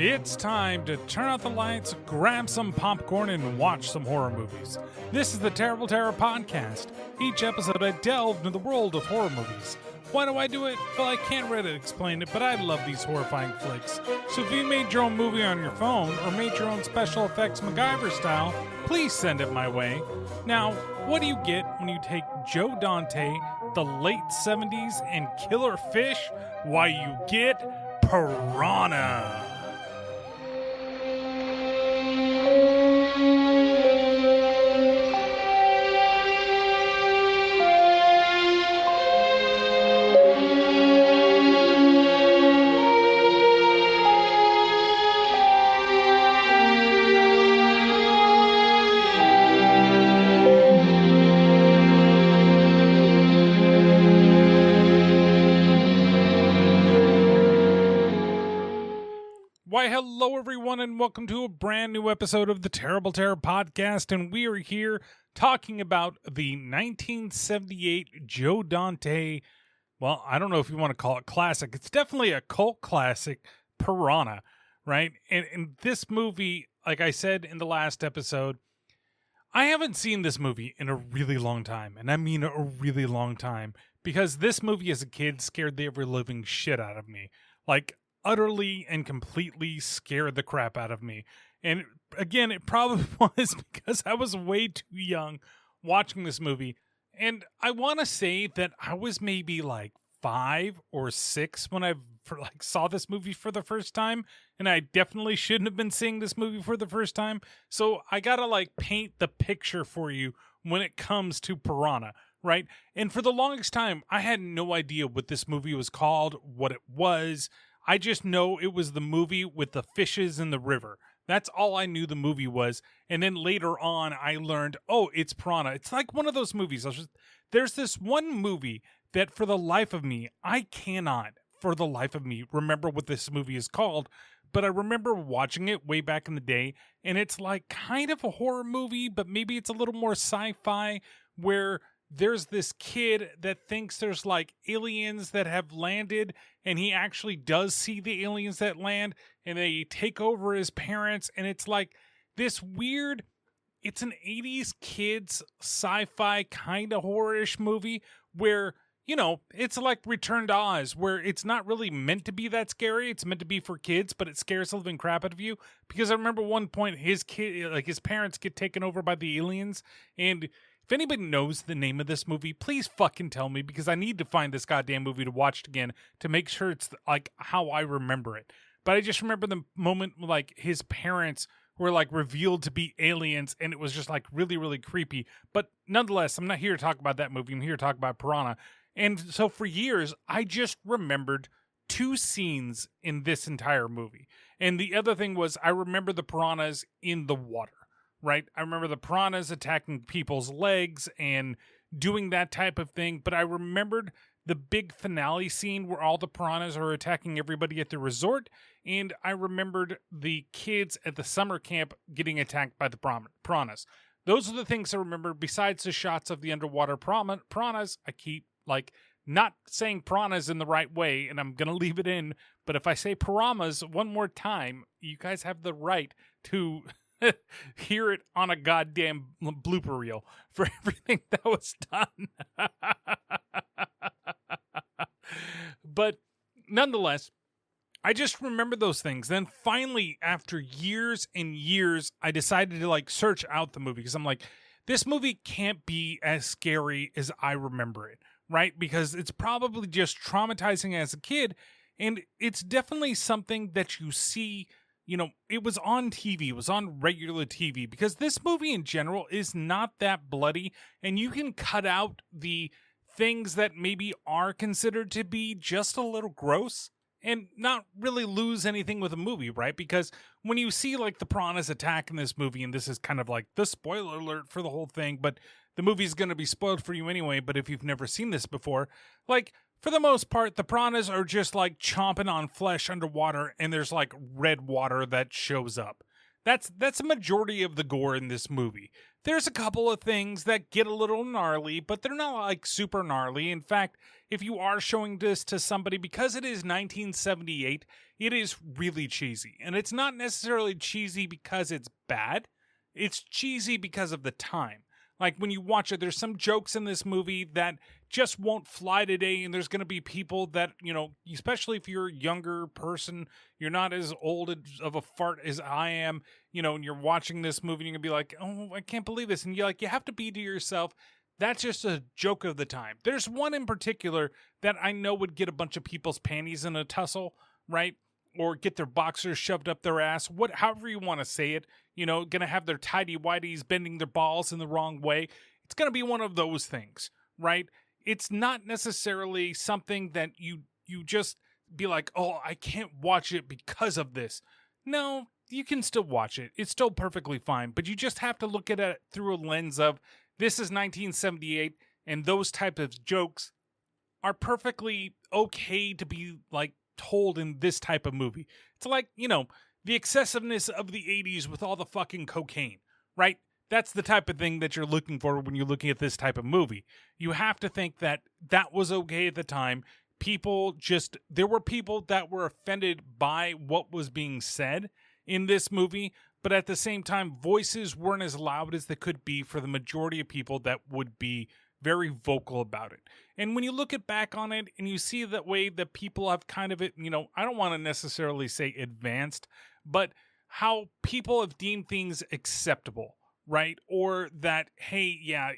It's time to turn out the lights, grab some popcorn, and watch some horror movies. This is the Terrible Terror Podcast. Each episode I delve into the world of horror movies. Why do I do it? Well, I can't really explain it, but I love these horrifying flicks. So if you made your own movie on your phone, or made your own special effects MacGyver style, please send it my way. Now, what do you get when you take Joe Dante, the late 70s, and Killer Fish? Why, you get Piranha. Why, hello everyone, and welcome to a brand new episode of the Terrible Terror Podcast, and we are here talking about the 1978 Joe Dante, well, I don't know if you want to call it classic, it's definitely a cult classic, Piranha, right? And this movie, like I said in the last episode, I haven't seen this movie in a really long time, and I mean a really long time, because this movie as a kid scared the ever-living shit out of me. Like, utterly and completely scared the crap out of me. And again, it probably was because I was way too young watching this movie. And I want to say that I was maybe like 5 or 6 when I saw this movie for the first time. And I definitely shouldn't have been seeing this movie for the first time. So I got to paint the picture for you when it comes to Piranha, right? And for the longest time, I had no idea what this movie was called, what it was. I just know it was the movie with the fishes in the river. That's all I knew the movie was. And then later on, I learned, oh, it's Piranha. It's like one of those movies. There's this one movie that for the life of me, I cannot, for the life of me, remember what this movie is called. But I remember watching it way back in the day. And it's like kind of a horror movie, but maybe it's a little more sci-fi, where there's this kid that thinks there's like aliens that have landed, and he actually does see the aliens that land, and they take over his parents. And it's like this weird, it's an 80s kids sci-fi kind of horror-ish movie where, you know, it's like Return to Oz, where it's not really meant to be that scary. It's meant to be for kids, but it scares the living crap out of you. Because I remember one point his parents get taken over by the aliens, and if anybody knows the name of this movie, please fucking tell me, because I need to find this goddamn movie to watch it again to make sure it's like how I remember it. But I just remember the moment like his parents were like revealed to be aliens, and it was just like really, really creepy. But nonetheless, I'm not here to talk about that movie. I'm here to talk about Piranha. And so for years, I just remembered 2 scenes in this entire movie. And the other thing was I remember the piranhas in the water. Right? I remember the piranhas attacking people's legs and doing that type of thing, but I remembered the big finale scene where all the piranhas are attacking everybody at the resort, and I remembered the kids at the summer camp getting attacked by the piranhas. Those are the things I remember, besides the shots of the underwater piranhas. I keep, not saying piranhas in the right way, and I'm going to leave it in, but if I say piranhas one more time, you guys have the right to hear it on a goddamn blooper reel for everything that was done. But nonetheless, I just remember those things. Then finally, after years and years, I decided to search out the movie, because I'm like, this movie can't be as scary as I remember it, right? Because it's probably just traumatizing as a kid, and it's definitely something that you see. You know, it was on TV, it was on regular TV, because this movie in general is not that bloody, and you can cut out the things that maybe are considered to be just a little gross and not really lose anything with a movie, right? Because when you see the piranhas attack in this movie, and this is kind of like the spoiler alert for the whole thing, but the movie's going to be spoiled for you anyway, but if you've never seen this before, for the most part, the piranhas are just chomping on flesh underwater, and there's red water that shows up. That's a majority of the gore in this movie. there's a couple of things that get a little gnarly, but they're not like super gnarly. In fact, if you are showing this to somebody, because it is 1978, it is really cheesy. And it's not necessarily cheesy because it's bad. It's cheesy because of the time. Like when you watch it, there's some jokes in this movie that just won't fly today. And there's going to be people that, especially if you're a younger person, you're not as old of a fart as I am, and you're watching this movie and you're going to be like, oh, I can't believe this. And you have to be to yourself, that's just a joke of the time. There's one in particular that I know would get a bunch of people's panties in a tussle, right? Or get their boxers shoved up their ass, however you want to say it, gonna have their tighty-whities bending their balls in the wrong way. It's gonna be one of those things, right? It's not necessarily something that you just be like, oh, I can't watch it because of this. No, you can still watch it. It's still perfectly fine, but you just have to look at it through a lens of, this is 1978, and those types of jokes are perfectly okay to be, like, told in this type of movie. It's like, the excessiveness of the 80s with all the fucking cocaine, right? That's the type of thing that you're looking for when you're looking at this type of movie. You have to think that that was okay at the time. There were people that were offended by what was being said in this movie, but at the same time, voices weren't as loud as they could be for the majority of people that would be very vocal about it. And when you look back on it and you see that way that people have kind of, I don't want to necessarily say advanced, but how people have deemed things acceptable, right? Or that, hey, yeah,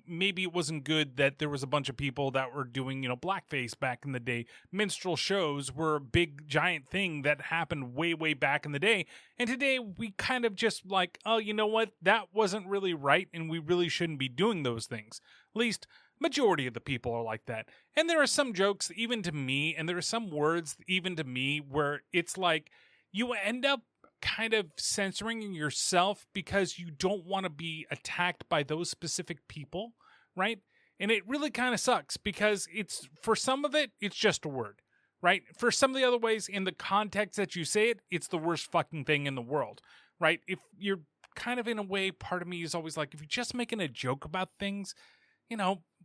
maybe it wasn't good that there was a bunch of people that were doing, blackface back in the day. Minstrel shows were a big, giant thing that happened way, way back in the day. And today we kind of just like, oh, you know what? That wasn't really right, and we really shouldn't be doing those things. At least majority of the people are like that. And there are some jokes, even to me, and there are some words, even to me, where it's like you end up kind of censoring yourself because you don't want to be attacked by those specific people, right? And it really kind of sucks because for some of it, it's just a word, right? For some of the other ways, in the context that you say it, it's the worst fucking thing in the world, right? If you're kind of, in a way, part of me is always like, if you're just making a joke about things,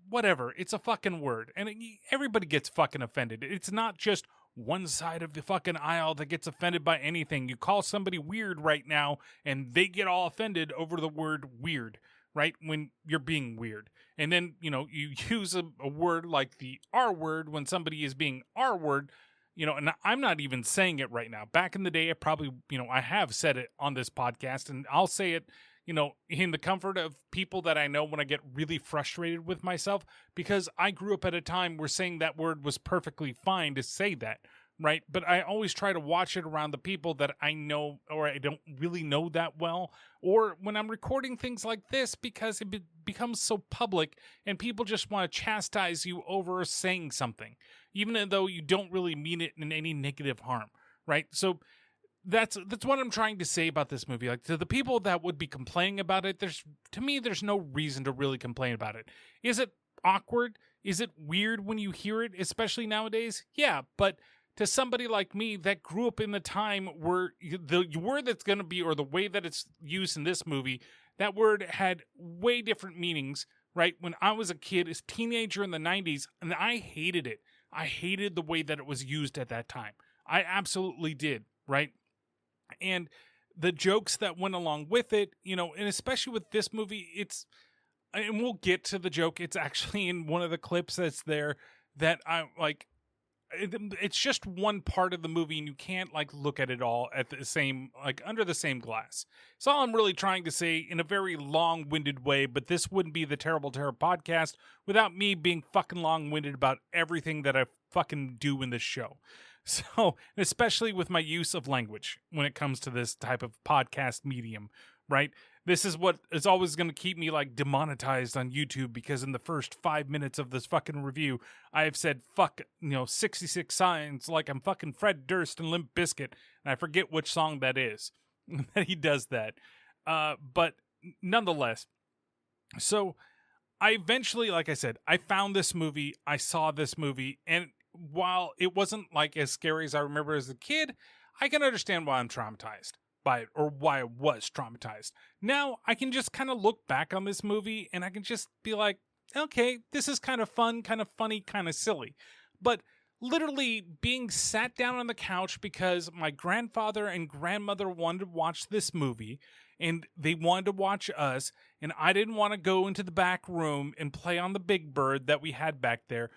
whatever, it's a fucking word. And everybody gets fucking offended. It's not just one side of the fucking aisle that gets offended by anything. You call somebody weird right now and they get all offended over the word weird, right? When you're being weird. And then, you use a word like the R word when somebody is being R word, and I'm not even saying it right now. Back in the day, I have said it on this podcast, and I'll say it, in the comfort of people that I know when I get really frustrated with myself, because I grew up at a time where saying that word was perfectly fine to say that, right? But I always try to watch it around the people that I know or I don't really know that well, or when I'm recording things like this, because it becomes so public and people just want to chastise you over saying something, even though you don't really mean it in any negative harm, right? So that's what I'm trying to say about this movie. Like, to the people that would be complaining about it, there's no reason to really complain about it. Is it awkward? Is it weird when you hear it, especially nowadays? Yeah, but to somebody like me that grew up in the time where the word that's going to be, or the way that it's used in this movie, that word had way different meanings, right? When I was a kid, as a teenager in the 90s, and I hated it. I hated the way that it was used at that time. I absolutely did, right? And the jokes that went along with it, and especially with this movie, and we'll get to the joke. It's actually in one of the clips that's there that I like. It's just one part of the movie, and you can't look at it all at the same, under the same glass. So all I'm really trying to say in a very long-winded way, but this wouldn't be the Terrible Terror podcast without me being fucking long-winded about everything that I fucking do in this show. So, especially with my use of language when it comes to this type of podcast medium, right? This is what is always going to keep me demonetized on YouTube, because in the first 5 minutes of this fucking review, I have said 66 signs like I'm fucking Fred Durst and Limp Bizkit, and I forget which song that is that he does that. But nonetheless, so I eventually, like I said, I found this movie, I saw this movie, and while it wasn't as scary as I remember as a kid, I can understand why I'm traumatized, by it or why I was traumatized. Now I can just kind of look back on this movie and I can just be like, okay, this is kind of fun, kind of funny, kind of silly. But literally being sat down on the couch because my grandfather and grandmother wanted to watch this movie and they wanted to watch us, and I didn't want to go into the back room and play on the big bird that we had back there.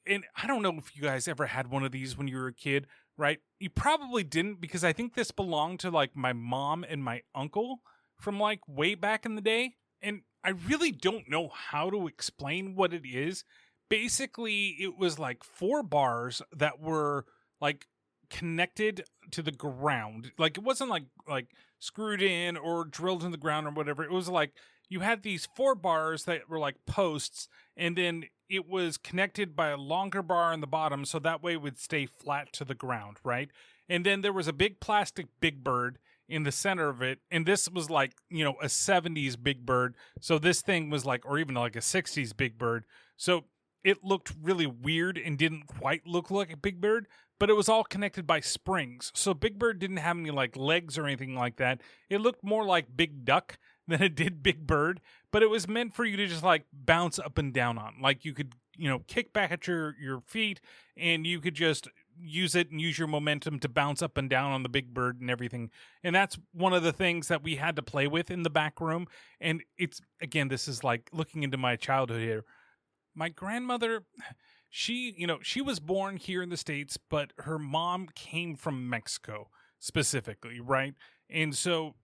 And I don't know if you guys ever had one of these when you were a kid, right? You probably didn't, because I think this belonged to like my mom and my uncle from like way back in the day. And I really don't know how to explain what it is. Basically, it was like 4 bars that were like connected to the ground. Like it wasn't like screwed in or drilled in the ground or whatever. It was like you had these 4 bars that were like posts, and then it was connected by a longer bar on the bottom, so that way it would stay flat to the ground, right? And then there was a big plastic Big Bird in the center of it, and this was like, you know, a 70s Big Bird. So this thing was like, or even like a 60s Big Bird. So it looked really weird and didn't quite look like a Big Bird, but it was all connected by springs. So Big Bird didn't have any like legs or anything like that. It looked more like Big Duck than it did Big Bird, but it was meant for you to just like bounce up and down on. Like you could, you know, kick back at your feet and you could just use it and use your momentum to bounce up and down on the Big Bird and everything. And that's one of the things that we had to play with in the back room. And it's, again, this is like looking into my childhood here. My grandmother, she was born here in the States, but her mom came from Mexico specifically, right? And so,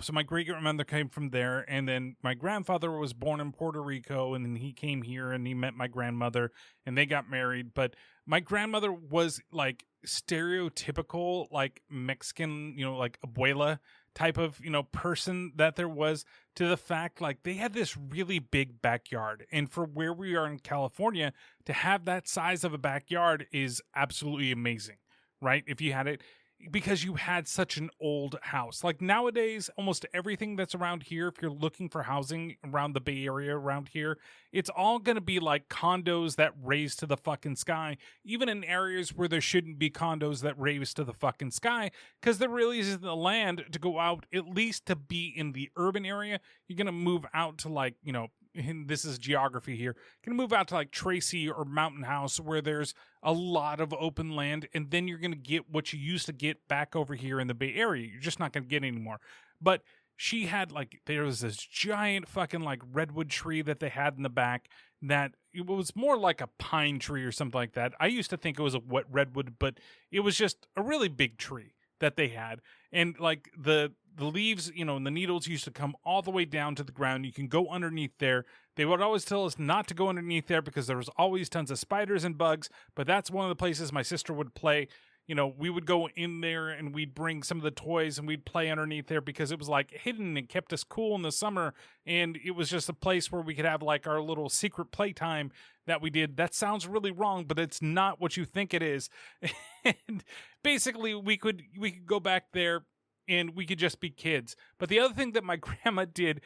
so my great-grandmother came from there, and then my grandfather was born in Puerto Rico, and then he came here and he met my grandmother, and they got married. But my grandmother was like stereotypical, like Mexican, like abuela type of, person that there was, to the fact like they had this really big backyard. And for where we are in California, to have that size of a backyard is absolutely amazing, right? If you had it, because you had such an old house. Like nowadays, almost everything that's around here, if you're looking for housing around the Bay Area around here, it's all going to be like condos that raise to the fucking sky, even in areas where there shouldn't be condos that raise to the fucking sky, because there really isn't the land to go out, at least to be in the urban area. You're going to move out to like, and this is geography here, can move out to like Tracy or Mountain House where there's a lot of open land, and then you're going to get what you used to get back over here in the Bay Area. You're just not going to get anymore. But she had like, there was this giant fucking like redwood tree that they had in the back that it was more like a pine tree or something like that. I used to think it was a wet redwood, but it was just a really big tree that they had. And like the leaves, and the needles used to come all the way down to the ground. You can go underneath there. They would always tell us not to go underneath there because there was always tons of spiders and bugs, but that's one of the places my sister would play. We would go in there and we'd bring some of the toys and we'd play underneath there because it was like hidden and kept us cool in the summer. And it was just a place where we could have like our little secret playtime that we did. That sounds really wrong, but it's not what you think it is. And basically we could go back there and we could just be kids. But the other thing that my grandma did,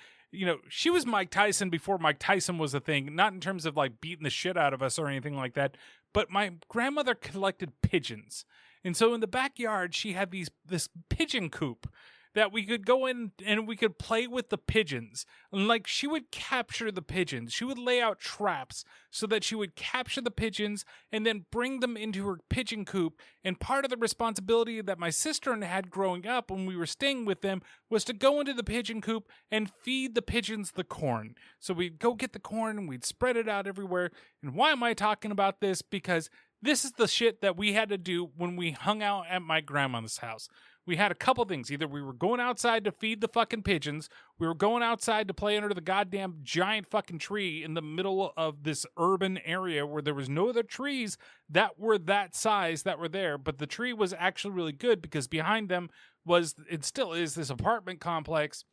she was Mike Tyson before Mike Tyson was a thing, not in terms of like beating the shit out of us or anything like that, but my grandmother collected pigeons. And so in the backyard, she had this pigeon coop that we could go in and we could play with the pigeons. And like she would capture the pigeons. She would lay out traps so that she would capture the pigeons and then bring them into her pigeon coop. And part of the responsibility that my sister had growing up when we were staying with them was to go into the pigeon coop and feed the pigeons the corn. So we'd go get the corn and we'd spread it out everywhere. And why am I talking about this? Because this is the shit that we had to do when we hung out at my grandma's house. We had a couple things. Either we were going outside to feed the fucking pigeons, we were going outside to play under the goddamn giant fucking tree in the middle of this urban area where there was no other trees that were that size that were there, but the tree was actually really good because behind them was, it still is, this apartment complex.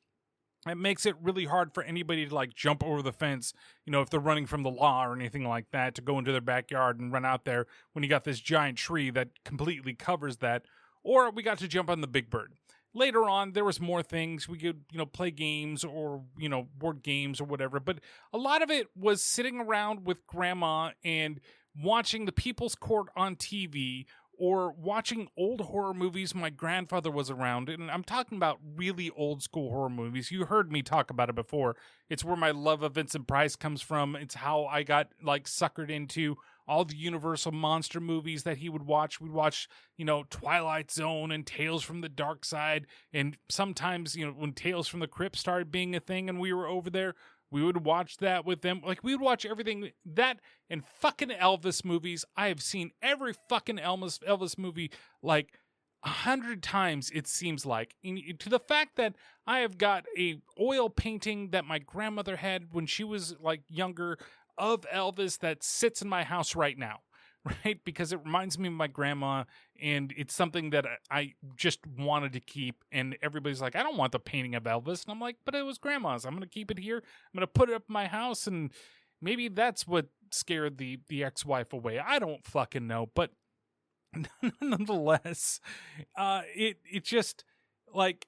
It makes it really hard for anybody to like jump over the fence, if they're running from the law or anything like that, to go into their backyard and run out there when you got this giant tree that completely covers that. Or we got to jump on the Big Bird. Later on, there was more things. We could, play games or, board games or whatever. But a lot of it was sitting around with grandma and watching the People's Court on TV, or watching old horror movies my grandfather was around. And I'm talking about really old school horror movies. You heard me talk about it before. It's where my love of Vincent Price comes from. It's how I got like suckered into all the Universal monster movies that he would watch. We'd watch, Twilight Zone and Tales from the Dark Side. And sometimes, when Tales from the Crypt started being a thing and we were over there, we would watch that with them. Like, we would watch everything that and fucking Elvis movies. I have seen every fucking Elvis movie like 100 times, it seems like. To the fact that I have got a oil painting that my grandmother had when she was like younger of Elvis that sits in my house right now. Right? Because it reminds me of my grandma, and it's something that I just wanted to keep. And everybody's like, I don't want the painting of Elvis. And I'm like, but it was grandma's. I'm going to keep it here. I'm going to put it up in my house. And maybe that's what scared the ex-wife away. I don't fucking know. But nonetheless, it just like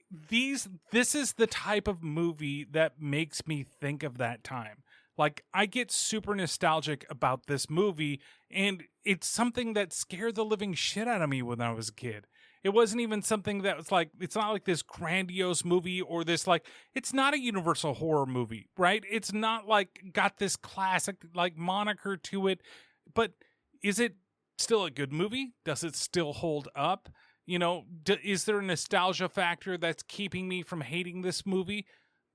this is the type of movie that makes me think of that time. Like, I get super nostalgic about this movie, and it's something that scared the living shit out of me when I was a kid. It wasn't even something that was like, it's not like this grandiose movie or this like, it's not a Universal horror movie, right? It's not like got this classic like moniker to it, but is it still a good movie? Does it still hold up? Is there a nostalgia factor that's keeping me from hating this movie?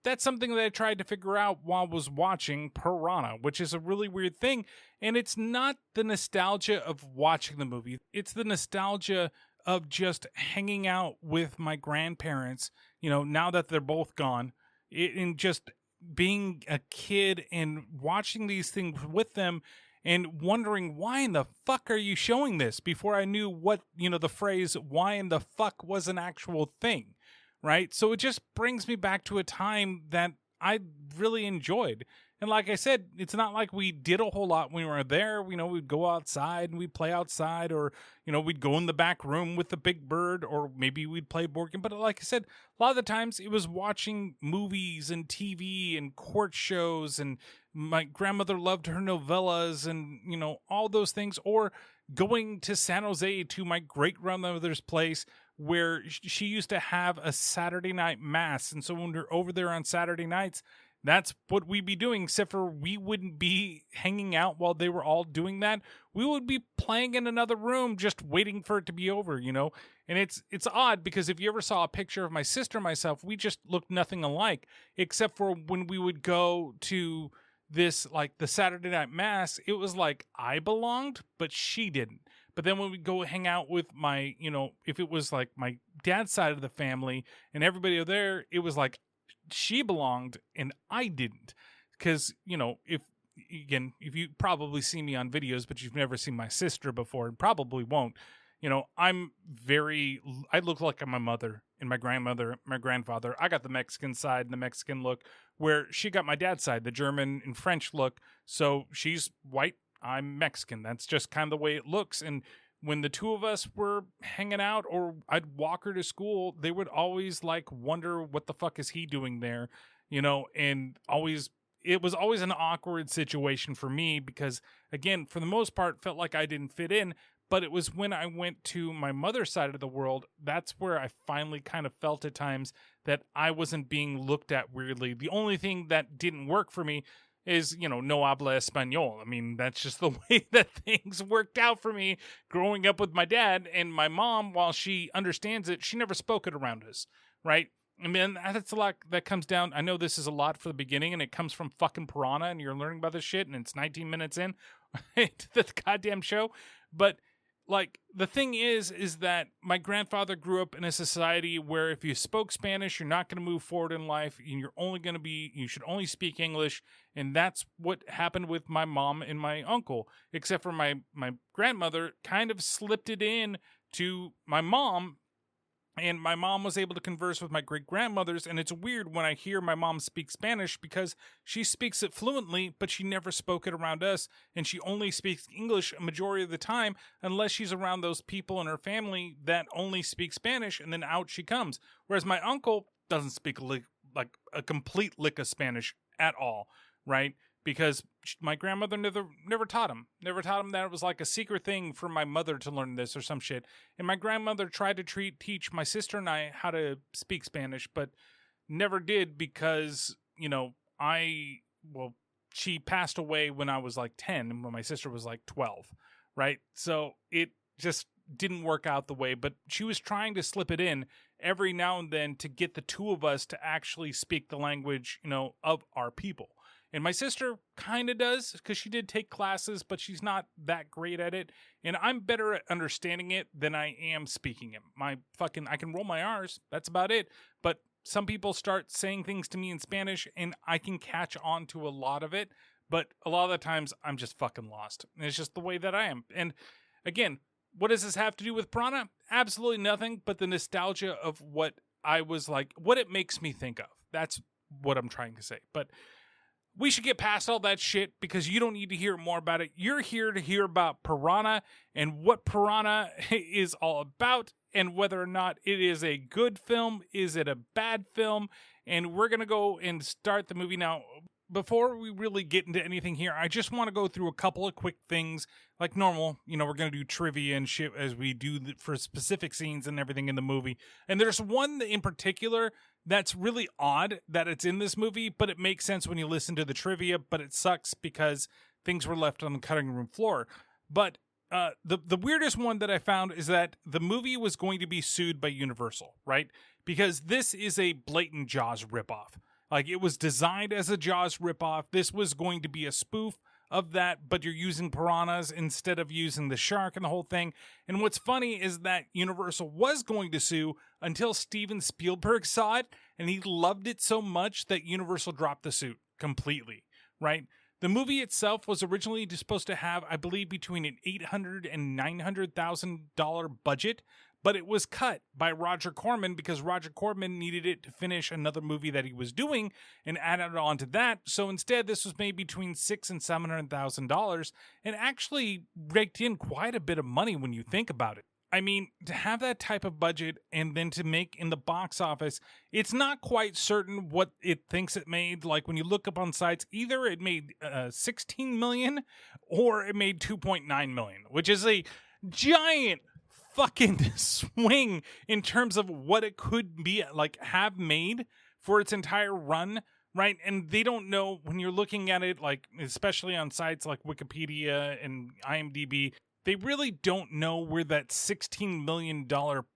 That's something that I tried to figure out while I was watching Piranha, which is a really weird thing. And it's not the nostalgia of watching the movie. It's the nostalgia of just hanging out with my grandparents, now that they're both gone, and just being a kid and watching these things with them and wondering, why in the fuck are you showing this? Before I knew what, the phrase, why in the fuck was an actual thing. Right? So it just brings me back to a time that I really enjoyed. And like I said, it's not like we did a whole lot when we were there. We'd go outside and we'd play outside, or, we'd go in the back room with the big bird, or maybe we'd play board game. But like I said, a lot of the times it was watching movies and TV and court shows, and my grandmother loved her novellas and, all those things, or going to San Jose to my great grandmother's place, where she used to have a Saturday night mass. And so when we're over there on Saturday nights, that's what we'd be doing, except for we wouldn't be hanging out while they were all doing that. We would be playing in another room, just waiting for it to be over, And it's odd, because if you ever saw a picture of my sister and myself, we just looked nothing alike, except for when we would go to this, like the Saturday night mass, it was like I belonged, but she didn't. But then when we go hang out with my, if it was like my dad's side of the family and everybody there, it was like she belonged and I didn't. Because, if you probably see me on videos, but you've never seen my sister before and probably won't, I look like my mother and my grandmother, my grandfather. I got the Mexican side and the Mexican look, where she got my dad's side, the German and French look. So she's white, I'm Mexican. That's just kind of the way it looks. And when the two of us were hanging out, or I'd walk her to school, they would always like wonder, what the fuck is he doing there? And it was always an awkward situation for me, because again, for the most part, felt like I didn't fit in. But it was when I went to my mother's side of the world, that's where I finally kind of felt at times that I wasn't being looked at weirdly. The only thing that didn't work for me is, no habla español. I mean, that's just the way that things worked out for me growing up with my dad. And my mom, while she understands it, she never spoke it around us, right? I mean, that's a lot that comes down. I know this is a lot for the beginning, and it comes from fucking Piranha, and you're learning about this shit, and it's 19 minutes in to the goddamn show. But like, the thing is that my grandfather grew up in a society where if you spoke Spanish, you're not going to move forward in life, and you should only speak English. And that's what happened with my mom and my uncle, except for my grandmother kind of slipped it in to my mom, and my mom was able to converse with my great grandmothers. And it's weird when I hear my mom speak Spanish, because she speaks it fluently, but she never spoke it around us. And she only speaks English a majority of the time, unless she's around those people in her family that only speak Spanish, and then out she comes. Whereas my uncle doesn't speak like a complete lick of Spanish at all, right? because my grandmother never taught him. Never taught him that it was like a secret thing for my mother to learn this or some shit. And my grandmother tried to teach my sister and I how to speak Spanish, but never did because, she passed away when I was like 10 and when my sister was like 12, right? So it just didn't work out the way, but she was trying to slip it in every now and then to get the two of us to actually speak the language, of our people. And my sister kind of does because she did take classes, but she's not that great at it. And I'm better at understanding it than I am speaking it. I can roll my R's. That's about it. But some people start saying things to me in Spanish and I can catch on to a lot of it. But a lot of the times I'm just fucking lost. And it's just the way that I am. And again, what does this have to do with Piranha? Absolutely nothing but the nostalgia of what I was like, what it makes me think of. That's what I'm trying to say. But we should get past all that shit because you don't need to hear more about it. You're here to hear about Piranha and what Piranha is all about and whether or not it is a good film. Is it a bad film? And we're going to go and start the movie now. Before we really get into anything here, I just want to go through a couple of quick things like normal. We're going to do trivia and shit as we do for specific scenes and everything in the movie. And there's one in particular that's really odd that it's in this movie, but it makes sense when you listen to the trivia, but it sucks because things were left on the cutting room floor. But the weirdest one that I found is that the movie was going to be sued by Universal, right? Because this is a blatant Jaws ripoff. Like, it was designed as a Jaws ripoff. This was going to be a spoof of that, but you're using piranhas instead of using the shark and the whole thing. And what's funny is that Universal was going to sue until Steven Spielberg saw it, and he loved it so much that Universal dropped the suit completely, right? The movie itself was originally supposed to have, I believe, between an $800,000 and $900,000 budget, but it was cut by Roger Corman because Roger Corman needed it to finish another movie that he was doing and added on to that. So instead, this was made between $600,000 and $700,000 and actually raked in quite a bit of money when you think about it. I mean, to have that type of budget and then to make in the box office, it's not quite certain what it thinks it made. Like when you look up on sites, either it made 16 million or it made 2.9 million, which is a giant fucking swing in terms of what it could be like have made for its entire run, right? And they don't know when you're looking at it, like especially on sites like Wikipedia and IMDb, they really don't know where that $16 million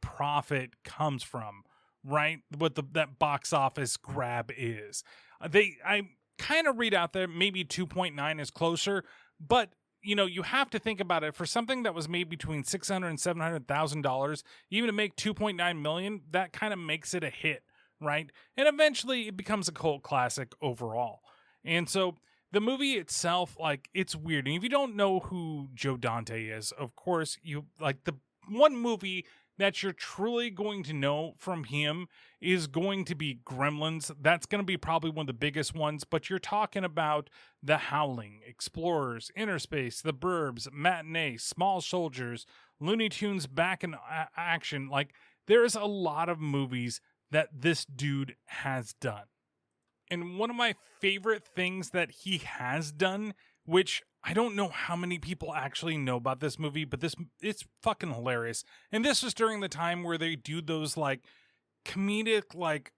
profit comes from, right? What that box office grab is. I kind of read out there maybe 2.9 is closer, but you have to think about it. For something that was made between $600,000 and $700,000, even to make $2.9 million, that kind of makes it a hit, right? And eventually it becomes a cult classic overall. And so the movie itself, like, it's weird. And if you don't know who Joe Dante is, of course, you like the one movie that you're truly going to know from him is going to be Gremlins. That's going to be probably one of the biggest ones, but you're talking about The Howling, Explorers, Inner Space, The Burbs, Matinee, Small Soldiers, Looney Tunes Back in Action. Like, there's a lot of movies that this dude has done. And one of my favorite things that he has done, which I don't know how many people actually know about this movie, but it's fucking hilarious. And this was during the time where they do those like comedic, like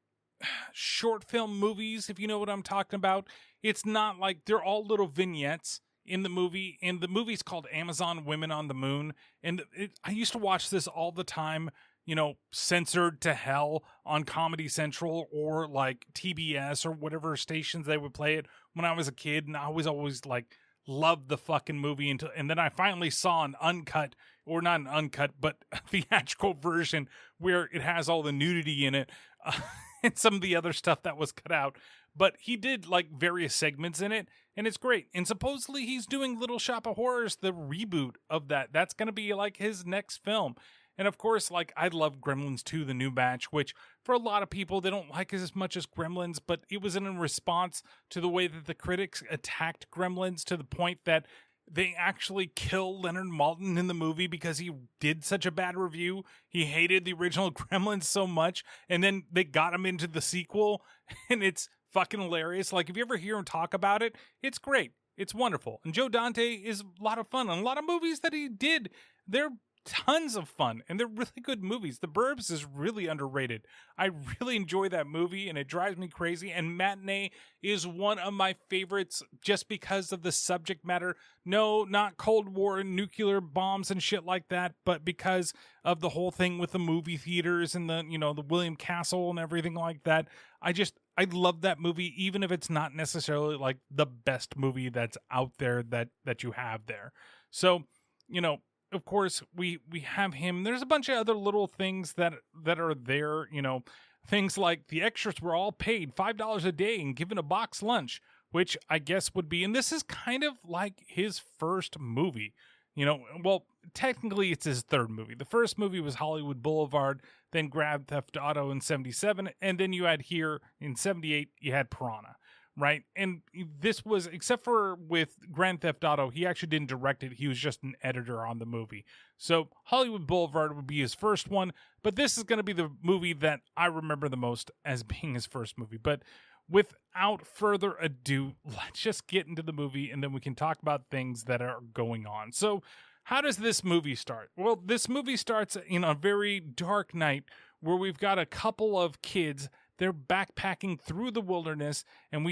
short film movies, if you know what I'm talking about. It's not like they're all little vignettes in the movie, and the movie's called Amazon Women on the Moon. And I used to watch this all the time, censored to hell on Comedy Central or like TBS or whatever stations they would play it when I was a kid. And I was always like, loved the fucking movie and then I finally saw an uncut, or not an uncut, but a theatrical version where it has all the nudity in it and some of the other stuff that was cut out. But he did like various segments in it, and it's great. And supposedly he's doing Little Shop of Horrors, the reboot of that. That's going to be like his next film. And of course, like, I love Gremlins 2, the new batch, which for a lot of people, they don't like it as much as Gremlins, but it was in response to the way that the critics attacked Gremlins to the point that they actually kill Leonard Maltin in the movie because he did such a bad review. He hated the original Gremlins so much, and then they got him into the sequel, and it's fucking hilarious. Like, if you ever hear him talk about it, it's great. It's wonderful. And Joe Dante is a lot of fun. And a lot of movies that he did, they're tons of fun, and they're really good movies. The Burbs is really underrated. I really enjoy that movie, and it drives me crazy. And Matinee is one of my favorites just because of the subject matter. No, not Cold War and nuclear bombs and shit like that, but because of the whole thing with the movie theaters and the, the William Castle and everything like that. I love that movie, even if it's not necessarily like the best movie that's out there that you have there. So, of course, we have him. There's a bunch of other little things that are there, things like the extras were all paid $5 a day and given a box lunch, which I guess would be, and this is kind of like his first movie. Well, technically it's his third movie. The first movie was Hollywood Boulevard, then Grand Theft Auto in 77, and then you had here in 78, you had Piranha. Right. And this was, except for with Grand Theft Auto, he actually didn't direct it. He was just an editor on the movie. So Hollywood Boulevard would be his first one. But this is going to be the movie that I remember the most as being his first movie. But without further ado, let's just get into the movie and then we can talk about things that are going on. So how does this movie start? Well, this movie starts in a very dark night where we've got a couple of kids. They're backpacking through the wilderness, and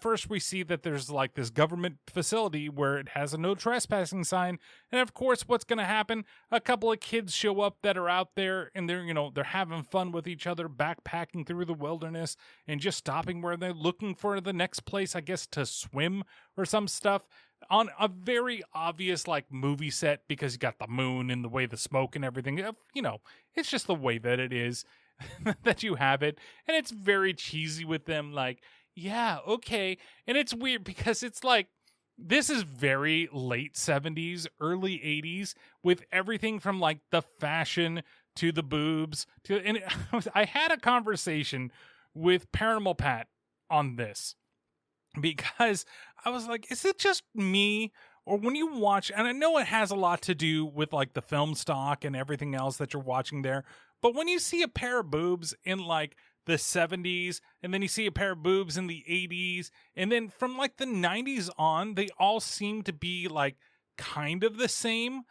first we see that there's like this government facility where it has a no trespassing sign. And of course, what's going to happen? A couple of kids show up that are out there, and they're having fun with each other, backpacking through the wilderness and just stopping where they're looking for the next place, I guess, to swim or some stuff on a very obvious like movie set, because you got the moon and the way the smoke and everything, it's just the way that it is. That you have it, and it's very cheesy with them, like, yeah, okay. And it's weird because it's like, this is very late 70s, early 80s, with everything from like the fashion to the boobs and I had a conversation with Paranormal Pat on this, because I was like, is it just me? Or when you watch, and I know it has a lot to do with like the film stock and everything else that you're watching there, but when you see a pair of boobs in like the 70s, and then you see a pair of boobs in the 80s, and then from like the 90s on, they all seem to be like kind of the same.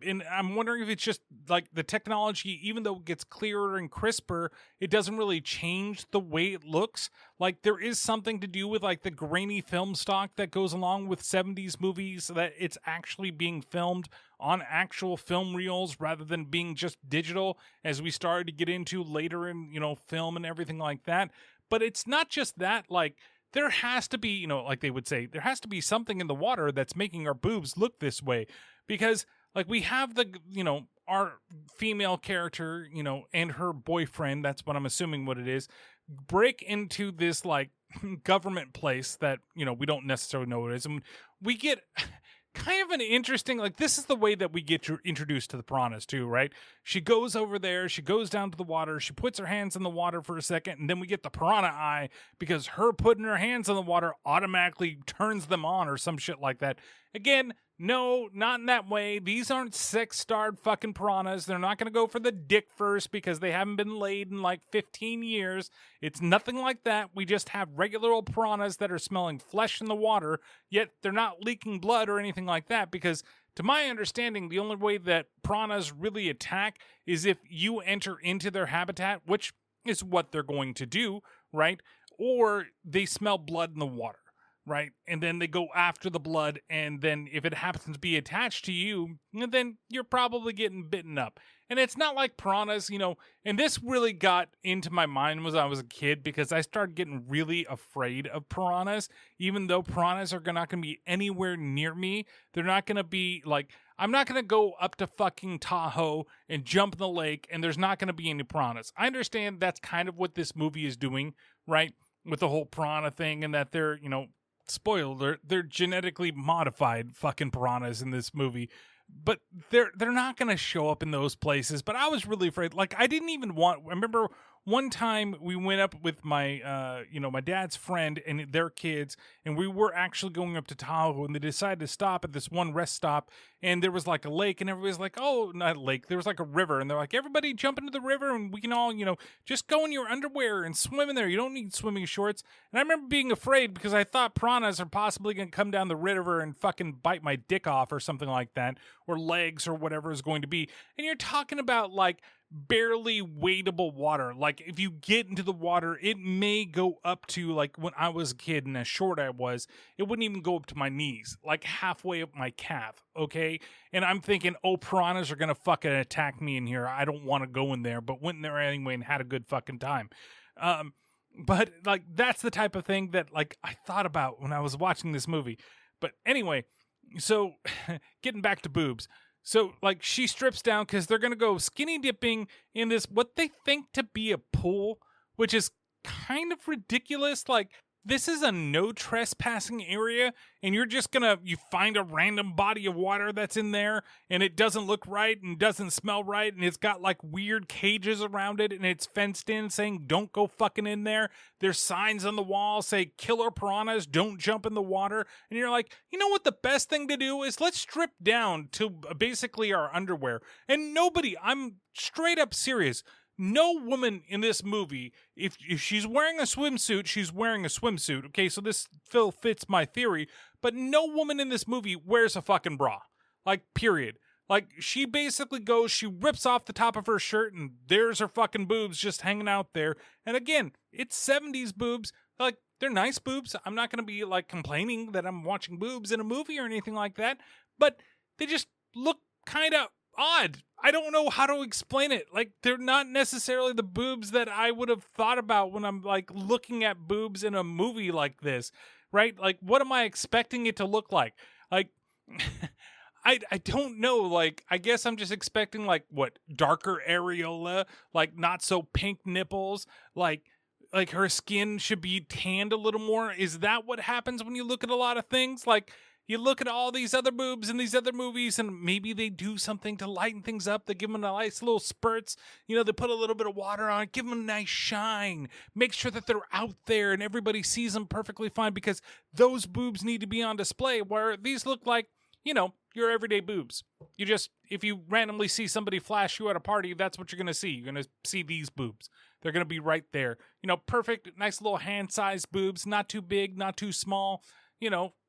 And I'm wondering if it's just like the technology, even though it gets clearer and crisper, it doesn't really change the way it looks. Like there is something to do with like the grainy film stock that goes along with 70s movies, that it's actually being filmed on actual film reels rather than being just digital, as we started to get into later in, film and everything like that. But it's not just that, like there has to be, like they would say, there has to be something in the water that's making our boobs look this way, because like we have our female character, and her boyfriend, that's what I'm assuming what it is, break into this like government place that, we don't necessarily know what it is. And we get kind of an interesting, like this is the way that we get introduced to the piranhas too, right? She goes over there, she goes down to the water, she puts her hands in the water for a second, and then we get the piranha eye, because her putting her hands in the water automatically turns them on or some shit like that. Again, no, not in that way. These aren't sex-starved fucking piranhas. They're not going to go for the dick first because they haven't been laid in like 15 years. It's nothing like that. We just have regular old piranhas that are smelling flesh in the water, yet they're not leaking blood or anything like that, because to my understanding, the only way that piranhas really attack is if you enter into their habitat, which is what they're going to do, right? Or they smell blood in the water. Right? And then they go after the blood, and then if it happens to be attached to you, then you're probably getting bitten up. And it's not like piranhas, and this really got into my mind when I was a kid, because I started getting really afraid of piranhas, even though piranhas are not going to be anywhere near me. They're not going to be like, I'm not going to go up to fucking Tahoe and jump in the lake, and there's not going to be any piranhas. I understand that's kind of what this movie is doing, right? With the whole piranha thing, and that they're, spoiler alert, they're genetically modified fucking piranhas in this movie, but they're not going to show up in those places. But I was really afraid. Like, I didn't even I remember one time we went up with my, my dad's friend and their kids, and we were actually going up to Tahoe, and they decided to stop at this one rest stop, and there was like a lake, and everybody's like, oh, not a lake, there was like a river, and they're like, everybody jump into the river, and we can all, just go in your underwear and swim in there. You don't need swimming shorts. And I remember being afraid because I thought piranhas are possibly going to come down the river and fucking bite my dick off or something like that, or legs or whatever is going to be. And you're talking about like barely wadeable water. Like if you get into the water, it may go up to, like when I was a kid and as short I was, it wouldn't even go up to my knees, like halfway up my calf. Okay. And I'm thinking, oh, piranhas are going to fucking attack me in here. I don't want to go in there, but went in there anyway and had a good fucking time. But like, that's the type of thing that like I thought about when I was watching this movie. But anyway, so getting back to boobs. So, like, she strips down because they're going to go skinny dipping in this, what they think to be a pool, which is kind of ridiculous. Like, this is a no trespassing area, and you're just you find a random body of water that's in there, and it doesn't look right and doesn't smell right, and it's got, like, weird cages around it, and it's fenced in saying, don't go fucking in there. There's signs on the wall say, killer piranhas, don't jump in the water. And you're like, you know what the best thing to do is? Let's strip down to basically our underwear. And nobody, I'm straight up serious, no woman in this movie, if she's wearing a swimsuit, she's wearing a swimsuit. Okay, so this fits my theory. But no woman in this movie wears a fucking bra. Like, period. Like, she basically goes, she rips off the top of her shirt, and there's her fucking boobs just hanging out there. And again, it's 70s boobs. Like, they're nice boobs. I'm not going to be, like, complaining that I'm watching boobs in a movie or anything like that. But they just look kind of odd. I don't know how to explain it. Like, they're not necessarily the boobs that I would have thought about when I'm like looking at boobs in a movie like this, right? Like, what am I expecting it to look like? Like, I don't know. Like, I guess I'm just expecting like what, darker areola, like not so pink nipples, like her skin should be tanned a little more. Is that what happens when you look at a lot of things? Like, you look at all these other boobs in these other movies, and maybe they do something to lighten things up. They give them a nice little spurts. They put a little bit of water on it, give them a nice shine, make sure that they're out there and everybody sees them perfectly fine, because those boobs need to be on display, where these look like, your everyday boobs. If you randomly see somebody flash you at a party, that's what you're going to see. You're going to see these boobs. They're going to be right there. Perfect, nice little hand-sized boobs, not too big, not too small.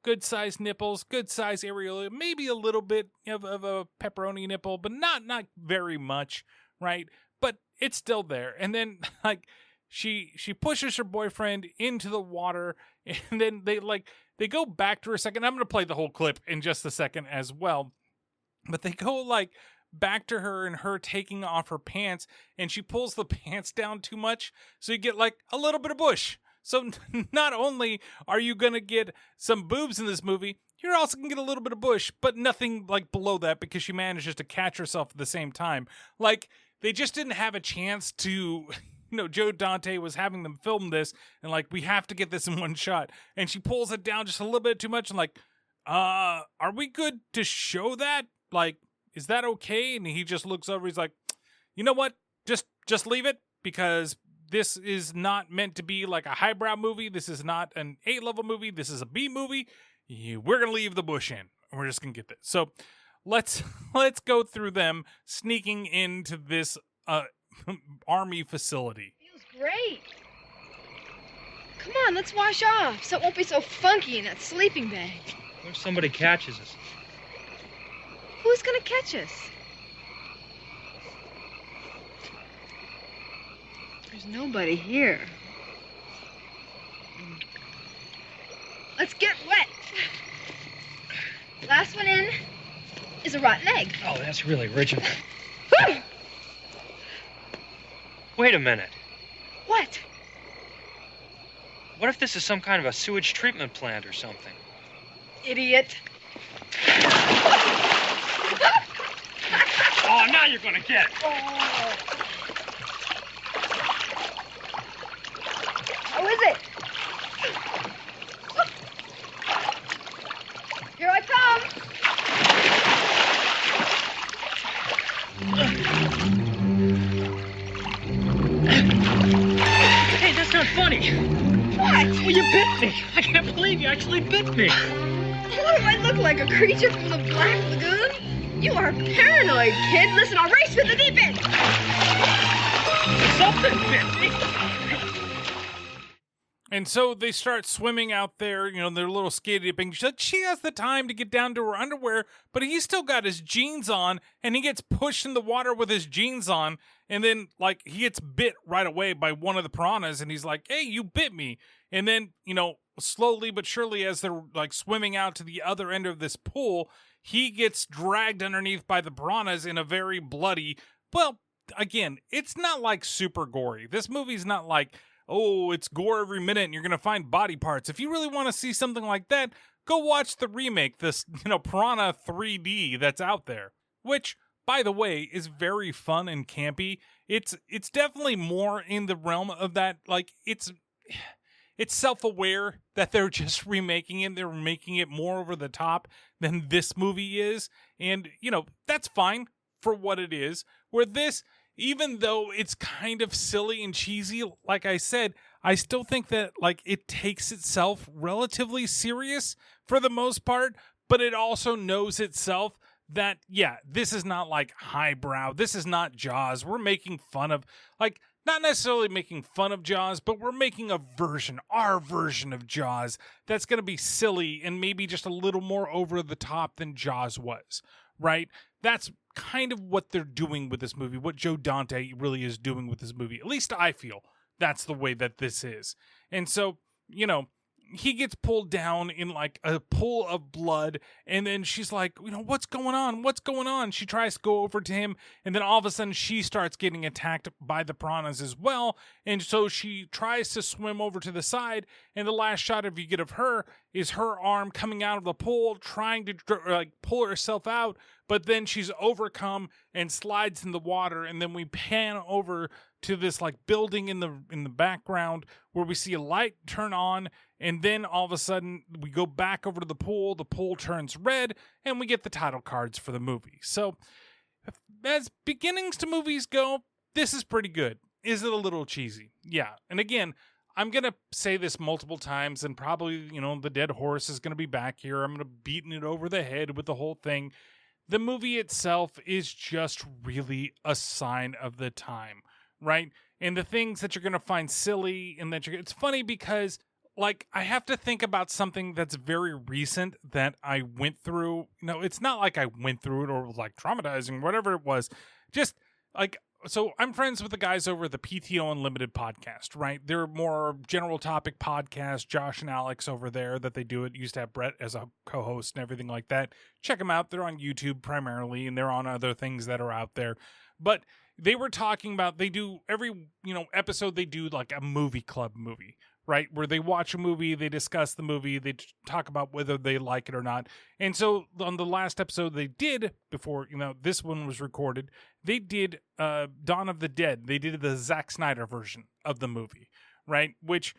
Good size nipples, good size areola, maybe a little bit of a pepperoni nipple, but not very much, right? But it's still there. And then like she pushes her boyfriend into the water, and then they go back to her a second. I'm going to play the whole clip in just a second as well. But they go like back to her and her taking off her pants, and she pulls the pants down too much, so you get like a little bit of bush. So not only are you going to get some boobs in this movie, you're also going to get a little bit of bush, but nothing like below that, because she manages to catch herself at the same time. Like, they just didn't have a chance to, Joe Dante was having them film this, and like, we have to get this in one shot. And she pulls it down just a little bit too much, and like, are we good to show that? Like, is that okay? And he just looks over, he's like, you know what? Just leave it, because this is not meant to be like a highbrow movie. This is not an A-level movie. This is a B movie. We're going to leave the bush in. We're just going to get this. So let's go through them sneaking into this army facility. Feels great. Come on, let's wash off so it won't be so funky in that sleeping bag. What if somebody catches us? Who's going to catch us? There's nobody here. Let's get wet. Last one in is a rotten egg. Oh, that's really original. Wait a minute. What? What if this is some kind of a sewage treatment plant or something? Idiot. Oh, now you're gonna get it. Oh. How is it? Here I come. I can't believe you actually bit me. What do I look like, a creature from the Black Lagoon? You are paranoid, kid. Listen, I'll race you in the deep end. Something bit me. And so they start swimming out there, their little skate dipping. She has the time to get down to her underwear, but he's still got his jeans on, and he gets pushed in the water with his jeans on, and then, he gets bit right away by one of the piranhas, and he's like, hey, you bit me. And then, slowly but surely, as they're, swimming out to the other end of this pool, he gets dragged underneath by the piranhas in a very bloody, well, again, it's not, super gory. This movie's not oh, it's gore every minute and you're going to find body parts. If you really want to see something like that, go watch the remake, this, Piranha 3D that's out there. Which, by the way, is very fun and campy. It's definitely more in the realm of that, it's self-aware that they're just remaking it. They're making it more over the top than this movie is. And, that's fine for what it is. Where this, even though it's kind of silly and cheesy, like I said, I still think that it takes itself relatively serious for the most part, but it also knows itself that, yeah, this is not highbrow. This is not Jaws. We're making fun of, not necessarily making fun of Jaws, but we're making our version of Jaws that's going to be silly and maybe just a little more over the top than Jaws was, right? That's kind of what they're doing with this movie, what Joe Dante really is doing with this movie. At least I feel that's the way that this is. And so, he gets pulled down in a pool of blood, and then she's like, what's going on? What's going on? She tries to go over to him, and then all of a sudden she starts getting attacked by the piranhas as well. And so she tries to swim over to the side, and the last shot you get of her is her arm coming out of the pool, trying to pull herself out, but then she's overcome and slides in the water, and then we pan over to this building in the background where we see a light turn on, and then all of a sudden we go back over to the pool turns red, and we get the title cards for the movie. So as beginnings to movies go, this is pretty good. Is it a little cheesy? Yeah. And again, I'm going to say this multiple times, and probably, the dead horse is going to be back here. I'm going to beating it over the head with the whole thing. The movie itself is just really a sign of the time, right? And the things that you're going to find silly, and it's funny because I have to think about something that's very recent that I went through. It's not like I went through it or was traumatizing, whatever it was. Just so I'm friends with the guys over at the PTO Unlimited podcast, right? They're more general topic podcast, Josh and Alex over there that they do it. Used to have Brett as a co-host and everything like that. Check them out. They're on YouTube primarily, and they're on other things that are out there. But they were talking about, they do every, episode, they do a movie club movie, right? Where they watch a movie, they discuss the movie, they talk about whether they like it or not. And so on the last episode they did, before, this one was recorded, they did Dawn of the Dead. They did the Zack Snyder version of the movie, right? Which,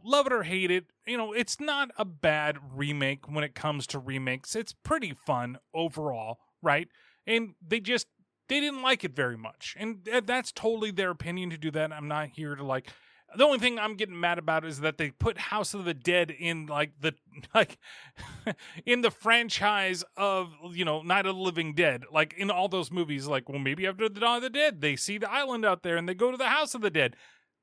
love it or hate it, it's not a bad remake when it comes to remakes. It's pretty fun overall, right? And they didn't like it very much. And that's totally their opinion to do that. I'm not here to the only thing I'm getting mad about is that they put House of the Dead in in the franchise of, Night of the Living Dead. In all those movies, well, maybe after the Dawn of the Dead, they see the island out there and they go to the House of the Dead.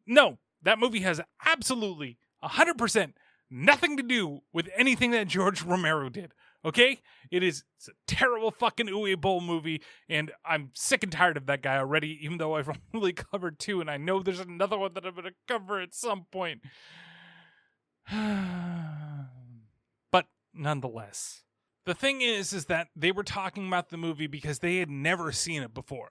No, that movie has absolutely 100% nothing to do with anything that George Romero did. Okay? It's a terrible fucking Uwe Boll movie, and I'm sick and tired of that guy already, even though I've only covered 2, and I know there's another one that I'm going to cover at some point. But nonetheless, the thing is that they were talking about the movie because they had never seen it before,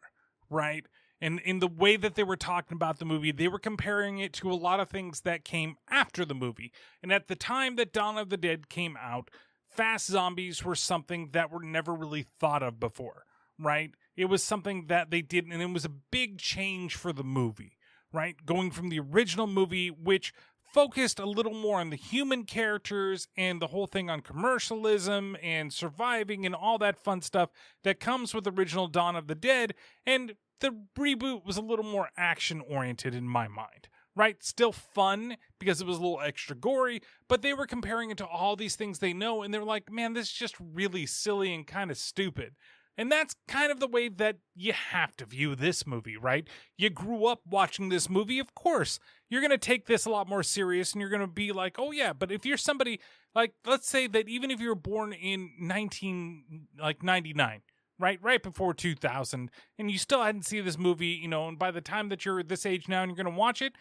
right? And in the way that they were talking about the movie, they were comparing it to a lot of things that came after the movie. And at the time that Dawn of the Dead came out, fast zombies were something that were never really thought of before, right? It was something that they did, and it was a big change for the movie, right? Going from the original movie, which focused a little more on the human characters and the whole thing on commercialism and surviving and all that fun stuff that comes with original Dawn of the Dead, and the reboot was a little more action-oriented in my mind, right? Still fun because it was a little extra gory, but they were comparing it to all these things they know, and they're like, man, this is just really silly and kind of stupid. And that's kind of the way that you have to view this movie, right? You grew up watching this movie, of course. You're going to take this a lot more serious, and you're going to be like, oh yeah, but if you're somebody, like, let's say that even if you were born in 1999, right before 2000, and you still hadn't seen this movie, and by the time that you're this age now and you're going to watch it,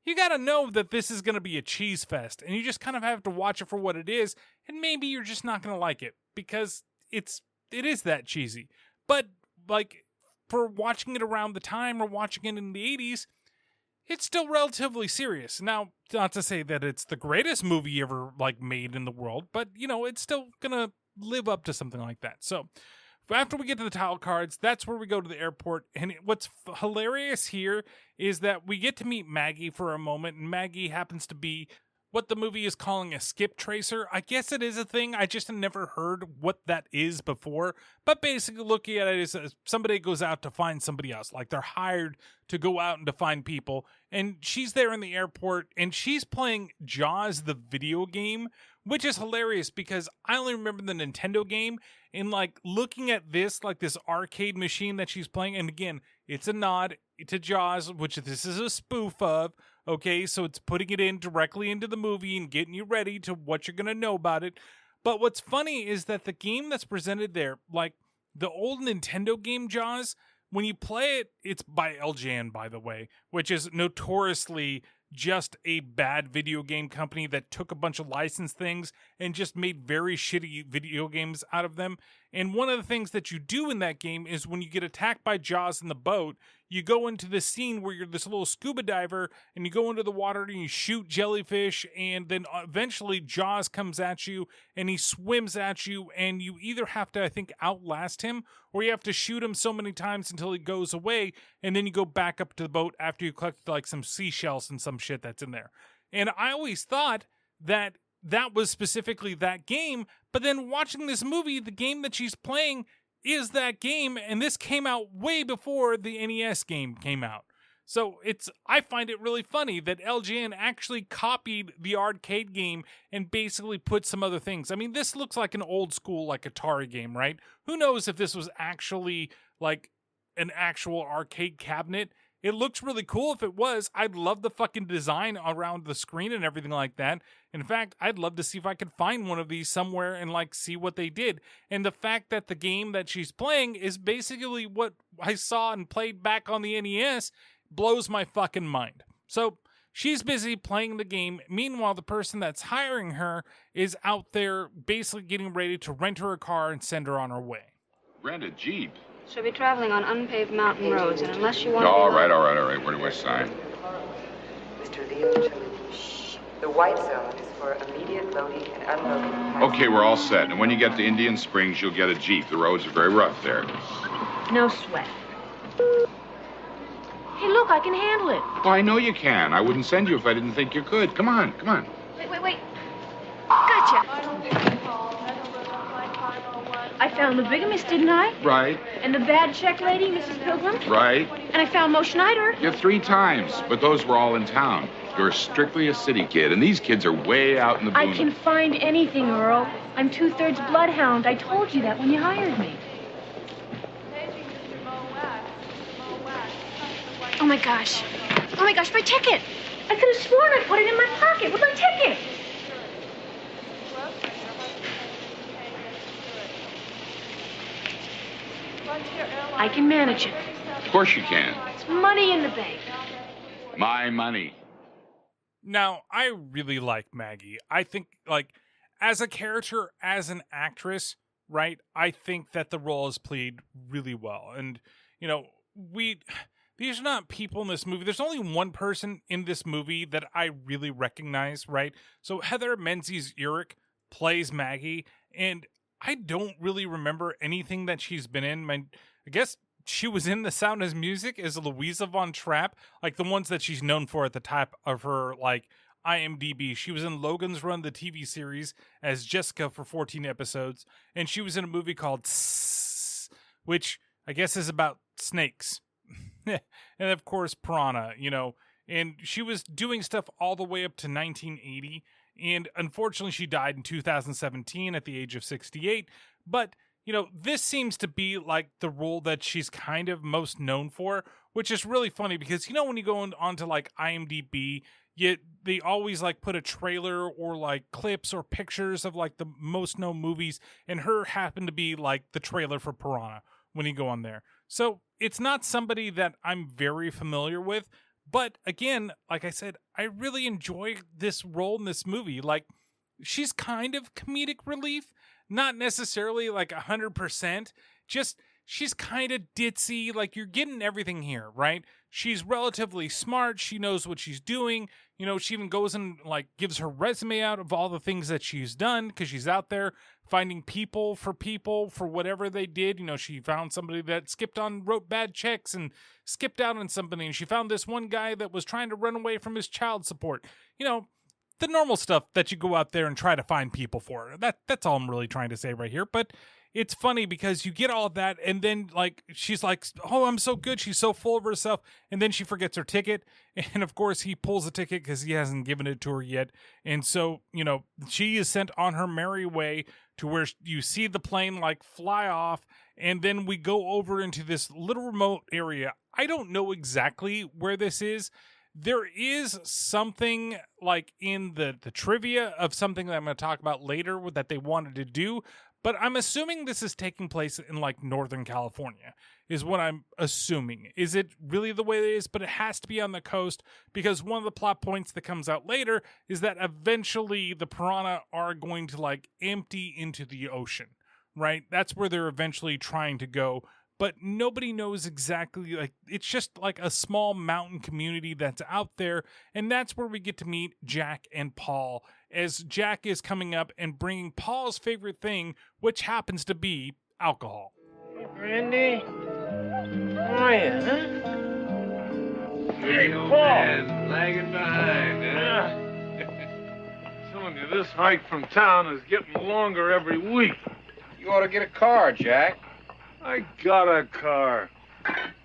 you got to know that this is going to be a cheese fest, and you just kind of have to watch it for what it is, and maybe you're just not going to like it because it is that cheesy. But like for watching it around the time or watching it in the 80s, it's still relatively serious. Now, not to say that it's the greatest movie ever like made in the world, but it's still going to live up to something like that. So after we get to the title cards, that's where we go to the airport. And what's hilarious here is that we get to meet Maggie for a moment, and Maggie happens to be what the movie is calling a skip tracer. I guess it is a thing. I just had never heard what that is before. But basically looking at it is somebody goes out to find somebody else. Like they're hired to go out and to find people. And she's there in the airport and she's playing Jaws, the video game, which is hilarious because I only remember the Nintendo game. And like looking at this, like this arcade machine that she's playing. And again, it's a nod to Jaws, which this is a spoof of. Okay, so it's putting it in directly into the movie and getting you ready to what you're going to know about it. But what's funny is that the game that's presented there, like the old Nintendo game Jaws, when you play it, it's by LJN, by the way, which is notoriously just a bad video game company that took a bunch of licensed things and just made very shitty video games out of them. And one of the things that you do in that game is when you get attacked by Jaws in the boat, you go into this scene where you're this little scuba diver and you go into the water and you shoot jellyfish, and then eventually Jaws comes at you and he swims at you, and you either have to, I think, outlast him or you have to shoot him so many times until he goes away, and then you go back up to the boat after you collect like some seashells and some shit that's in there. And I always thought that was specifically that game, but then watching this movie, the game that she's playing is that game, and this came out way before the NES game came out. So I find it really funny that LJN actually copied the arcade game and basically put some other things. I mean, this looks like an old school like Atari game, right? Who knows if this was actually like an actual arcade cabinet? It looks really cool if it was. I'd love the fucking design around the screen and everything like that. In fact, I'd love to see if I could find one of these somewhere and like see what they did. And the fact that the game that she's playing is basically what I saw and played back on the NES blows my fucking mind. So she's busy playing the game. Meanwhile, the person that's hiring her is out there basically getting ready to rent her a car and send her on her way. Rent a Jeep? She'll be traveling on unpaved mountain roads, and unless you want to... All right. Where do I sign? Mr. Leo, shh. The white zone is for immediate loading and unloading. Okay, we're all set. And when you get to Indian Springs, you'll get a Jeep. The roads are very rough there. No sweat. Hey, look, I can handle it. Well, I know you can. I wouldn't send you if I didn't think you could. Come on. Wait. Gotcha. I found the bigamist, didn't I? Right. And the bad check lady, Mrs. Pilgrim? Right. And I found Mo Schneider. Yeah, 3 times, but those were all in town. You're strictly a city kid, and these kids are way out in the boonies. I can find anything, Earl. I'm 2/3 bloodhound. I told you that when you hired me. Oh my gosh, my ticket! I could have sworn I put it in my pocket with my ticket. I can manage it. Of course you can. It's money in the bank. My money. Now, I really like Maggie. I think, like, as a character, as an actress, right, I think that the role is played really well. And, these are not people in this movie. There's only one person in this movie that I really recognize, right? So Heather Menzies-Urich plays Maggie, and I don't really remember anything that she's been in. I guess she was in The Sound of Music as Louisa Von Trapp, like the ones that she's known for at the top of her, like, IMDb. She was in Logan's Run, the TV series, as Jessica for 14 episodes, and she was in a movie called which I guess is about snakes. And of course, Piranha, And she was doing stuff all the way up to 1980. And unfortunately, she died in 2017 at the age of 68. But, this seems to be like the role that she's kind of most known for, which is really funny because, when you go onto like IMDb, they always like put a trailer or like clips or pictures of like the most known movies, and her happened to be like the trailer for Piranha when you go on there. So it's not somebody that I'm very familiar with, but again, like I said, I really enjoy this role in this movie. Like, she's kind of comedic relief, not necessarily like 100%, just she's kind of ditzy. Like, you're getting everything here, right? She's relatively smart. She knows what she's doing. She even goes and like gives her resume out of all the things that she's done because she's out there finding people for whatever they did. She found somebody that wrote bad checks and skipped out on somebody. And she found this one guy that was trying to run away from his child support. The normal stuff that you go out there and try to find people for. That's all I'm really trying to say right here. But it's funny because you get all of that, and then like she's like, "Oh, I'm so good." She's so full of herself, and then she forgets her ticket, and of course he pulls the ticket because he hasn't given it to her yet, and so she is sent on her merry way to where you see the plane like fly off, and then we go over into this little remote area. I don't know exactly where this is. There is something like in the trivia of something that I'm going to talk about later that they wanted to do, but I'm assuming this is taking place in like Northern California is what I'm assuming. Is it really the way it is? But it has to be on the coast because one of the plot points that comes out later is that eventually the piranha are going to like empty into the ocean, right? That's where they're eventually trying to go. But nobody knows exactly, like, it's just like a small mountain community that's out there. And that's where we get to meet Jack and Paul as Jack is coming up and bringing Paul's favorite thing, which happens to be alcohol. Hey, Brandy. How are you, huh? Hey, Paul. Man, lagging behind, huh? Telling you, this hike from town is getting longer every week. You ought to get a car, Jack. I got a car.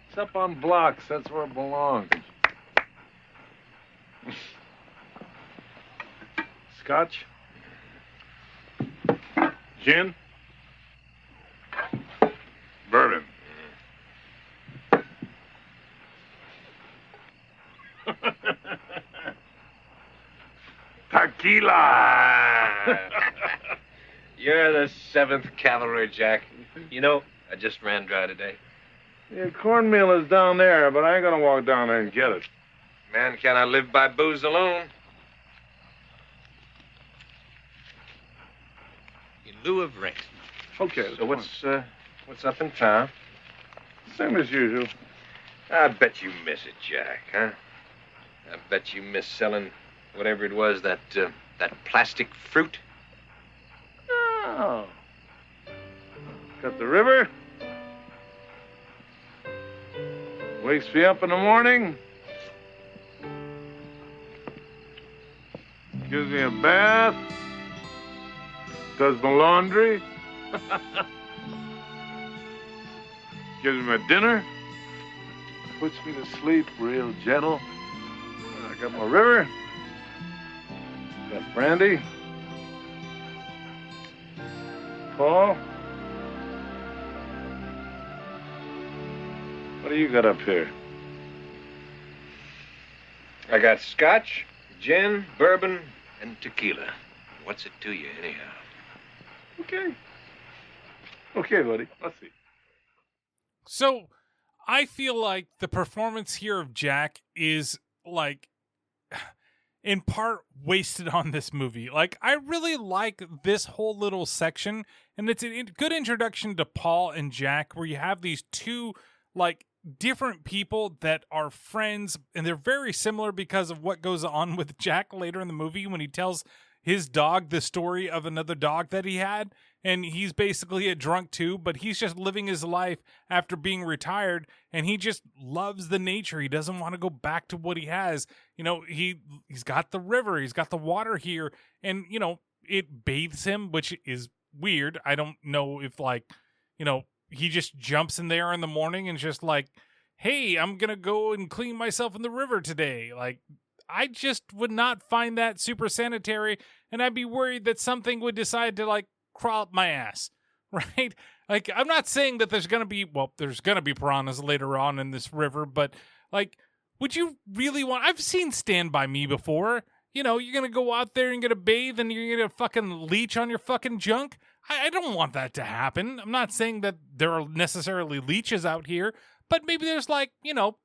It's up on blocks. That's where it belongs. Scotch? Gin? Bourbon. Tequila! You're the 7th Cavalry, Jack. I just ran dry today. Yeah, cornmeal is down there, but I ain't gonna walk down there and get it. Man cannot live by booze alone. In lieu of rent. Okay. So what's up in town? Same as usual. I bet you miss it, Jack, huh? I bet you miss selling whatever it was, that plastic fruit. Oh. Got the river. Wakes me up in the morning. Gives me a bath. Does my laundry. Gives me my dinner. Puts me to sleep real gentle. I got my river. Got Brandy. Paul. What do you got up here? I got scotch, gin, bourbon, and tequila. What's it to you, anyhow? Okay. Okay, buddy. Let's see. So I feel like the performance here of Jack is like in part wasted on this movie. Like, I really like this whole little section, and it's a good introduction to Paul and Jack where you have these two like different people that are friends, and they're very similar because of what goes on with Jack later in the movie when he tells his dog the story of another dog that he had, and he's basically a drunk too, but he's just living his life after being retired, and he just loves the nature. He doesn't want to go back to what he has. He's got the river, he's got the water here, and it bathes him, which is weird. I don't know if he just jumps in there in the morning and just like hey, I'm going to go and clean myself in the river today. Like, I just would not find that super sanitary, and I'd be worried that something would decide to, like, crawl up my ass, right? Like, I'm not saying that there's going to be piranhas later on in this river, but, like, would you really want... I've seen Stand By Me before. You know, you're going to go out there and get a bathe and you're going to fucking leech on your fucking junk. I don't want that to happen. I'm not saying that there are necessarily leeches out here, but maybe there's, like, you know,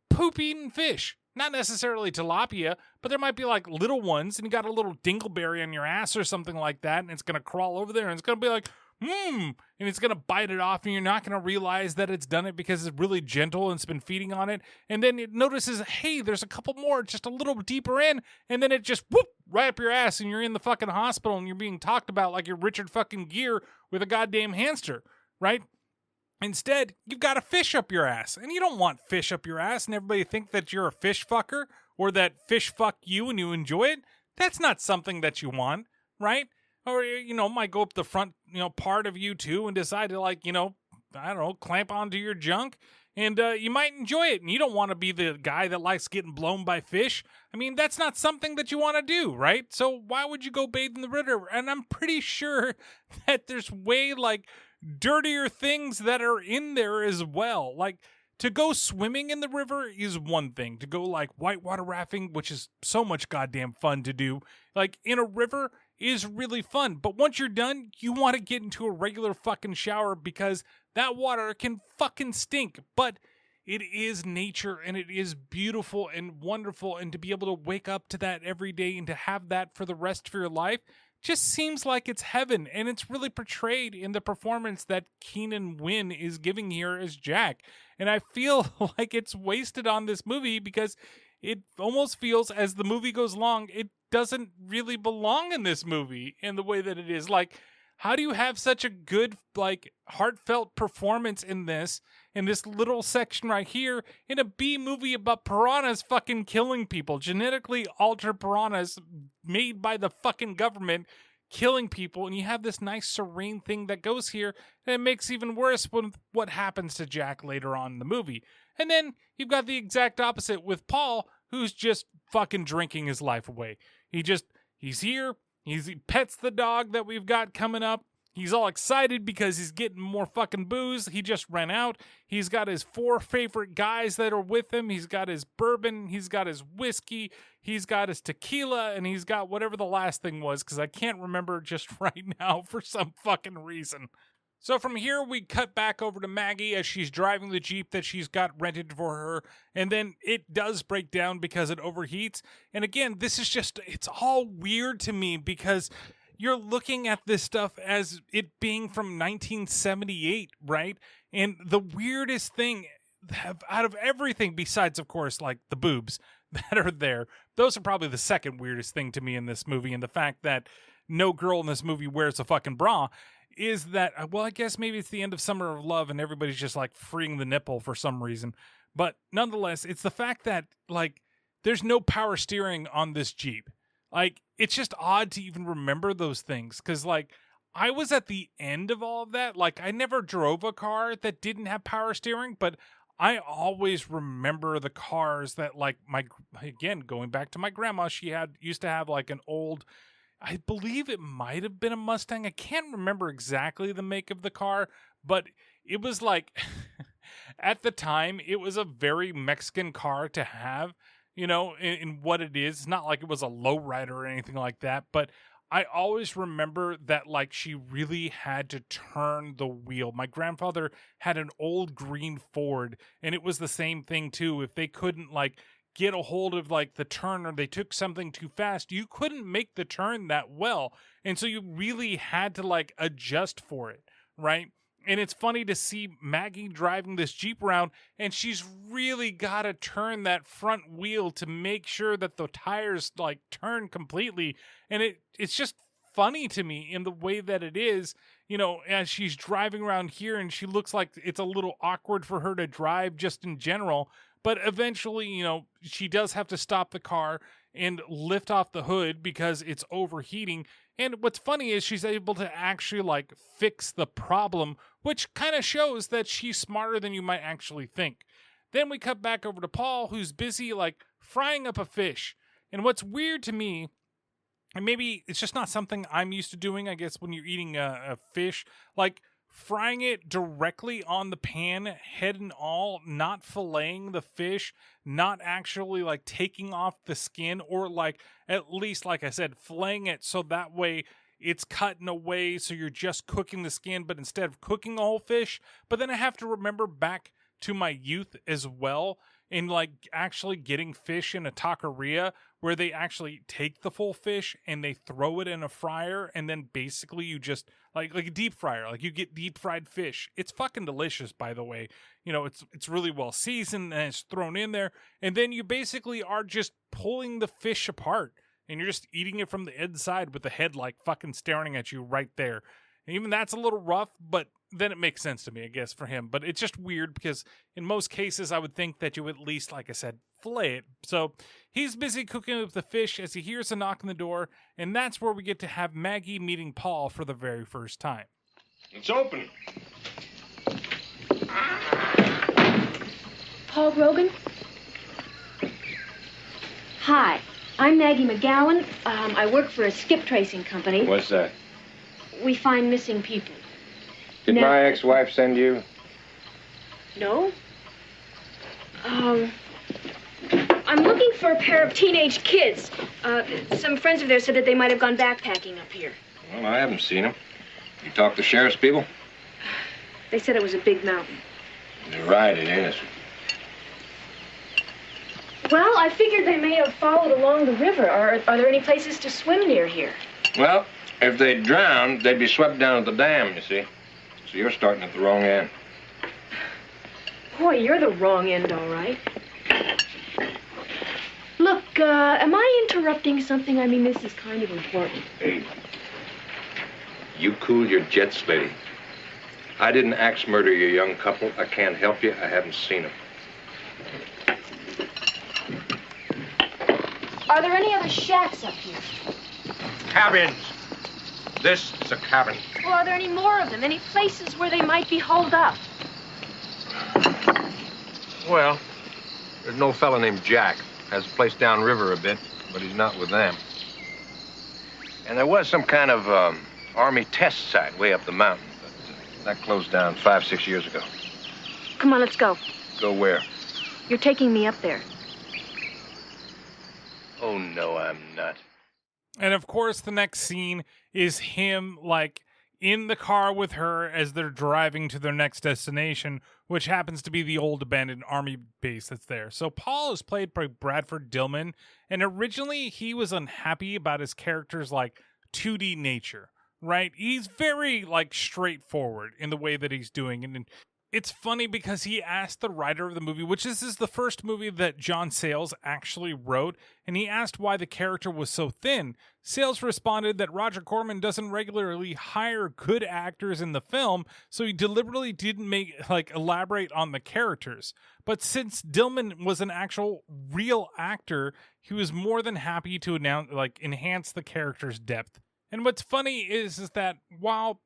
poop-eating fish. Not necessarily tilapia, but there might be, like, little ones, and you got a little dingleberry on your ass or something like that, and it's going to crawl over there, and it's going to be like, and it's going to bite it off, and you're not going to realize that it's done it because it's really gentle and it's been feeding on it, and then it notices, hey, there's a couple more just a little deeper in, and then it just, whoop, right up your ass, and you're in the fucking hospital, and you're being talked about like you're Richard fucking Gere with a goddamn hamster, right? Instead, you've got a fish up your ass, and you don't want fish up your ass and everybody think that you're a fish fucker or that fish fuck you and you enjoy it. That's not something that you want, right? Or, you know, might go up the front, you know, part of you too and decide to, like, you know, I don't know, clamp onto your junk, and you might enjoy it, and you don't want to be the guy that likes getting blown by fish. I mean, that's not something that you want to do, right? So why would you go bathe in the river? And I'm pretty sure that there's way, like, dirtier things that are in there as well. Like, to go swimming in the river is one thing. To go, like, whitewater rafting, which is so much goddamn fun to do, like, in a river is really fun. But once you're done, you want to get into a regular fucking shower because that water can fucking stink. But it is nature, and it is beautiful and wonderful, and to be able to wake up to that every day and to have that for the rest of your life just seems like it's heaven, and it's really portrayed in the performance that Keenan Wynn is giving here as Jack. And I feel like it's wasted on this movie because it almost feels, as the movie goes along, it doesn't really belong in this movie in the way that it is. Like, how do you have such a good, like, heartfelt performance in this little section right here, in a B movie about piranhas fucking killing people, genetically altered piranhas made by the fucking government killing people, and you have this nice serene thing that goes here, and it makes even worse when what happens to Jack later on in the movie. And then you've got the exact opposite with Paul, who's just fucking drinking his life away. He's here, he pets the dog that we've got coming up. He's all excited because he's getting more fucking booze. He just ran out. He's got his 4 favorite guys that are with him. He's got his bourbon. He's got his whiskey. He's got his tequila. And he's got whatever the last thing was, because I can't remember just right now for some fucking reason. So from here, we cut back over to Maggie as she's driving the Jeep that she's got rented for her. And then it does break down because it overheats. And again, this is just, it's all weird to me because you're looking at this stuff as it being from 1978, right? And the weirdest thing out of everything, besides, of course, like the boobs that are there, those are probably the second weirdest thing to me in this movie. And the fact that no girl in this movie wears a fucking bra is that, well, I guess maybe it's the end of Summer of Love and everybody's just like freeing the nipple for some reason. But nonetheless, it's the fact that, like, there's no power steering on this Jeep. Like, it's just odd to even remember those things, because, like, I was at the end of all of that. Like, I never drove a car that didn't have power steering, but I always remember the cars that, like, again, going back to my grandma, she used to have, like, an old, I believe it might have been a Mustang. I can't remember exactly the make of the car, but it was, like, at the time, it was a very Mexican car to have. You know, in what it is. It's not like it was a lowrider or anything like that, but I always remember that, like, she really had to turn the wheel. My grandfather had an old green Ford, and it was the same thing too. If they couldn't, like, get a hold of, like, the turn, or they took something too fast, you couldn't make the turn that well. And so you really had to, like, adjust for it, right? And it's funny to see Maggie driving this Jeep around, and she's really got to turn that front wheel to make sure that the tires, like, turn completely. And it's just funny to me in the way that it is, you know, as she's driving around here, and she looks like it's a little awkward for her to drive just in general. But eventually, you know, she does have to stop the car and lift off the hood because it's overheating. And what's funny is she's able to actually, like, fix the problem, which kind of shows that she's smarter than you might actually think. Then we cut back over to Paul, who's busy like frying up a fish. And what's weird to me, and maybe it's just not something I'm used to doing, I guess, when you're eating a fish, like frying it directly on the pan, head and all, not filleting the fish, not actually like taking off the skin, or like at least, like I said, filleting it so that way it's cut in a way so you're just cooking the skin, but instead of cooking the whole fish. But then I have to remember back to my youth as well, in like actually getting fish in a taqueria where they actually take the full fish and they throw it in a fryer, and then basically you just like a deep fryer, like you get deep fried fish. It's fucking delicious, by the way. You know, it's really well seasoned and it's thrown in there, and then you basically are just pulling the fish apart and you're just eating it from the inside with the head like fucking staring at you right there. And even that's a little rough, but then it makes sense to me, I guess, for him. But it's just weird because in most cases, I would think that you would at least, like I said, fillet it. So he's busy cooking up the fish as he hears a knock on the door, and that's where we get to have Maggie meeting Paul for the very first time. It's open. Paul Brogan? Hi, I'm Maggie McGowan. I work for a skip tracing company. What's that? We find missing people. Did No. my ex-wife send you? No? I'm looking for a pair of teenage kids. Some friends of theirs said that they might have gone backpacking up here. Well, I haven't seen them. You talked to sheriff's people? They said it was a big mountain. You're right, it is. Well, I figured they may have followed along the river. Are there any places to swim near here? Well, if they drowned, they'd be swept down at the dam, you see. So you're starting at the wrong end. Boy, you're the wrong end, all right. Look, am I interrupting something? I mean, this is kind of important. Hey, you cool your jets, lady. I didn't axe murder your young couple. I can't help you. I haven't seen them. Are there any other shacks up here? Cabins. This is a cabin. Well, are there any more of them? Any places where they might be holed up? Well, there's no fella named Jack. Has a place downriver a bit, but he's not with them. And there was some kind of Army test site way up the mountain, but that closed down 5-6 years ago. Come on, let's go. Go where? You're taking me up there. Oh, no, I'm not. And of course, the next scene is him like in the car with her as they're driving to their next destination, which happens to be the old abandoned army base that's there. So Paul is played by Bradford Dillman, and originally he was unhappy about his character's like 2D nature, right? He's very like straightforward in the way that he's doing, and it's funny because he asked the writer of the movie, which this is the first movie that John Sayles actually wrote, and he asked why the character was so thin. Sayles responded that Roger Corman doesn't regularly hire good actors in the film, so he deliberately didn't elaborate on the characters. But since Dillman was an actual real actor, he was more than happy to enhance the character's depth. And what's funny is that while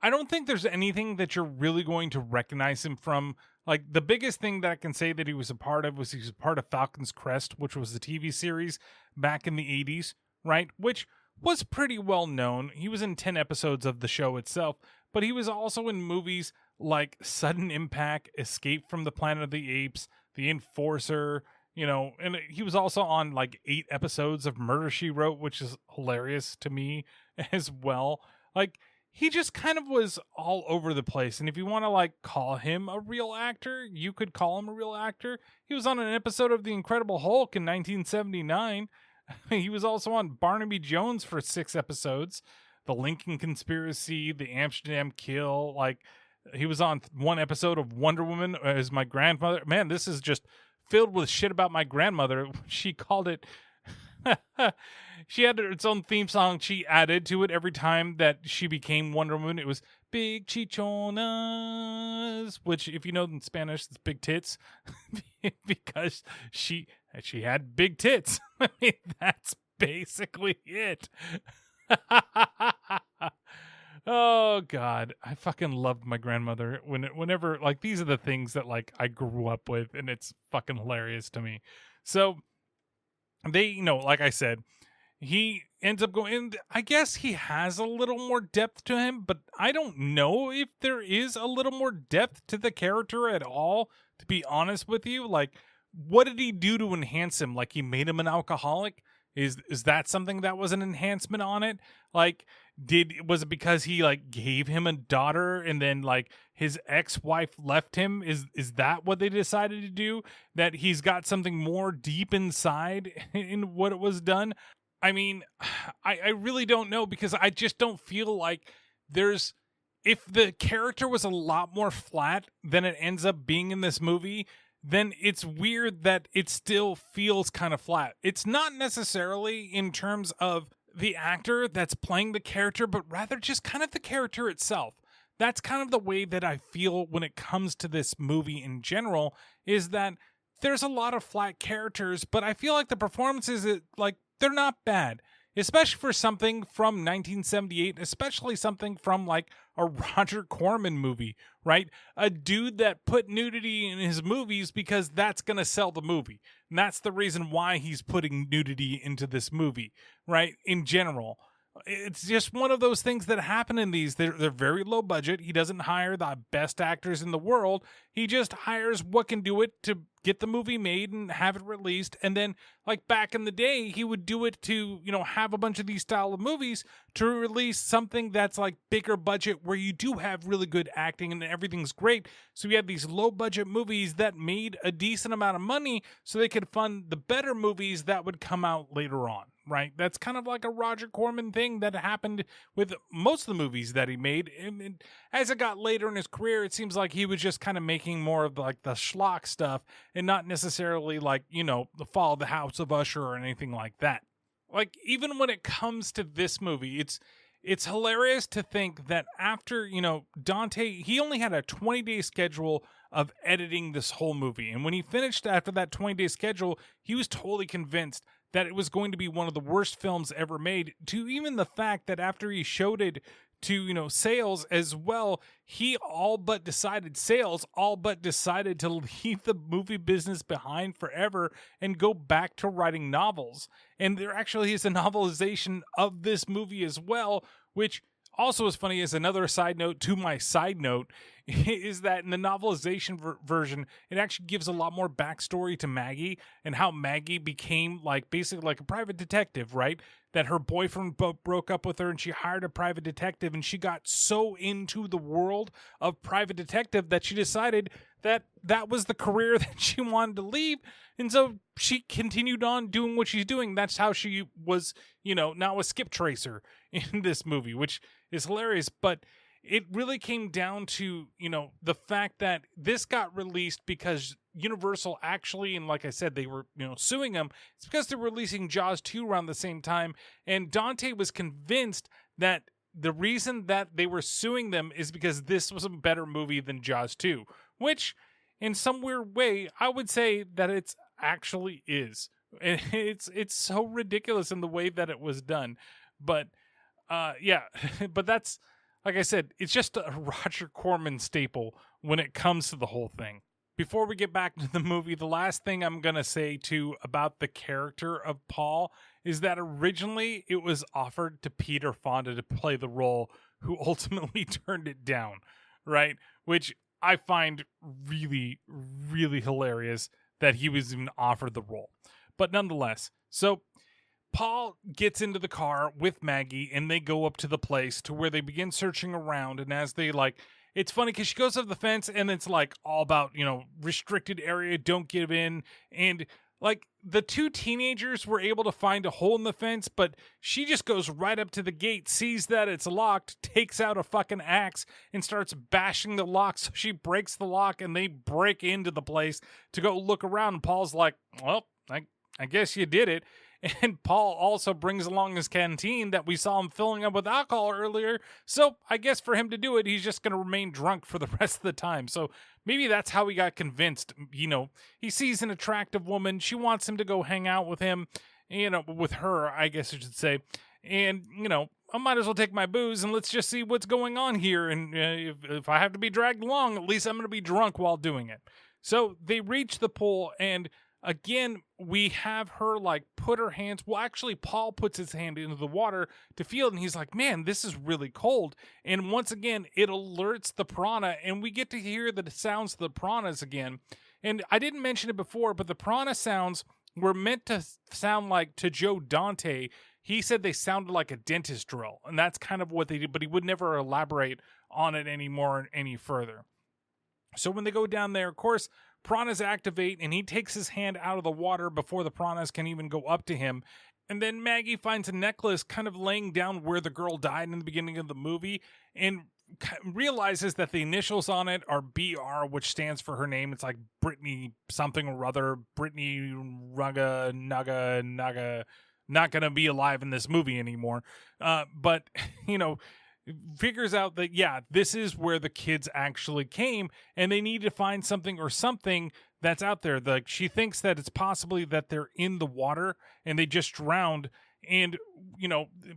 I don't think there's anything that you're really going to recognize him from. Like, the biggest thing that I can say that he was a part of was he was a part of Falcon's Crest, which was the TV series back in the 80s, right? Which was pretty well known. He was in 10 episodes of the show itself, but he was also in movies like Sudden Impact, Escape from the Planet of the Apes, The Enforcer, and he was also on like 8 episodes of Murder, She Wrote, which is hilarious to me as well. Like, he just kind of was all over the place. And if you want to call him a real actor, you could call him a real actor. He was on an episode of The Incredible Hulk in 1979. He was also on Barnaby Jones for 6 episodes. The Lincoln Conspiracy, The Amsterdam Kill. He was on one episode of Wonder Woman as my grandmother. Man, this is just filled with shit about my grandmother. She called it... She had its own theme song she added to it every time that she became Wonder Woman. It was Big Chichonas, which, if you know in Spanish, it's big tits, because she had big tits. I mean, that's basically it. Oh God, I fucking loved my grandmother. Whenever like these are the things that like I grew up with, and it's fucking hilarious to me. So they, like I said, he ends up going. And I guess he has a little more depth to him, but I don't know if there is a little more depth to the character at all. To be honest with you, like, what did he do to enhance him? Like, he made him an alcoholic. Is that something that was an enhancement on it? Like, was it because he like gave him a daughter and then like his ex-wife left him? Is that what they decided to do? That he's got something more deep inside in what it was done? I mean, I really don't know, because I just don't feel like if the character was a lot more flat than it ends up being in this movie, then it's weird that it still feels kind of flat. It's not necessarily in terms of the actor that's playing the character, but rather just kind of the character itself. That's kind of the way that I feel when it comes to this movie in general, is that there's a lot of flat characters, but I feel like the performances, like, they're not bad. Especially for something from 1978, especially something from like a Roger Corman movie, right? A dude that put nudity in his movies because that's going to sell the movie. And that's the reason why he's putting nudity into this movie, right? In general. It's just one of those things that happen in these. They're very low budget. He doesn't hire the best actors in the world. He just hires what can do it to get the movie made and have it released. And then, like back in the day, he would do it to, have a bunch of these style of movies to release something that's like bigger budget, where you do have really good acting and everything's great. So we had these low budget movies that made a decent amount of money so they could fund the better movies that would come out later on. Right? That's kind of like a Roger Corman thing that happened with most of the movies that he made. And as it got later in his career, it seems like he was just kind of making more of like the schlock stuff and not necessarily like, the Fall of the House of Usher or anything like that. Like, even when it comes to this movie, it's hilarious to think that after, Dante, he only had a 20-day schedule of editing this whole movie. And when he finished after that 20-day schedule, he was totally convinced that it was going to be one of the worst films ever made, to even the fact that after he showed it to, sales as well, sales all but decided to leave the movie business behind forever and go back to writing novels. And there actually is a novelization of this movie as well, which also is funny. As another side note to my side note, is that in the novelization version, it actually gives a lot more backstory to Maggie and how Maggie became like basically like a private detective, right? That her boyfriend broke up with her and she hired a private detective, and she got so into the world of private detective that she decided that that was the career that she wanted to leave. And so she continued on doing what she's doing. That's how she was, now a skip tracer in this movie, which is hilarious. But it really came down to, the fact that this got released because Universal actually, and like I said, they were, suing them. It's because they were releasing Jaws 2 around the same time. And Dante was convinced that the reason that they were suing them is because this was a better movie than Jaws 2, which in some weird way, I would say that it's actually is. And it's so ridiculous in the way that it was done. But yeah, but that's, like I said, it's just a Roger Corman staple when it comes to the whole thing. Before we get back to the movie, the last thing I'm going to say too about the character of Paul is that originally it was offered to Peter Fonda to play the role, who ultimately turned it down, right? Which I find really, really hilarious that he was even offered the role. But nonetheless, so Paul gets into the car with Maggie and they go up to the place to where they begin searching around. And as they it's funny because she goes up the fence and it's like all about, restricted area, don't give in. And like the two teenagers were able to find a hole in the fence, but she just goes right up to the gate, sees that it's locked, takes out a fucking axe and starts bashing the lock. So she breaks the lock and they break into the place to go look around. And Paul's like, well, I guess you did it. And Paul also brings along his canteen that we saw him filling up with alcohol earlier. So I guess for him to do it, he's just going to remain drunk for the rest of the time. So maybe that's how he got convinced. He sees an attractive woman. She wants him to go hang out with him, with her, I guess I should say. And, I might as well take my booze and let's just see what's going on here. And if I have to be dragged along, at least I'm going to be drunk while doing it. So they reach the pool, and again, we have her like put her hands. Well, actually, Paul puts his hand into the water to feel it, and he's like, man, this is really cold. And once again, it alerts the piranha, and we get to hear the sounds of the piranhas again. And I didn't mention it before, but the piranha sounds were meant to sound like, to Joe Dante, he said they sounded like a dentist drill, and that's kind of what they did, but he would never elaborate on it anymore any further. So when they go down there, of course, piranhas activate, and he takes his hand out of the water before the piranhas can even go up to him. And then Maggie finds a necklace kind of laying down where the girl died in the beginning of the movie, and realizes that the initials on it are BR, which stands for her name. It's like Brittany something or other, Brittany Rugga Naga, not going to be alive in this movie anymore. But, figures out that, yeah, this is where the kids actually came, and they need to find something that's out there. Like, she thinks that it's possibly that they're in the water and they just drowned. And,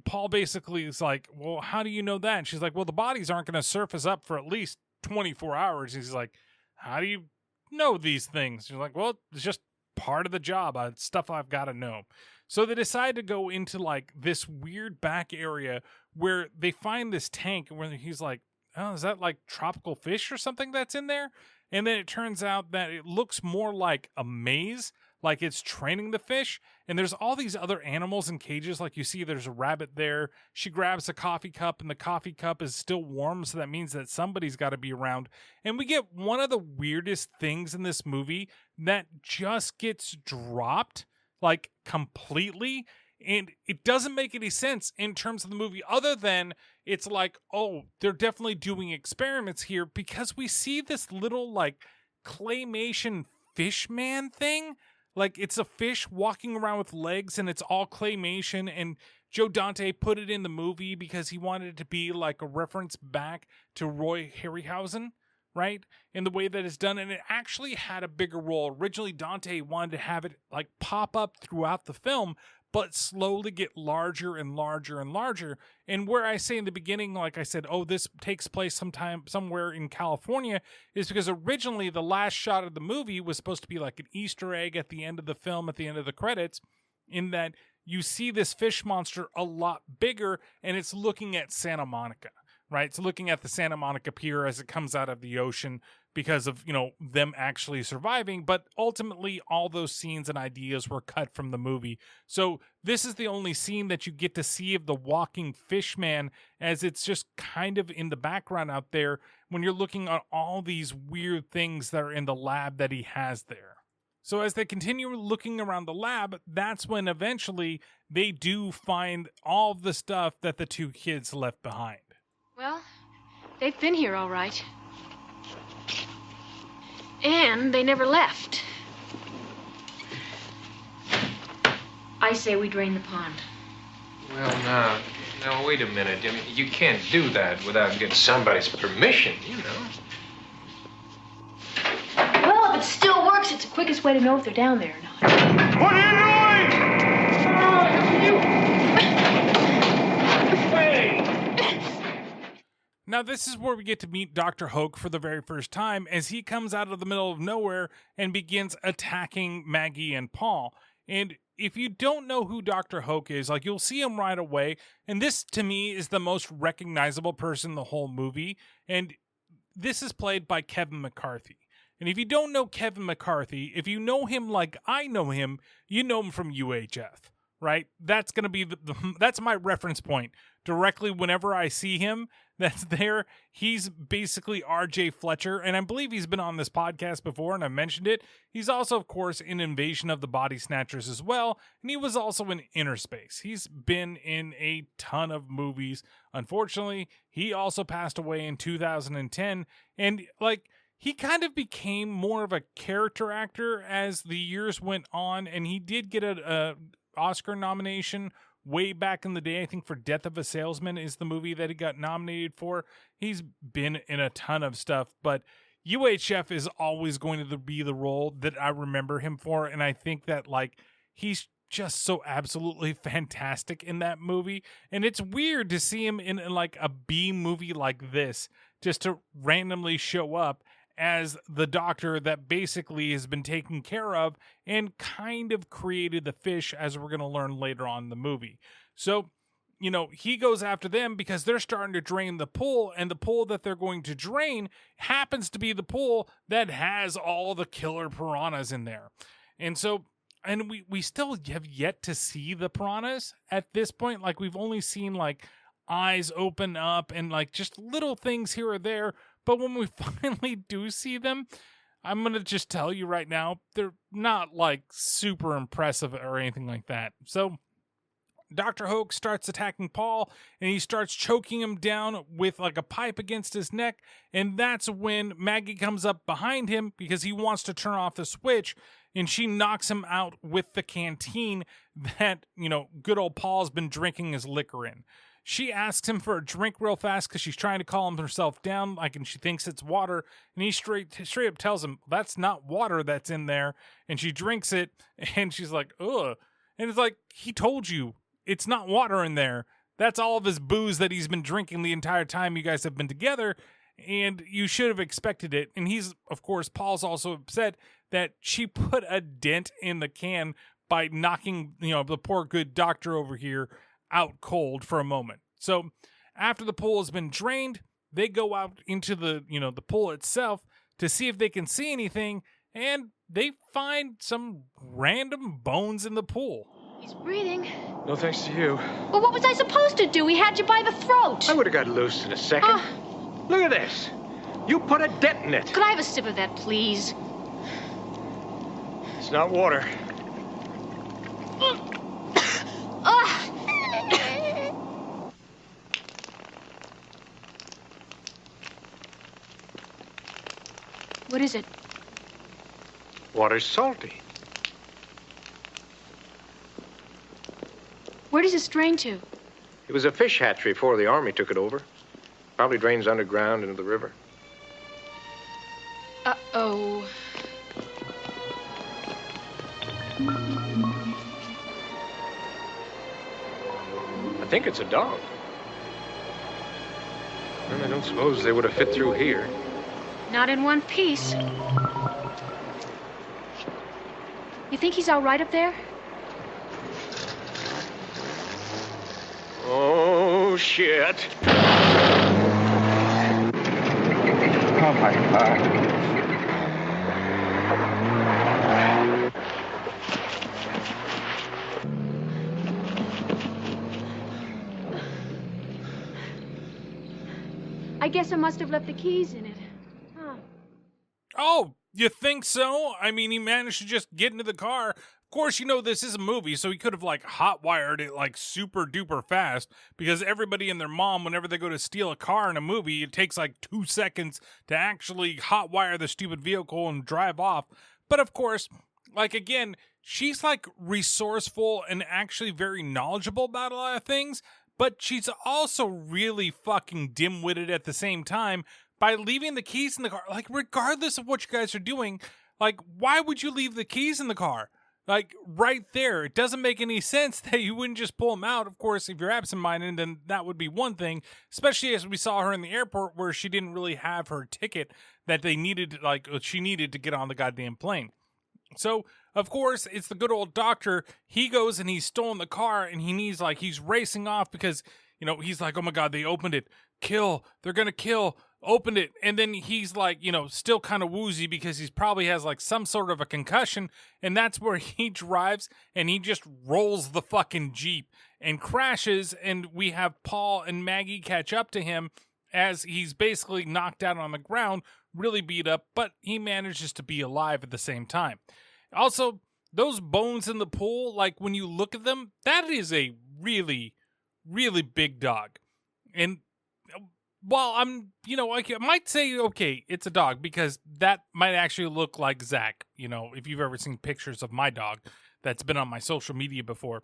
Paul basically is like, well, how do you know that? And she's like, well, the bodies aren't going to surface up for at least 24 hours. He's like, how do you know these things? She's like, well, it's just part of the job. It's stuff I've got to know. So they decide to go into like this weird back area where they find this tank where he's like, oh, is that like tropical fish or something that's in there? And then it turns out that it looks more like a maze, like it's training the fish. And there's all these other animals in cages. Like you see there's a rabbit there. She grabs a coffee cup, and the coffee cup is still warm. So that means that somebody's got to be around. And we get one of the weirdest things in this movie that just gets dropped like completely. And it doesn't make any sense in terms of the movie, other than it's like, oh, they're definitely doing experiments here, because we see this little like claymation fish man thing. Like, it's a fish walking around with legs, and it's all claymation. And Joe Dante put it in the movie because he wanted it to be like a reference back to Roy Harryhausen, right? In the way that it's done. And it actually had a bigger role. Originally, Dante wanted to have it like pop up throughout the film, but slowly get larger and larger and larger. And where I say in the beginning, like I said, oh, this takes place somewhere in California, is because originally the last shot of the movie was supposed to be like an Easter egg at the end of the film, at the end of the credits, in that you see this fish monster a lot bigger, and it's looking at Santa Monica, right? It's looking at the Santa Monica Pier as it comes out of the ocean, because of, them actually surviving. But ultimately, all those scenes and ideas were cut from the movie. So this is the only scene that you get to see of the walking fish man, as it's just kind of in the background out there when you're looking at all these weird things that are in the lab that he has there. So as they continue looking around the lab, that's when eventually they do find all of the stuff that the two kids left behind. Well, they've been here all right. And they never left. I say we drain the pond. Well, now, wait a minute. I mean, you can't do that without getting somebody's permission, Well, if it still works, it's the quickest way to know if they're down there or not. What are you doing? Now, this is where we get to meet Dr. Hoke for the very first time, as he comes out of the middle of nowhere and begins attacking Maggie and Paul. And if you don't know who Dr. Hoke is, like, you'll see him right away. And this, to me, is the most recognizable person in the whole movie. And this is played by Kevin McCarthy. And if you don't know Kevin McCarthy, if you know him like I know him, you know him from UHF, right? That's going to be that's my reference point. Directly whenever I see him, that's there. He's basically R.J. Fletcher, and I believe he's been on this podcast before, and I mentioned it. He's also, of course, in Invasion of the Body Snatchers as well, and he was also in Inner Space. He's been in a ton of movies. Unfortunately, he also passed away in 2010, and, he kind of became more of a character actor as the years went on, and he did get a Oscar nomination way back in the day. I think for Death of a Salesman is the movie that he got nominated for. He's been in a ton of stuff, but UHF is always going to be the role that I remember him for. And I think that he's just so absolutely fantastic in that movie. And it's weird to see him in like a B movie like this, just to randomly show up as the doctor that basically has been taken care of and kind of created the fish, as we're going to learn later on in the movie. So, you know, he goes after them because they're starting to drain the pool, and the pool that they're going to drain happens to be the pool that has all the killer piranhas in there. And so, and we still have yet to see the piranhas at this point. Like, we've only seen like eyes open up and like just little things here or there. But when we finally do see them, I'm going to just tell you right now, they're not like super impressive or anything like that. So Dr. Hoke starts attacking Paul, and he starts choking him down with like a pipe against his neck. And that's when Maggie comes up behind him because he wants to turn off the switch, and she knocks him out with the canteen that, you know, good old Paul's been drinking his liquor in. She asks him for a drink real fast because she's trying to calm herself down, like, and she thinks it's water. And he straight up tells him, that's not water that's in there. And she drinks it, and she's like, ugh. And it's like, he told you it's not water in there. That's all of his booze that he's been drinking the entire time you guys have been together. And you should have expected it. And he's, of course, Paul's also upset that she put a dent in the can by knocking, you know, the poor good doctor over here out cold for a moment. So after the pool has been drained, they go out into the, you know, the pool itself to see if they can see anything, and they find some random bones in the pool. He's breathing. No thanks to you. Well, what was I supposed to do? He had you by the throat. I would have got loose in a second. Look at this. You put a dent in it. Could I have a sip of that, please? It's not water. What is it? Water's salty. Where does this drain to? It was a fish hatchery before the Army took it over. Probably drains underground into the river. Uh-oh. I think it's a dog. Well, I don't suppose they would have fit through here. Not in one piece. You think he's all right up there? Oh, shit. Oh, my God. I guess I must have left the keys in it. Huh. Oh, you think so? I mean, he managed to just get into the car. Of course, you know, this is a movie, so he could have, like, hot-wired it, like, super-duper fast, because everybody and their mom, whenever they go to steal a car in a movie, it takes, like, 2 seconds to actually hot-wire the stupid vehicle and drive off. But, of course, like, again, she's, like, resourceful and actually very knowledgeable about a lot of things, but she's also really fucking dim-witted at the same time by leaving the keys in the car. Like, regardless of what you guys are doing, like, why would you leave the keys in the car? Like, right there. It doesn't make any sense that you wouldn't just pull them out. Of course, if you're absent-minded, then that would be one thing, especially as we saw her in the airport where she didn't really have her ticket that they needed, like, she needed to get on the goddamn plane. So, of course, it's the good old doctor. He goes and he's stolen the car, and he's racing off because, you know, he's like, oh my God, they opened it. Kill. They're going to kill. Opened it. And then he's like, you know, still kind of woozy because he's probably has like some sort of a concussion. And that's where he drives and he just rolls the fucking Jeep and crashes. And we have Paul and Maggie catch up to him as he's basically knocked out on the ground, really beat up, but he manages to be alive at the same time. Also, those bones in the pool, like when you look at them, that is a really, really big dog. And while I'm, you know, I might say, okay, it's a dog because that might actually look like Zach. You know, if you've ever seen pictures of my dog that's been on my social media before,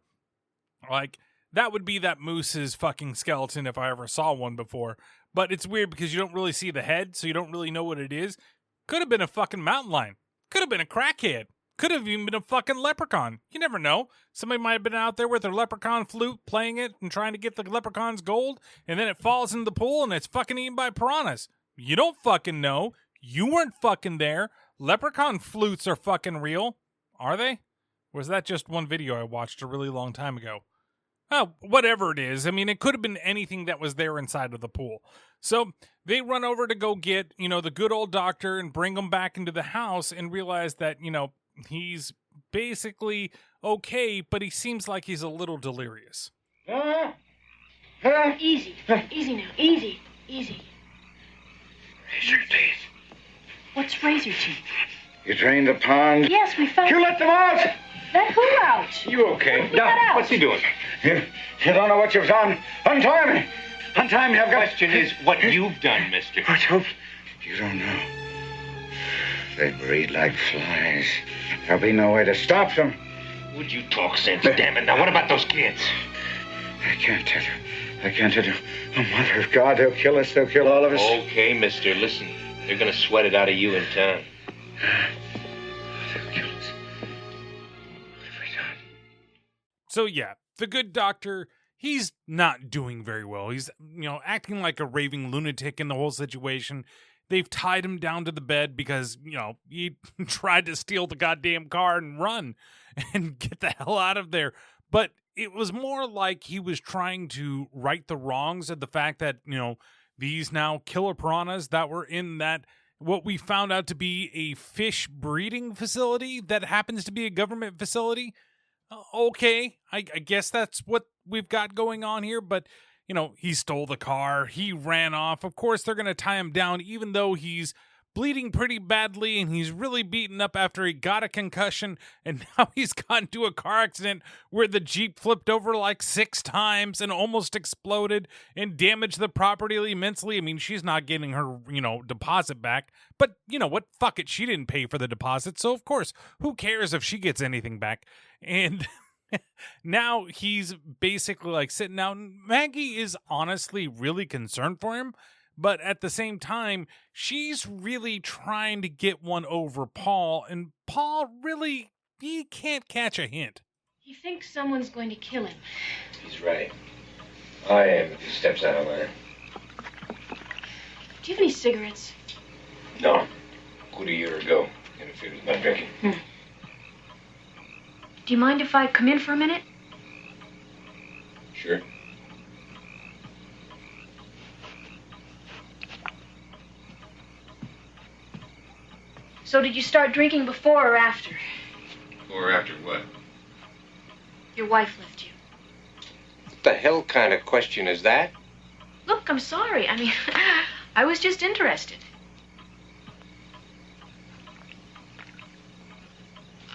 like that would be that moose's fucking skeleton if I ever saw one before. But it's weird because you don't really see the head, so you don't really know what it is. Could have been a fucking mountain lion. Could have been a crackhead. Could have even been a fucking leprechaun. You never know. Somebody might have been out there with their leprechaun flute playing it and trying to get the leprechaun's gold, and then it falls into the pool and it's fucking eaten by piranhas. You don't fucking know. You weren't fucking there. Leprechaun flutes are fucking real. Are they? Or was that just one video I watched a really long time ago? Oh, whatever it is. I mean, it could have been anything that was there inside of the pool. So they run over to go get, the good old doctor and bring him back into the house and realize that, he's basically okay, but he seems like he's a little delirious. Easy. Easy now. Easy. Razor teeth. What's razor teeth? You drained the pond? Yes, we found... You let them out! Let who out? You okay? Get out. What's he doing? You don't know what you've done. Untie me! Untie me, I've got... Question is what you've done, mister. What? You don't know. They breed like flies. There'll be no way to stop them. Would you talk sense, damn it? Now, what about those kids? I can't tell you. Oh, Mother of God, they'll kill us. They'll kill all of us. Okay, mister, listen. They're gonna sweat it out of you in town. They'll kill us. What have we done? So yeah, the good doctor, he's not doing very well. He's, acting like a raving lunatic in the whole situation. They've tied him down to the bed because, he tried to steal the goddamn car and run and get the hell out of there. But it was more like he was trying to right the wrongs of the fact that, these now killer piranhas that were in that, what we found out to be a fish breeding facility that happens to be a government facility. Okay, I guess that's what we've got going on here, but he stole the car, he ran off. Of course, they're going to tie him down, even though he's bleeding pretty badly and he's really beaten up after he got a concussion. And now he's gotten into a car accident where the Jeep flipped over like 6 times and almost exploded and damaged the property immensely. I mean, she's not getting her, deposit back. But you know what? Fuck it. She didn't pay for the deposit. So, of course, who cares if she gets anything back? And now he's basically like sitting out. And Maggie is honestly really concerned for him. But at the same time, she's really trying to get one over Paul. And Paul really, he can't catch a hint. He thinks someone's going to kill him. He's right. I am if he steps out of line. Do you have any cigarettes? No. Quit a year ago. Interfered with my drinking. Do you mind if I come in for a minute? Sure. So did you start drinking before or after? Before or after what? Your wife left you. What the hell kind of question is that? Look, I'm sorry. I mean, I was just interested.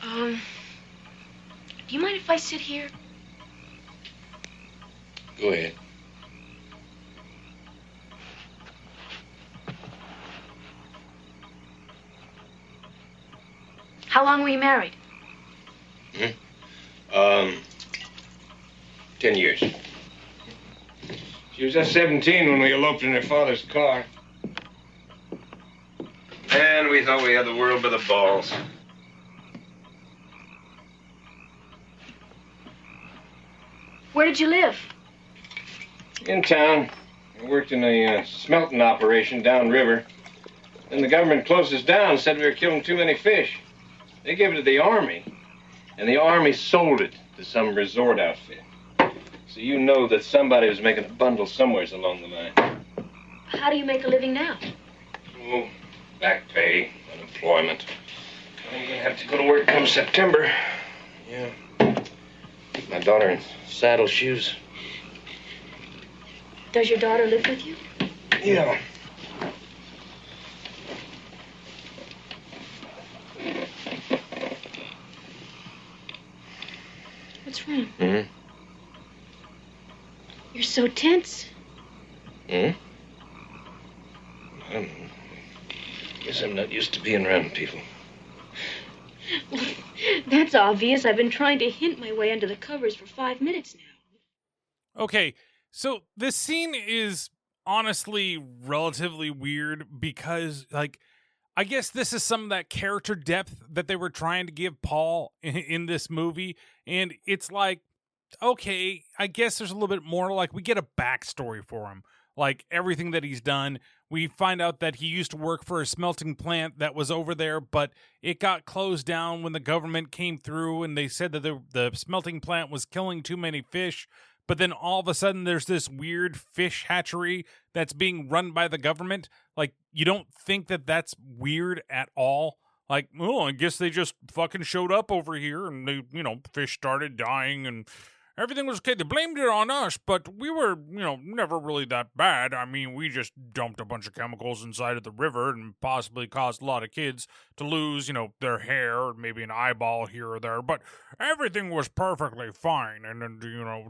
Do you mind if I sit here? Go ahead. How long were you married? 10 years. She was just 17 when we eloped in her father's car. And we thought we had the world by the balls. Where did you live? In town. I worked in a smelting operation downriver. Then the government closed us down and said we were killing too many fish. They gave it to the Army, and the Army sold it to some resort outfit. So you know that somebody was making a bundle somewheres along the line. How do you make a living now? Oh, back pay, unemployment. I'm gonna have to go to work come September. Yeah. Keep my daughter in saddle shoes. Does your daughter live with you? Yeah. What's wrong? Mm-hmm. You're so tense. Hmm? I don't know. Guess I'm not used to being around people. That's obvious. I've been trying to hint my way under the covers for 5 minutes now. Okay, so this scene is honestly relatively weird because, like, I guess this is some of that character depth that they were trying to give Paul in this movie. And it's like, okay, I guess there's a little bit more. Like, we get a backstory for him. Like, everything that he's done. We find out that he used to work for a smelting plant that was over there, but it got closed down when the government came through, and they said that the smelting plant was killing too many fish. But then all of a sudden there's this weird fish hatchery that's being run by the government. Like, you don't think that that's weird at all? Like, oh, I guess they just fucking showed up over here and they, fish started dying and everything was okay. They blamed it on us, but we were, never really that bad. I mean, we just dumped a bunch of chemicals inside of the river and possibly caused a lot of kids to lose, their hair or maybe an eyeball here or there. But everything was perfectly fine. And then,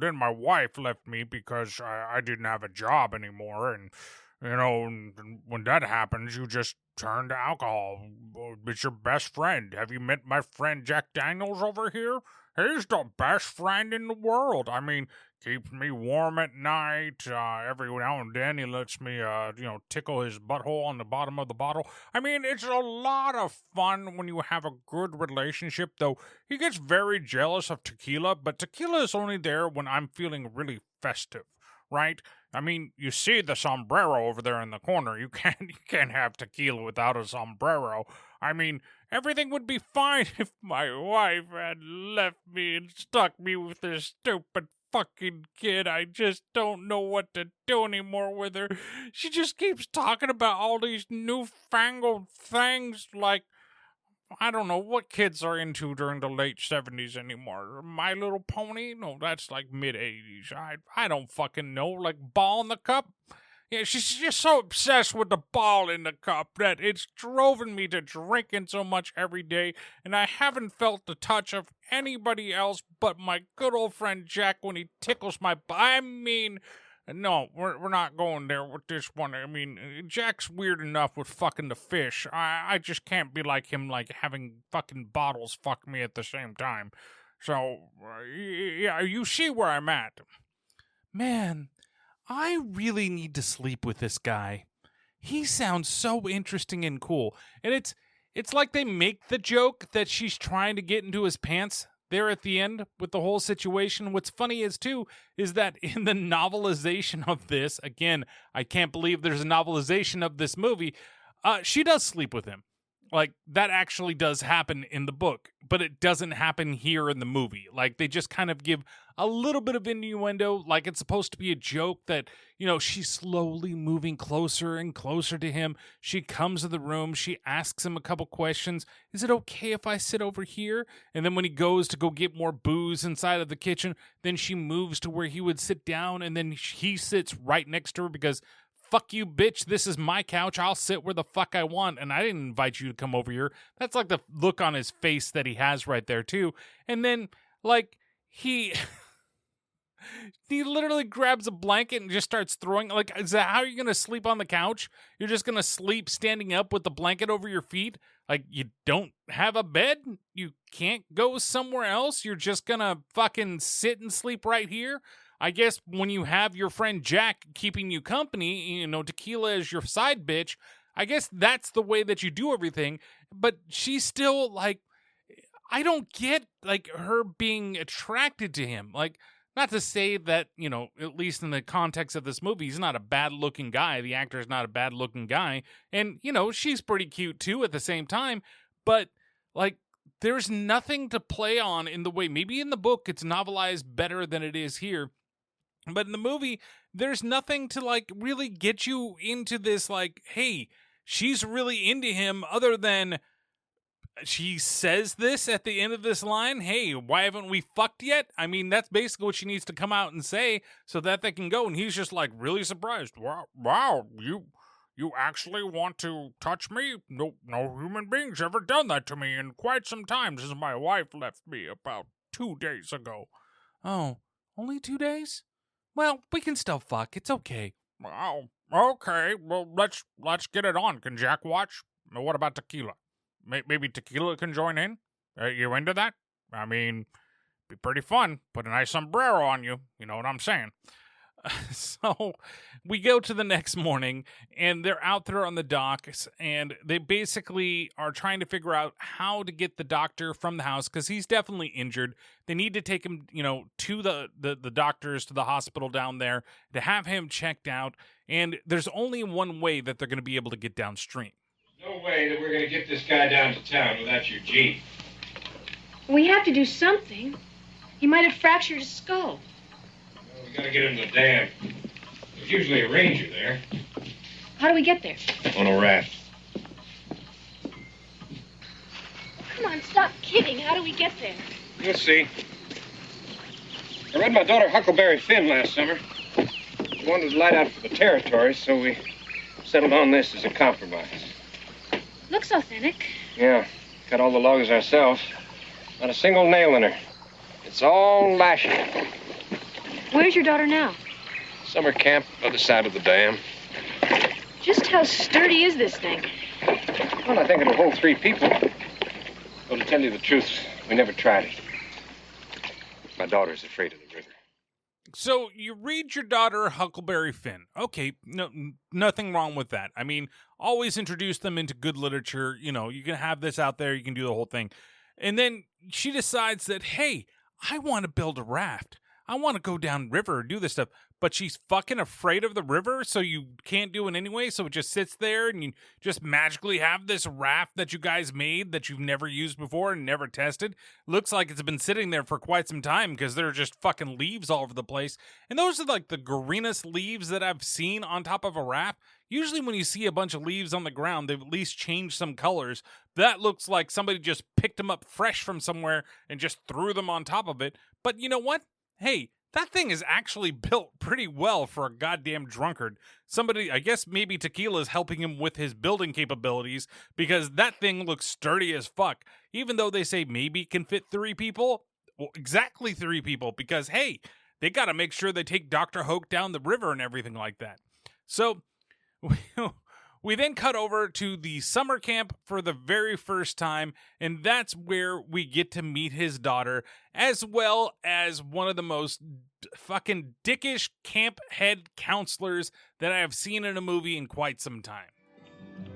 then my wife left me because I didn't have a job anymore. And, when that happens, you just turn to alcohol. It's your best friend. Have you met my friend Jack Daniels over here? He's the best friend in the world. I mean, keeps me warm at night. Every now and then he lets me, tickle his butthole on the bottom of the bottle. I mean, it's a lot of fun when you have a good relationship, though he gets very jealous of tequila, but tequila is only there when I'm feeling really festive, right? I mean, you see the sombrero over there in the corner. You can't have tequila without a sombrero. I mean, everything would be fine if my wife had left me and stuck me with this stupid fucking kid. I just don't know what to do anymore with her. She just keeps talking about all these newfangled things like, I don't know what kids are into during the late 70s anymore. My Little Pony? No, that's like mid-80s. I don't fucking know. Like Ball in the Cup? Yeah, she's just so obsessed with the ball in the cup that it's driven me to drinking so much every day, and I haven't felt the touch of anybody else but my good old friend Jack when he tickles my butt. I mean, no, we're not going there with this one. I mean, Jack's weird enough with fucking the fish. I just can't be like him, like having fucking bottles fuck me at the same time. So, yeah, you see where I'm at. Man, I really need to sleep with this guy. He sounds so interesting and cool. And it's like they make the joke that she's trying to get into his pants there at the end with the whole situation. What's funny is that in the novelization of this, again, I can't believe there's a novelization of this movie, she does sleep with him. Like, that actually does happen in the book, but it doesn't happen here in the movie. Like, they just kind of give a little bit of innuendo, like it's supposed to be a joke that, she's slowly moving closer and closer to him. She comes to the room, she asks him a couple questions. Is it okay if I sit over here? And then when he goes to go get more booze inside of the kitchen, then she moves to where he would sit down, and then he sits right next to her because, fuck you, bitch, this is my couch. I'll sit where the fuck I want, and I didn't invite you to come over here. That's like the look on his face that he has right there, too. And then, like, he literally grabs a blanket and just starts throwing, like, is that how you're going to sleep on the couch? You're just going to sleep standing up with the blanket over your feet? Like, you don't have a bed? You can't go somewhere else? You're just going to fucking sit and sleep right here? I guess when you have your friend Jack keeping you company, tequila is your side bitch, I guess that's the way that you do everything. But she's still, like, I don't get, like, her being attracted to him. Like, not to say that, at least in the context of this movie, he's not a bad-looking guy. The actor's not a bad-looking guy. And, she's pretty cute, too, at the same time. But, like, there's nothing to play on in the way, maybe in the book it's novelized better than it is here. But in the movie, there's nothing to, like, really get you into this, like, hey, she's really into him, other than she says this at the end of this line, hey, why haven't we fucked yet? I mean, that's basically what she needs to come out and say so that they can go. And he's just, like, really surprised. Wow, you actually want to touch me? No human being's ever done that to me in quite some time since my wife left me about 2 days ago. Oh, only 2 days? Well, we can still fuck. It's okay. Oh, okay. Well, let's get it on. Can Jack watch? What about tequila? Maybe tequila can join in? Are you into that? I mean, be pretty fun. Put a nice sombrero on you. You know what I'm saying? So we go to the next morning, and they're out there on the docks, and they basically are trying to figure out how to get the doctor from the house because he's definitely injured. They need to take him, to the doctors, to the hospital down there to have him checked out. And there's only one way that they're going to be able to get downstream. No way that we're going to get this guy down to town without your jeep. We have to do something. He might have fractured his skull. Well, we got to get him to the dam. There's usually a ranger there. How do we get there? On a raft. Come on, stop kidding. How do we get there? You'll see. I read my daughter Huckleberry Finn last summer. She wanted to light out for the territory, so we settled on this as a compromise. Looks authentic. Yeah, cut all the logs ourselves. Not a single nail in her. It's all lashing. Where's your daughter now? Summer camp, other side of the dam. Just how sturdy is this thing? Well, I think it'll hold 3 people. Well, to tell you the truth, we never tried it. My daughter's afraid of the river. So you read your daughter Huckleberry Finn. Okay, no, nothing wrong with that. I mean, always introduce them into good literature. You can have this out there. You can do the whole thing. And then she decides that, hey, I want to build a raft. I want to go down river and do this stuff. But she's fucking afraid of the river, so you can't do it anyway. So it just sits there, and you just magically have this raft that you guys made that you've never used before and never tested. Looks like it's been sitting there for quite some time because there are just fucking leaves all over the place. And those are like the greenest leaves that I've seen on top of a raft. Usually when you see a bunch of leaves on the ground, they've at least changed some colors. That looks like somebody just picked them up fresh from somewhere and just threw them on top of it. But you know what? Hey, that thing is actually built pretty well for a goddamn drunkard. Somebody, I guess maybe Tequila's helping him with his building capabilities because that thing looks sturdy as fuck. Even though they say maybe can fit 3 people. Well, exactly 3 people because, hey, they got to make sure they take Dr. Hoke down the river and everything like that. So we then cut over to the summer camp for the very first time, and that's where we get to meet his daughter, as well as one of the most fucking dickish camp head counselors that I have seen in a movie in quite some time.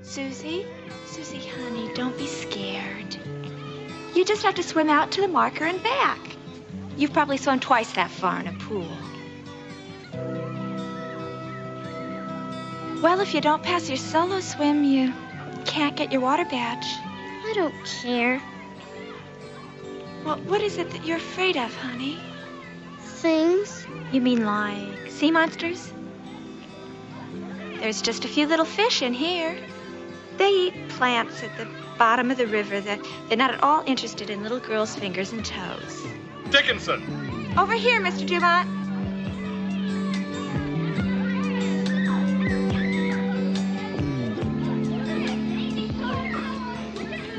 Susie, honey, don't be scared. You just have to swim out to the marker and back. You've probably swum twice that far in a pool. Well, if you don't pass your solo swim, you can't get your water badge. I don't care. Well, what is it that you're afraid of, honey? Things. You mean like sea monsters? There's just a few little fish in here. They eat plants at the bottom of the river. They're not at all interested in little girls' fingers and toes. Dickinson! Over here, Mr. Dumont.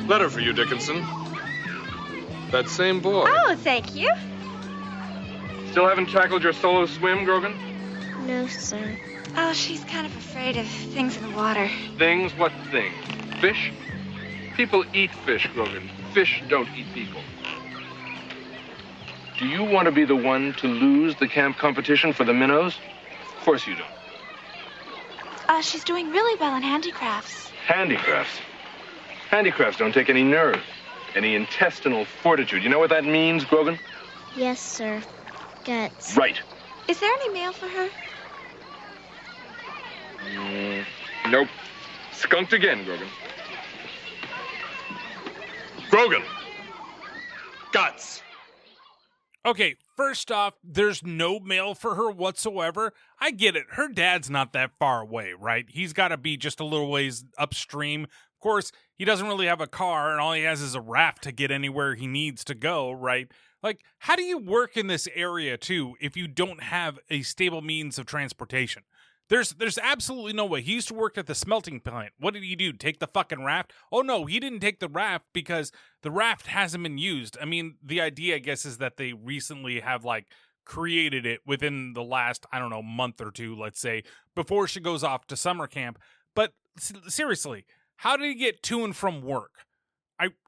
Letter for you, Dickinson. That same boy. Oh, thank you. Still haven't tackled your solo swim, Grogan? No, sir. Oh, she's kind of afraid of things in the water. Things? What thing? Fish? People eat fish, Grogan. Fish don't eat people. Do you want to be the one to lose the camp competition for the minnows? Of course you don't. She's doing really well in handicrafts. Handicrafts? Handicrafts don't take any nerve, any intestinal fortitude. You know what that means, Grogan? Yes, sir. Guts. Right. Is there any mail for her? Nope. Skunked again, Grogan. Grogan! Guts! Okay, first off, there's no mail for her whatsoever. I get it. Her dad's not that far away, right? He's got to be just a little ways upstream. Of course, he doesn't really have a car, and all he has is a raft to get anywhere he needs to go, right? Like, how do you work in this area, too, if you don't have a stable means of transportation? There's absolutely no way. He used to work at the smelting plant. What did he do? Take the fucking raft? Oh, no, he didn't take the raft because the raft hasn't been used. I mean, the idea, I guess, is that they recently have, like, created it within the last, I don't know, month or two, let's say, before she goes off to summer camp. But seriously, how did he get to and from work?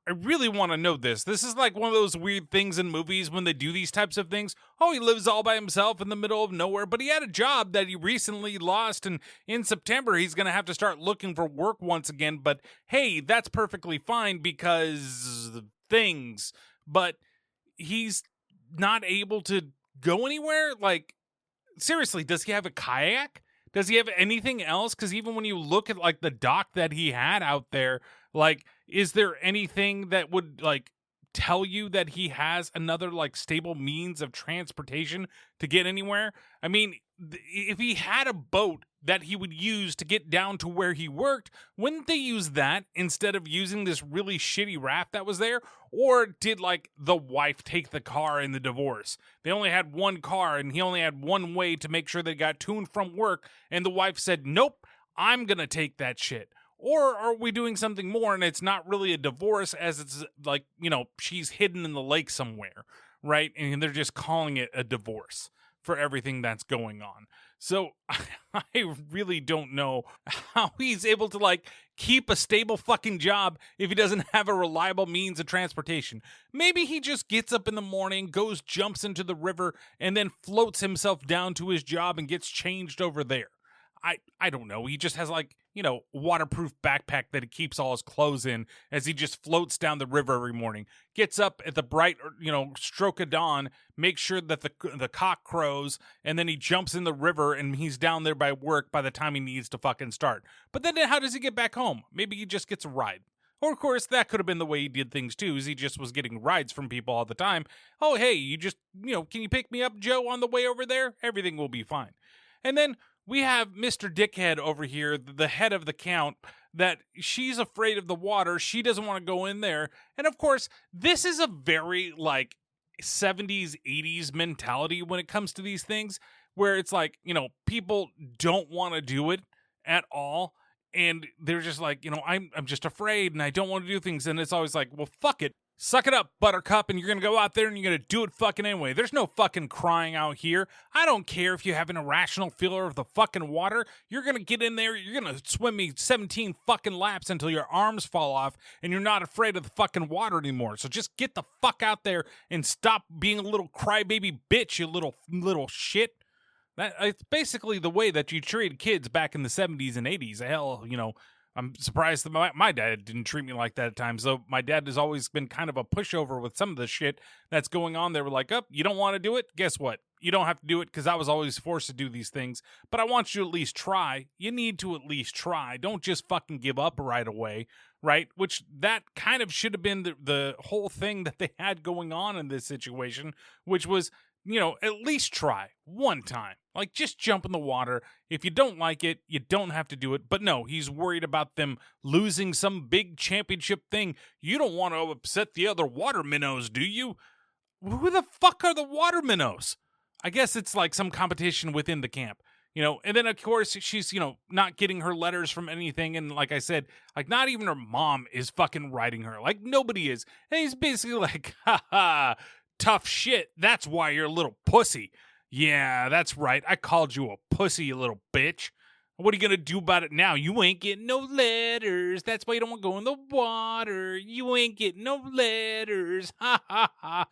I really want to know this. This is like one of those weird things in movies when they do these types of things. Oh, he lives all by himself in the middle of nowhere, but he had a job that he recently lost, and in September he's going to have to start looking for work once again. But hey, that's perfectly fine because things. But he's not able to go anywhere? Like, seriously, does he have a kayak? Does he have anything else? Because even when you look at, like, the dock that he had out there, like, is there anything that would, like, tell you that he has another, like, stable means of transportation to get anywhere? I mean, if he had a boat that he would use to get down to where he worked, wouldn't they use that instead of using this really shitty raft that was there? Or did, like, the wife take the car in the divorce? They only had one car, and he only had one way to make sure they got to and from work, and the wife said, nope, I'm gonna take that shit. Or are we doing something more, and it's not really a divorce, as it's like, you know, she's hidden in the lake somewhere, right? And they're just calling it a divorce for everything that's going on. So I really don't know how he's able to, like, keep a stable fucking job if he doesn't have a reliable means of transportation. Maybe he just gets up in the morning, goes, jumps into the river, and then floats himself down to his job and gets changed over there. I don't know. He just has, like, you know, waterproof backpack that he keeps all his clothes in as he just floats down the river every morning. Gets up at the bright, you know, stroke of dawn, makes sure that the cock crows, and then he jumps in the river and he's down there by work by the time he needs to fucking start. But then how does he get back home? Maybe he just gets a ride. Or, of course, that could have been the way he did things, too, is he just was getting rides from people all the time. Oh, hey, you just, you know, can you pick me up, Joe, on the way over there? Everything will be fine. And then we have Mr. Dickhead over here, the head of the count, that she's afraid of the water. She doesn't want to go in there. And of course, this is a very, like, 70s, 80s mentality when it comes to these things, where it's like, you know, people don't want to do it at all. And they're just like, you know, I'm just afraid and I don't want to do things. And it's always like, well, fuck it. Suck it up, buttercup, and you're going to go out there and you're going to do it fucking anyway. There's no fucking crying out here. I don't care if you have an irrational fear of the fucking water. You're going to get in there, you're going to swim me 17 fucking laps until your arms fall off and you're not afraid of the fucking water anymore. So just get the fuck out there and stop being a little crybaby bitch, you little shit. It's basically the way that you treated kids back in the 70s and 80s. Hell, you know, I'm surprised that my dad didn't treat me like that at times. So my dad has always been kind of a pushover with some of the shit that's going on. They were like, oh, you don't want to do it? Guess what? You don't have to do it because I was always forced to do these things. But I want you to at least try. You need to at least try. Don't just fucking give up right away, right? Which that kind of should have been the whole thing that they had going on in this situation, which was, you know, at least try one time. Like, just jump in the water. If you don't like it, you don't have to do it. But no, he's worried about them losing some big championship thing. You don't want to upset the other water minnows, do you? Who the fuck are the water minnows? I guess it's like some competition within the camp. You know, and then, of course, she's, you know, not getting her letters from anything. And like I said, like, not even her mom is fucking writing her. Like, nobody is. And he's basically like, ha ha, tough shit. That's why you're a little pussy. Yeah, that's right. I called you a pussy, you little bitch. What are you going to do about it now? You ain't getting no letters. That's why you don't want to go in the water. You ain't getting no letters. Ha, ha, ha.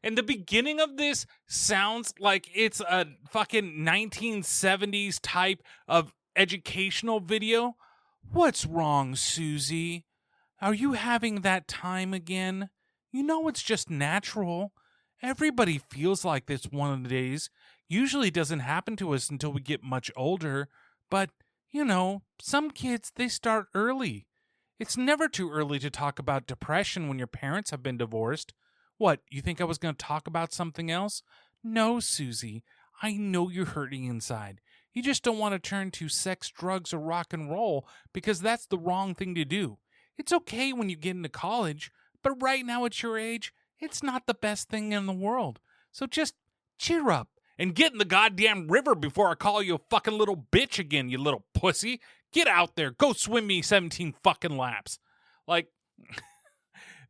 And the beginning of this sounds like it's a fucking 1970s type of educational video. What's wrong, Susie? Are you having that time again? You know it's just natural. Everybody feels like this one of the days. Usually doesn't happen to us until we get much older. But, you know, some kids, they start early. It's never too early to talk about depression when your parents have been divorced. What, you think I was going to talk about something else? No, Susie. I know you're hurting inside. You just don't want to turn to sex, drugs, or rock and roll because that's the wrong thing to do. It's okay when you get into college, but right now at your age, it's not the best thing in the world. So just cheer up and get in the goddamn river before I call you a fucking little bitch again, you little pussy. Get out there. Go swim me 17 fucking laps. Like,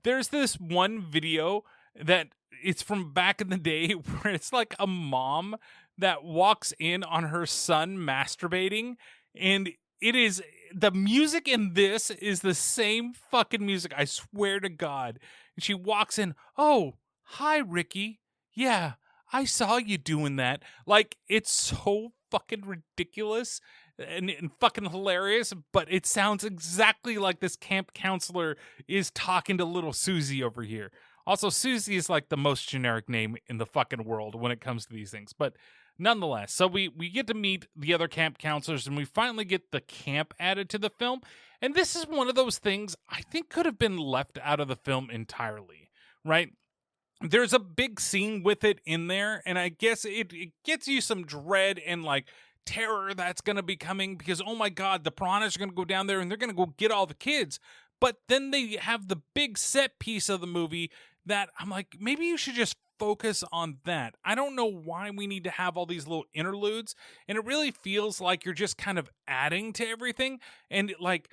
there's this one video that it's from back in the day where it's like a mom that walks in on her son masturbating, and it is the music in this is the same fucking music, I swear to God. And she walks in, "Oh, hi, Ricky. Yeah, I saw you doing that." Like, it's so fucking ridiculous and fucking hilarious, but it sounds exactly like this camp counselor is talking to little Susie over here. Also, Susie is like the most generic name in the fucking world when it comes to these things. But nonetheless, so we get to meet the other camp counselors, and we finally get the camp added to the film. And this is one of those things I think could have been left out of the film entirely, right? There's a big scene with it in there, and I guess it gets you some dread and like terror that's going to be coming because, oh my God, the piranhas are going to go down there and they're going to go get all the kids. But then they have the big set piece of the movie that I'm like, maybe you should just focus on that. I don't know why we need to have all these little interludes, and it really feels like you're just kind of adding to everything. And like,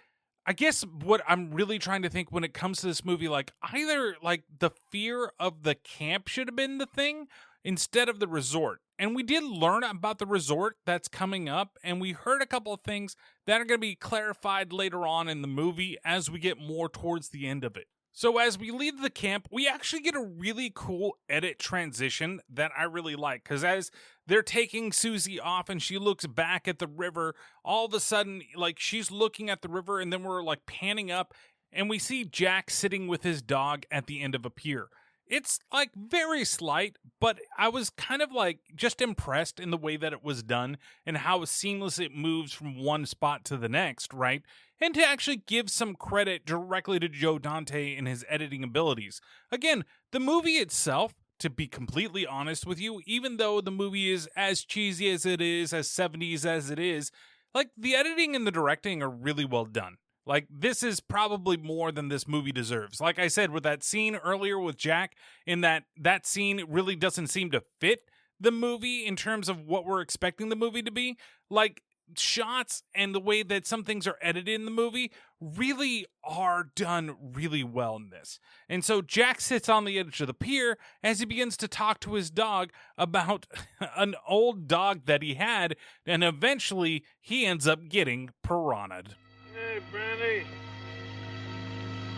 I guess what I'm really trying to think when it comes to this movie, like either like the fear of the camp should have been the thing instead of the resort. And we did learn about the resort that's coming up, and we heard a couple of things that are going to be clarified later on in the movie as we get more towards the end of it. So as we leave the camp, we actually get a really cool edit transition that I really like, because as they're taking Susie off and she looks back at the river, all of a sudden, like, she's looking at the river, and then we're like panning up and we see Jack sitting with his dog at the end of a pier. It's like very slight, but I was kind of like just impressed in the way that it was done and how seamless it moves from one spot to the next, right? And to actually give some credit directly to Joe Dante and his editing abilities. Again, the movie itself, to be completely honest with you, even though the movie is as cheesy as it is, as 70s as it is, like the editing and the directing are really well done. Like, this is probably more than this movie deserves. Like I said, with that scene earlier with Jack, in that scene really doesn't seem to fit the movie in terms of what we're expecting the movie to be. Like, shots and the way that some things are edited in the movie really are done really well in this. And so Jack sits on the edge of the pier as he begins to talk to his dog about an old dog that he had, and eventually he ends up getting piranha'd. Hey, Brandy.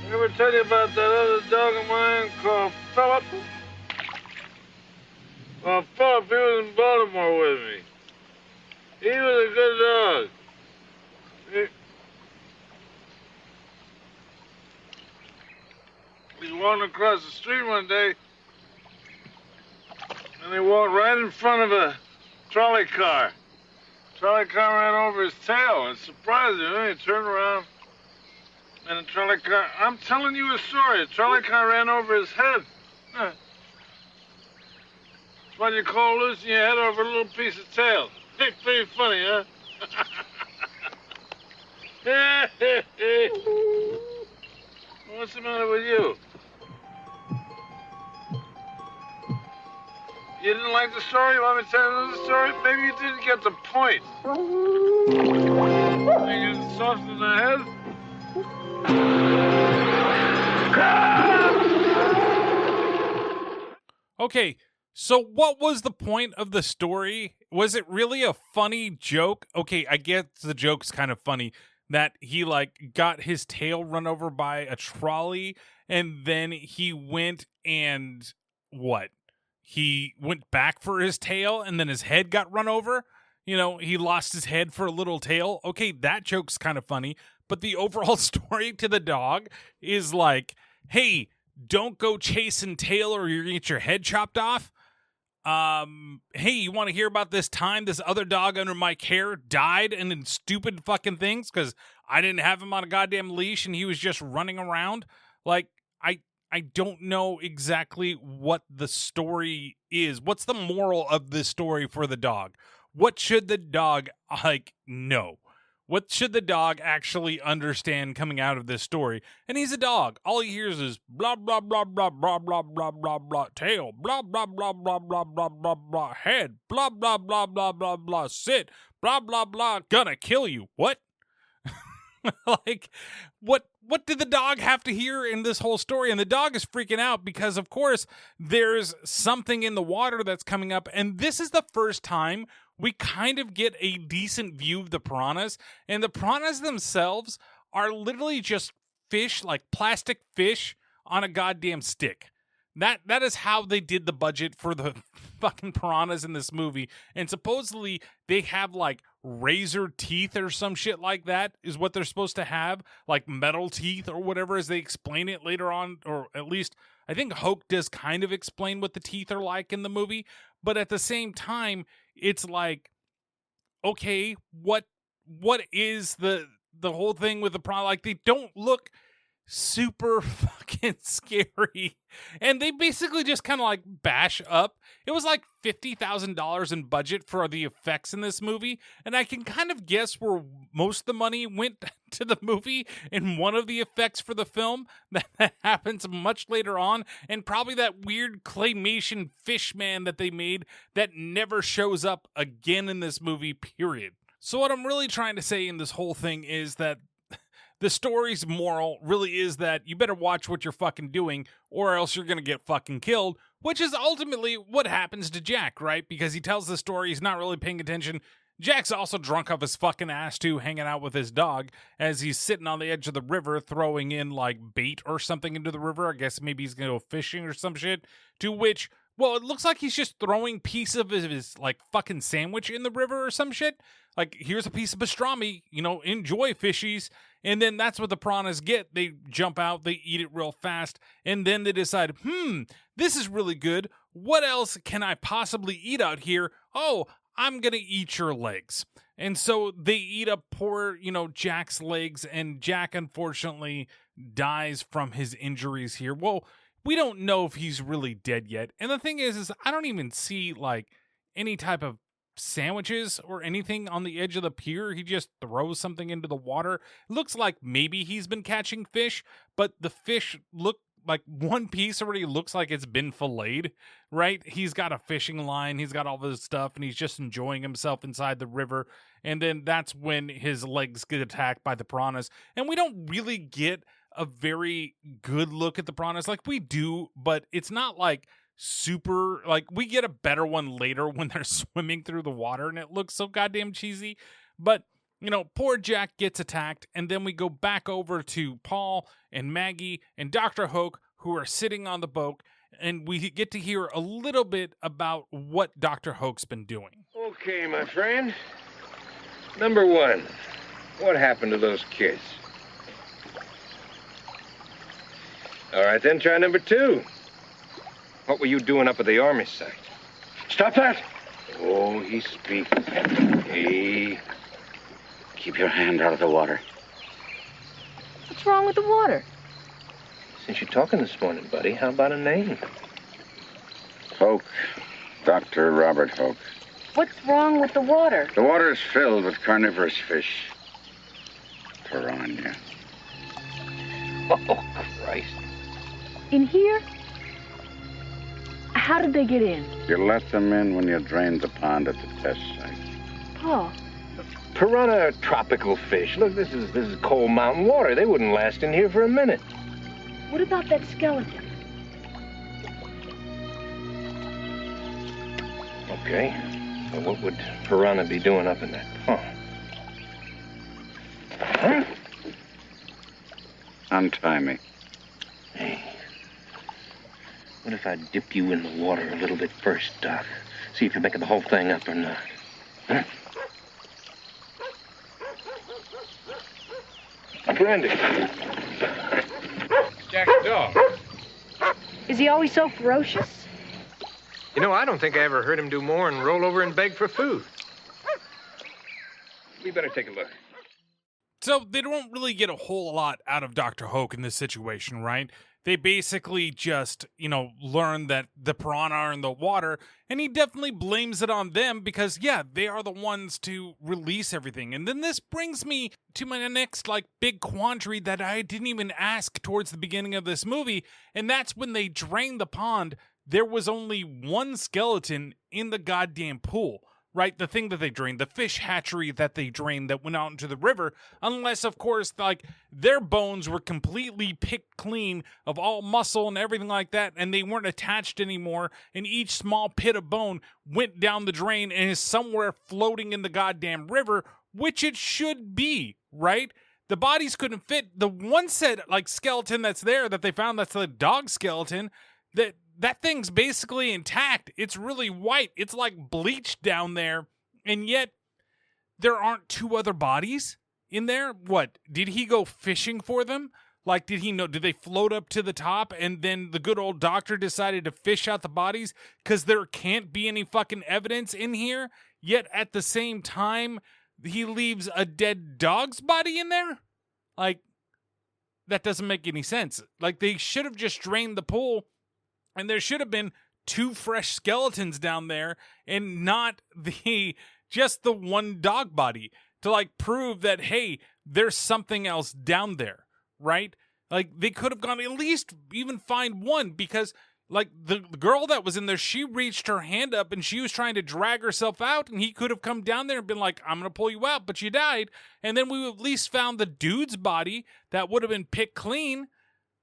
I ever tell you about that other dog of mine called Philip? Well, Philip, he was in Baltimore with me. He was a good dog. He was walking across the street one day, and he walked right in front of a trolley car. Trolley car ran over his tail. It surprised him. He turned around, and the trolley car... I'm telling you a story. The trolley car ran over his head. That's what you call losing your head over a little piece of tail. Hey, pretty funny, huh? What's the matter with you? You didn't like the story? You want me to tell you another story? Maybe you didn't get the point. You get soft in the head? Okay, so what was the point of the story? Was it really a funny joke? Okay, I guess the joke's kind of funny that he like got his tail run over by a trolley, and then he went and what? He went back for his tail, and then his head got run over. You know, he lost his head for a little tail. Okay, that joke's kind of funny, but the overall story to the dog is like, hey, don't go chasing tail or you're gonna get your head chopped off. Hey, you want to hear about this time this other dog under my care died and in stupid fucking things because I didn't have him on a goddamn leash and he was just running around? Like, I don't know exactly what the story is. What's the moral of this story for the dog? What should the dog, like, know? What should the dog actually understand coming out of this story? And he's a dog. All he hears is blah, blah, blah, blah, blah, blah, blah, blah, blah, tail, blah, blah, blah, blah, blah, blah, blah, blah, head, blah, blah, blah, blah, blah, blah, sit, blah, blah, blah, gonna kill you. What? Like, what did the dog have to hear in this whole story? And the dog is freaking out because, of course, there's something in the water that's coming up. And this is the first time we kind of get a decent view of the piranhas, and the piranhas themselves are literally just fish, like plastic fish on a goddamn stick. That is how they did the budget for the fucking piranhas in this movie. And supposedly they have like razor teeth or some shit like that is what they're supposed to have, like metal teeth or whatever, as they explain it later on, or at least I think Hoke does kind of explain what the teeth are like in the movie. But at the same time, it's like, okay, what is the whole thing with the piranha? Like, they don't look super fucking scary, and they basically just kind of like bash up. It was like $50,000 in budget for the effects in this movie, and I can kind of guess where most of the money went to the movie in one of the effects for the film that happens much later on, and probably that weird claymation fish man that they made that never shows up again in this movie, period. So what I'm really trying to say in this whole thing is that the story's moral really is that you better watch what you're fucking doing, or else you're gonna get fucking killed, which is ultimately what happens to Jack, right? Because he tells the story, he's not really paying attention. Jack's also drunk off his fucking ass too, hanging out with his dog as he's sitting on the edge of the river throwing in like bait or something into the river. I guess maybe he's gonna go fishing or some shit, to which, well, it looks like he's just throwing piece of his like fucking sandwich in the river or some shit. Like, here's a piece of pastrami, enjoy, fishies. And then that's what the piranhas get. They jump out, they eat it real fast, and then they decide, this is really good. What else can I possibly eat out here? Oh, I'm going to eat your legs. And so they eat up poor, Jack's legs, and Jack, unfortunately, dies from his injuries here. Well, we don't know if he's really dead yet. And the thing is I don't even see, like, any type of sandwiches or anything on the edge of the pier. He just throws something into the water. It looks like maybe he's been catching fish, but the fish look like one piece already looks like it's been filleted, right? He's got a fishing line, he's got all this stuff, and he's just enjoying himself inside the river. And then that's when his legs get attacked by the piranhas. And we don't really get a very good look at the piranhas. Like, we do, but it's not like super, like, we get a better one later when they're swimming through the water and it looks so goddamn cheesy. But poor Jack gets attacked, and then we go back over to Paul and Maggie and Dr. Hoke, who are sitting on the boat, and we get to hear a little bit about what Dr. Hoke's been doing. Okay, my friend. Number one, what happened to those kids? All right, then try number two. What were you doing up at the army site? Stop that! Oh, he speaks. Hey, keep your hand out of the water. What's wrong with the water? Since you're talking this morning, buddy, how about a name? Hoke. Dr. Robert Hoke. What's wrong with the water? The water is filled with carnivorous fish. Piranha. Oh, Christ. In here? How did they get in? You let them in when you drained the pond at the test site. Paul. Piranha are tropical fish. Look, this is cold mountain water. They wouldn't last in here for a minute. What about that skeleton? Okay. Well, what would piranha be doing up in that pond? Huh? Untie me. Hey. What if I dip you in the water a little bit first, Doc? See if you're making the whole thing up or not. Huh? Brandy. Jack's dog. Is he always so ferocious? I don't think I ever heard him do more than roll over and beg for food. We better take a look. So they don't really get a whole lot out of Dr. Hoke in this situation, right? They basically just, learn that the piranha are in the water, and he definitely blames it on them because, yeah, they are the ones to release everything. And then this brings me to my next, big quandary that I didn't even ask towards the beginning of this movie, and that's when they drained the pond, there was only one skeleton in the goddamn pool. right? The thing that they drained, the fish hatchery that they drained that went out into the river, unless, of course, like their bones were completely picked clean of all muscle and everything like that, and they weren't attached anymore, and each small pit of bone went down the drain and is somewhere floating in the goddamn river, which it should be, right? The bodies couldn't fit. The one set, like, skeleton that's there that they found, that's the dog skeleton, that thing's basically intact. It's really white. It's like bleached down there. And yet there aren't two other bodies in there. What? Did he go fishing for them? Like, did he know? Did they float up to the top and then the good old doctor decided to fish out the bodies because there can't be any fucking evidence in here? Yet at the same time, he leaves a dead dog's body in there? Like, that doesn't make any sense. Like, they should have just drained the pool. And there should have been two fresh skeletons down there and not just the one dog body to like prove that, hey, there's something else down there, right? Like they could have gone at least even find one because like the girl that was in there, she reached her hand up and she was trying to drag herself out and he could have come down there and been like, I'm going to pull you out, but you died. And then we at least found the dude's body that would have been picked clean,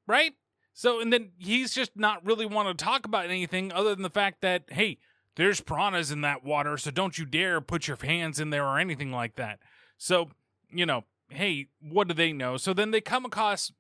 right? So, and then he's just not really want to talk about anything other than the fact that, hey, there's piranhas in that water, so don't you dare put your hands in there or anything like that. So, hey, what do they know? So then they come across,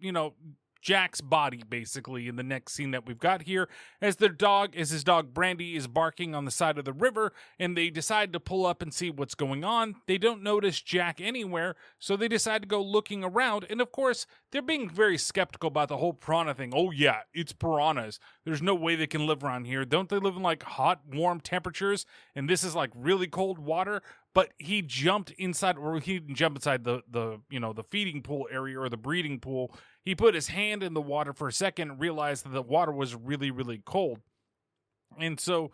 Jack's body, basically, in the next scene that we've got here, as his dog Brandy is barking on the side of the river, and they decide to pull up and see what's going on. They don't notice Jack anywhere, so they decide to go looking around, and of course, they're being very skeptical about the whole piranha thing. Oh yeah, it's piranhas. There's no way they can live around here. Don't they live in like hot, warm temperatures? And this is like really cold water? But he jumped inside, or he didn't jump inside the feeding pool area or the breeding pool. He put his hand in the water for a second and realized that the water was really, really cold. And so,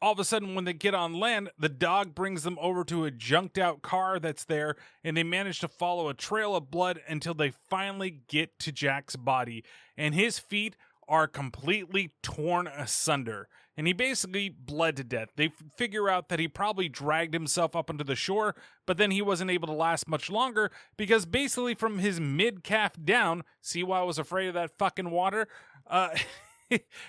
all of a sudden when they get on land, the dog brings them over to a junked out car that's there, and they manage to follow a trail of blood until they finally get to Jack's body. And his feet are completely torn asunder. And he basically bled to death. They figure out that he probably dragged himself up onto the shore, but then he wasn't able to last much longer because basically from his mid-calf down, see why I was afraid of that fucking water?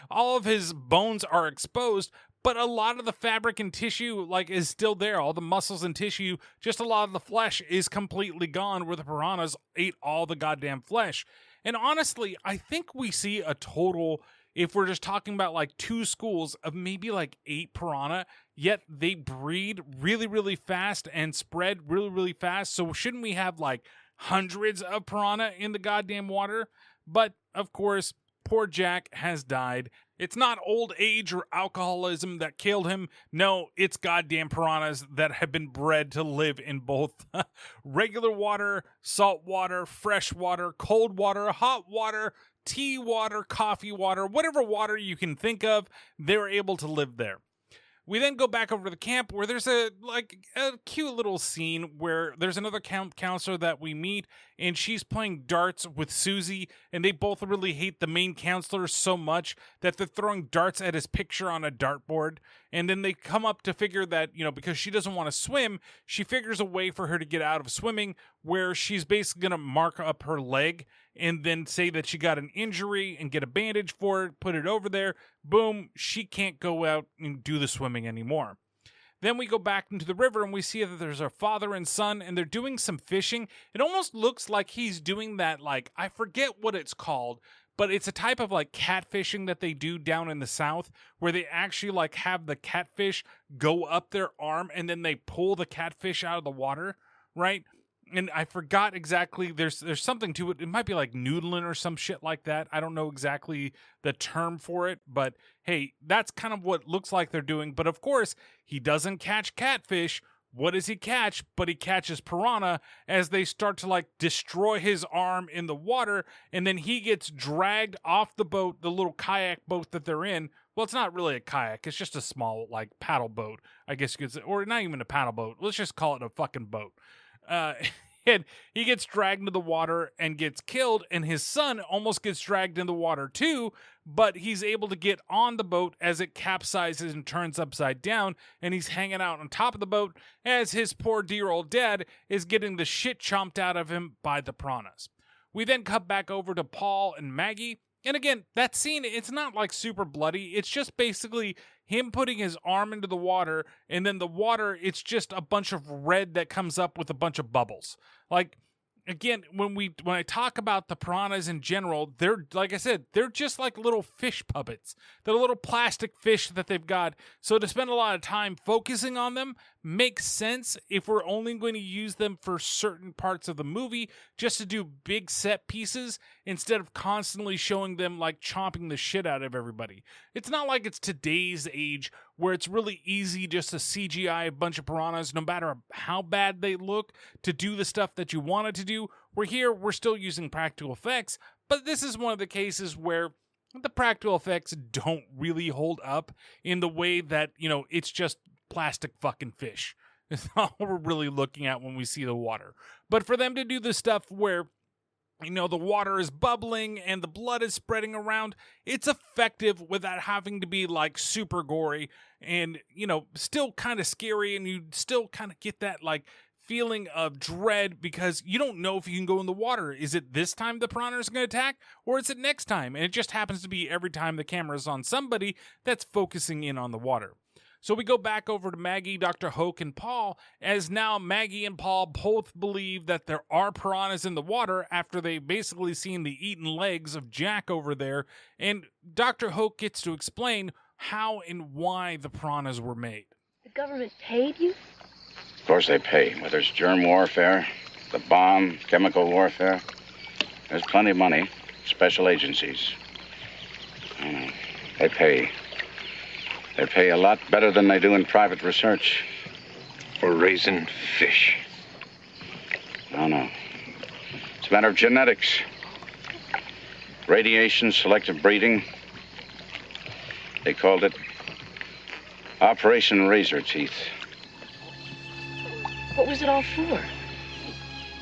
All of his bones are exposed, but a lot of the fabric and tissue is still there. All the muscles and tissue, just a lot of the flesh is completely gone where the piranhas ate all the goddamn flesh. And honestly, I think we see a total, if we're just talking about two schools, of maybe 8 piranha, yet they breed really, really fast and spread really, really fast. So shouldn't we have hundreds of piranha in the goddamn water? But of course, poor Jack has died. It's not old age or alcoholism that killed him. No, it's goddamn piranhas that have been bred to live in both regular water, salt water, fresh water, cold water, hot water, tea water, coffee water, whatever water you can think of, they're able to live there. We then go back over to the camp where there's a cute little scene where there's another camp counselor that we meet, and she's playing darts with Susie, and they both really hate the main counselor so much that they're throwing darts at his picture on a dartboard. And then they come up to figure that, because she doesn't want to swim, she figures a way for her to get out of swimming where she's basically going to mark up her leg and then say that she got an injury and get a bandage for it, put it over there. Boom, she can't go out and do the swimming anymore. Then we go back into the river and we see that there's a father and son and they're doing some fishing. It almost looks like he's doing that, I forget what it's called, but it's a type of catfishing that they do down in the South where they actually have the catfish go up their arm and then they pull the catfish out of the water, right? And I forgot exactly, there's something to it. It might be noodling or some shit like that. I don't know exactly the term for it, but hey, that's kind of what it looks like they're doing. But of course, he doesn't catch catfish. What does he catch? But he catches piranha as they start to destroy his arm in the water. And then he gets dragged off the boat, the little kayak boat that they're in. Well, it's not really a kayak. It's just a small paddle boat, I guess you could say. Or not even a paddle boat. Let's just call it a fucking boat. And he gets dragged into the water and gets killed, and his son almost gets dragged in the water too, but he's able to get on the boat as it capsizes and turns upside down, and he's hanging out on top of the boat as his poor dear old dad is getting the shit chomped out of him by the piranhas. We then cut back over to Paul and Maggie, and again, that scene, it's not like super bloody. It's just basically him putting his arm into the water, and then the water, it's just a bunch of red that comes up with a bunch of bubbles. Like, again, when I talk about the piranhas in general, they're, like I said, they're just like little fish puppets. They're little plastic fish that they've got. So to spend a lot of time focusing on them makes sense if we're only going to use them for certain parts of the movie, just to do big set pieces instead of constantly showing them like chomping the shit out of everybody. It's not like it's today's age where it's really easy just to CGI a bunch of piranhas, no matter how bad they look, to do the stuff that you wanted to do. We're still using practical effects, but this is one of the cases where the practical effects don't really hold up in the way that, it's just plastic fucking fish. It's not what we're really looking at when we see the water. But for them to do the stuff where, the water is bubbling and the blood is spreading around, it's effective without having to be like super gory and, still kind of scary, and you still kind of get that like feeling of dread because you don't know if you can go in the water. Is it this time the piranha is going to attack, or is it next time? And it just happens to be every time the camera is on somebody that's focusing in on the water. So we go back over to Maggie, Dr. Hoke, and Paul, as now Maggie and Paul both believe that there are piranhas in the water after they've basically seen the eaten legs of Jack over there, and Dr. Hoke gets to explain how and why the piranhas were made. The government paid you? Of course they pay, whether it's germ warfare, the bomb, chemical warfare. There's plenty of money, special agencies. I know, they pay. They pay a lot better than they do in private research. For raising fish. No. It's a matter of genetics. Radiation, selective breeding. They called it Operation Razor Teeth. What was it all for?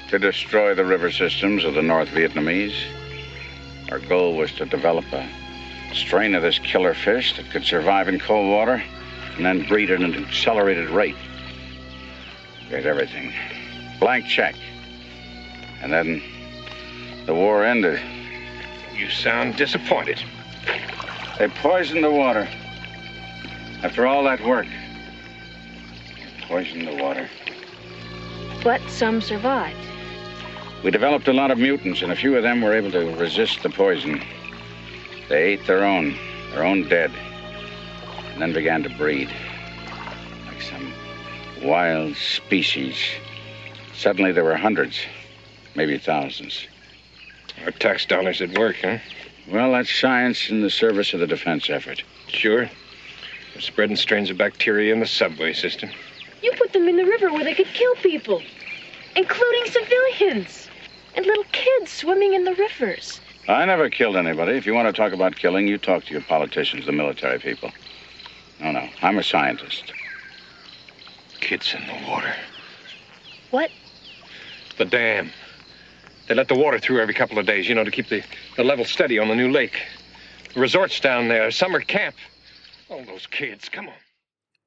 To destroy the river systems of the North Vietnamese. Our goal was to develop a strain of this killer fish that could survive in cold water and then breed at an accelerated rate. We had everything. Blank check. And then the war ended. You sound disappointed. They poisoned the water. After all that work, they poisoned the water. But some survived. We developed a lot of mutants, and a few of them were able to resist the poison. They ate their own dead, and then began to breed. Like some wild species. Suddenly there were hundreds, maybe thousands. Our tax dollars at work, huh? Well, that's science in the service of the defense effort. Sure. We're spreading strains of bacteria in the subway system. You put them in the river where they could kill people, including civilians, and little kids swimming in the rivers. I never killed anybody. If you want to talk about killing, you talk to your politicians, the military people. No, I'm a scientist. Kids in the water. What? The dam. They let the water through every couple of days, to keep the level steady on the new lake. The resorts down there, summer camp. Oh, those kids, come on.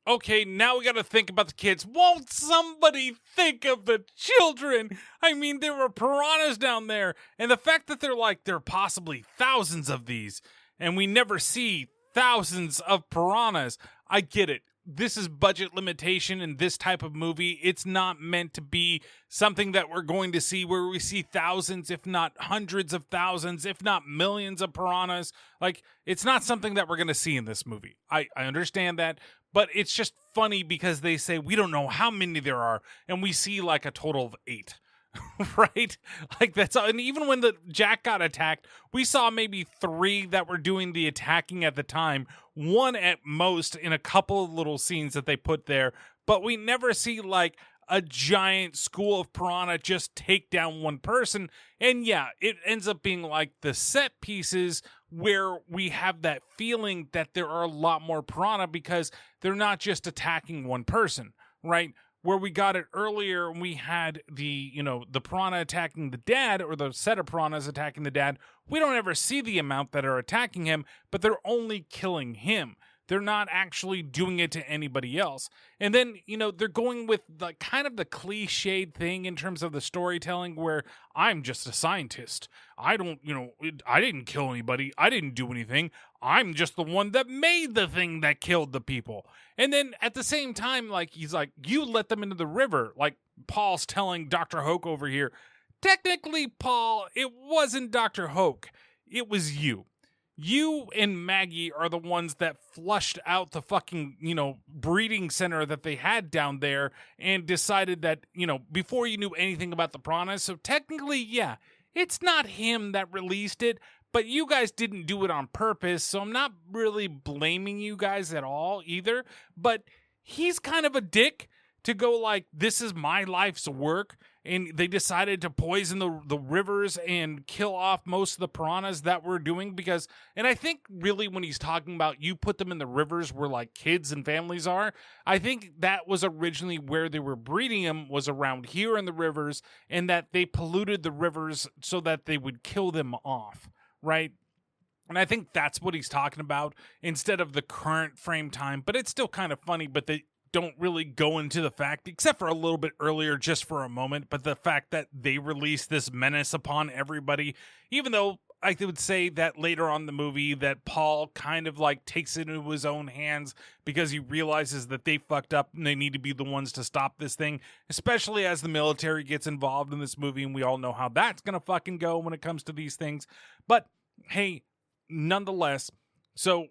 Okay, now we gotta think about the kids. Won't somebody think of the children? I mean, there were piranhas down there, and the fact that there are possibly thousands of these, and we never see thousands of piranhas. I get it. This is budget limitation in this type of movie. It's not meant to be something that we're going to see where we see thousands, if not hundreds of thousands, if not millions of piranhas. Like, it's not something that we're going to see in this movie. I understand that. But it's just funny because they say, we don't know how many there are, and we see like a total of 8, right? Like that's, and even when the Jack got attacked, we saw maybe 3 that were doing the attacking at the time, 1 at most in a couple of little scenes that they put there, but we never see like a giant school of piranha just take down one person. And yeah, it ends up being like the set pieces where we have that feeling that there are a lot more piranha because they're not just attacking one person, right? where we got it earlier and we had the piranha attacking the dad, or the set of piranhas attacking the dad. We don't ever see the amount that are attacking him, but they're only killing him. They're not actually doing it to anybody else. And then, they're going with the kind of the cliched thing in terms of the storytelling where I'm just a scientist. I didn't kill anybody. I didn't do anything. I'm just the one that made the thing that killed the people. And then at the same time, like, he's like, you let them into the river. Like Paul's telling Dr. Hoke over here, technically, Paul, it wasn't Dr. Hoke. It was you. You and Maggie are the ones that flushed out the fucking, breeding center that they had down there and decided that, before you knew anything about the piranhas. So technically, yeah, it's not him that released it, but you guys didn't do it on purpose. So I'm not really blaming you guys at all either. But he's kind of a dick to go like, this is my life's work. And they decided to poison the rivers and kill off most of the piranhas that we're doing because, and I think really when he's talking about you put them in the rivers where like kids and families are, I think that was originally where they were breeding them, was around here in the rivers, and that they polluted the rivers so that they would kill them off, right? And I think that's what he's talking about instead of the current frame time, but it's still kind of funny, but they don't really go into the fact, except for a little bit earlier, just for a moment, but the fact that they release this menace upon everybody, even though I would say that later on in the movie that Paul kind of like takes it into his own hands because he realizes that they fucked up and they need to be the ones to stop this thing, especially as the military gets involved in this movie, and we all know how that's gonna fucking go when it comes to these things. But hey, nonetheless, so,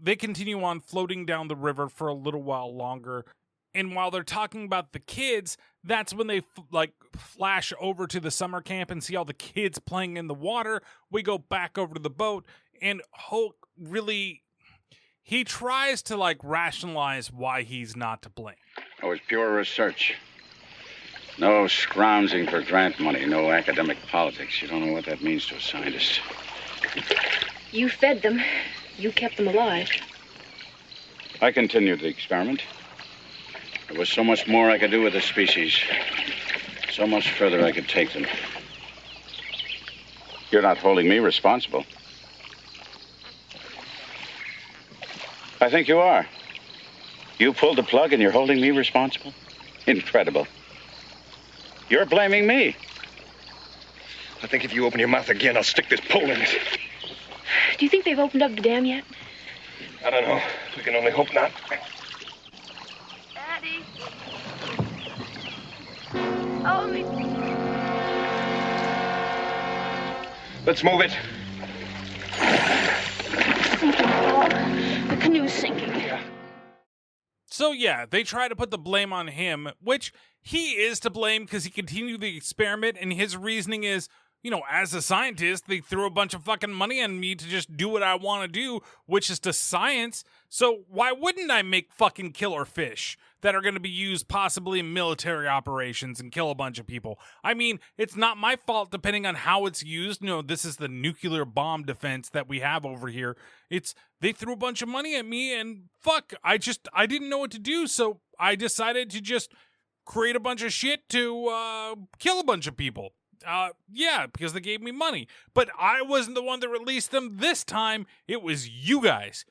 they continue on floating down the river for a little while longer. And while they're talking about the kids, that's when they flash over to the summer camp and see all the kids playing in the water. We go back over to the boat, and Hulk really, he tries to rationalize why he's not to blame. It was pure research. No scrounging for grant money, no academic politics. You don't know what that means to a scientist. You fed them. You kept them alive. I continued the experiment. There was so much more I could do with the species. So much further I could take them. You're not holding me responsible. I think you are. You pulled the plug and you're holding me responsible? Incredible. You're blaming me. I think if you open your mouth again, I'll stick this pole in it. Do you think they've opened up the dam yet? I don't know. We can only hope not. Daddy. Hold me. Let's move it. The canoe's sinking. So yeah, they try to put the blame on him, which he is to blame because he continued the experiment, and his reasoning is, as a scientist, they threw a bunch of fucking money on me to just do what I want to do, which is to science. So why wouldn't I make fucking killer fish that are going to be used possibly in military operations and kill a bunch of people? I mean, it's not my fault depending on how it's used. This is the nuclear bomb defense that we have over here. They threw a bunch of money at me and fuck, I didn't know what to do. So I decided to just create a bunch of shit to kill a bunch of people. Yeah, because they gave me money. But I wasn't the one that released them this time. It was you guys.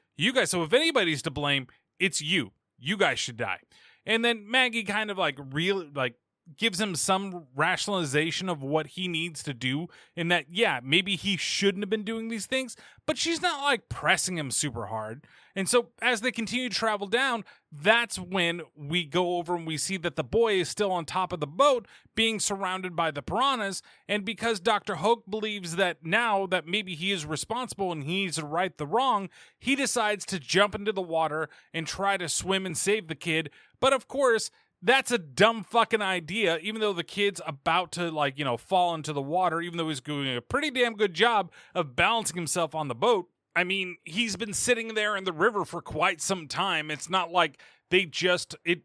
So if anybody's to blame, it's you. You guys should die. And then Maggie kind of gives him some rationalization of what he needs to do, and that, yeah, maybe he shouldn't have been doing these things, but she's not pressing him super hard. And so as they continue to travel down, that's when we go over and we see that the boy is still on top of the boat being surrounded by the piranhas. And because Dr. Hoke believes that now that maybe he is responsible and he needs to right the wrong, he decides to jump into the water and try to swim and save the kid. But of course, that's a dumb fucking idea, even though the kid's about to fall into the water, even though he's doing a pretty damn good job of balancing himself on the boat. I mean, he's been sitting there in the river for quite some time. It's not like it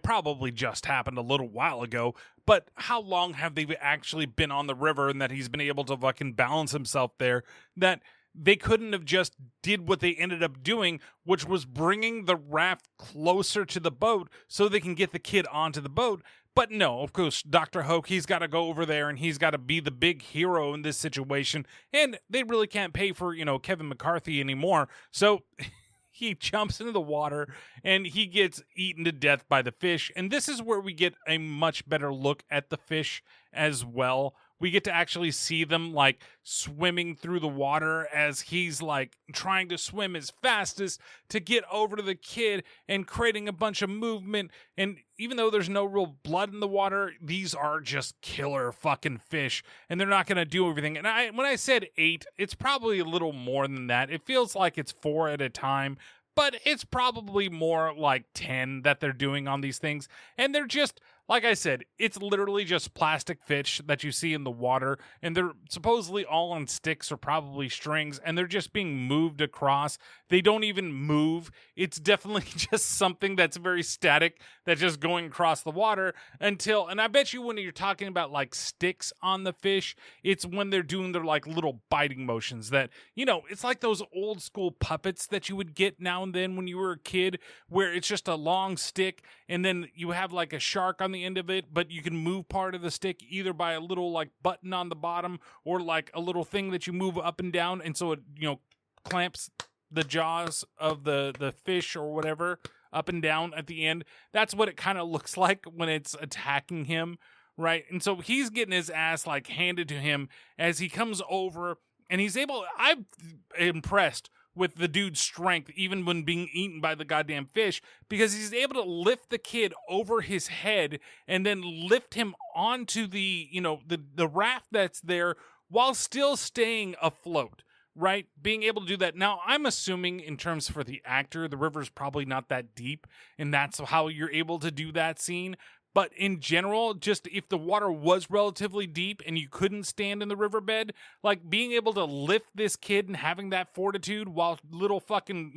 probably just happened a little while ago, but how long have they actually been on the river and that he's been able to fucking balance himself there? That they couldn't have just did what they ended up doing, which was bringing the raft closer to the boat so they can get the kid onto the boat. But no, of course, Dr. Hoke, he's got to go over there and he's got to be the big hero in this situation. And they really can't pay for, Kevin McCarthy anymore. So he jumps into the water and he gets eaten to death by the fish. And this is where we get a much better look at the fish as well. We get to actually see them like swimming through the water as he's like trying to swim as fast as to get over to the kid and creating a bunch of movement. And even though there's no real blood in the water, these are just killer fucking fish and they're not going to do everything. And when I said 8, it's probably a little more than that. It feels like it's 4 at a time, but it's probably more like 10 that they're doing on these things. And they're just, like I said, it's literally just plastic fish that you see in the water, and they're supposedly all on sticks or probably strings, and they're just being moved across. They don't even move. It's definitely just something that's very static that's just going across the water until, and I bet you when you're talking about like sticks on the fish, it's when they're doing their like little biting motions that, it's like those old school puppets that you would get now and then when you were a kid, where it's just a long stick and then you have like a shark on the end of it, but you can move part of the stick either by a little like button on the bottom or like a little thing that you move up and down, and so it clamps the jaws of the fish or whatever up and down at the end. That's what it kind of looks like when it's attacking him, right? And so he's getting his ass like handed to him as he comes over, and I'm impressed with the dude's strength, even when being eaten by the goddamn fish, because he's able to lift the kid over his head and then lift him onto the raft that's there while still staying afloat, right? Being able to do that. Now, I'm assuming in terms for the actor, the river's probably not that deep, and that's how you're able to do that scene. But in general, just if the water was relatively deep and you couldn't stand in the riverbed, like being able to lift this kid and having that fortitude while little fucking,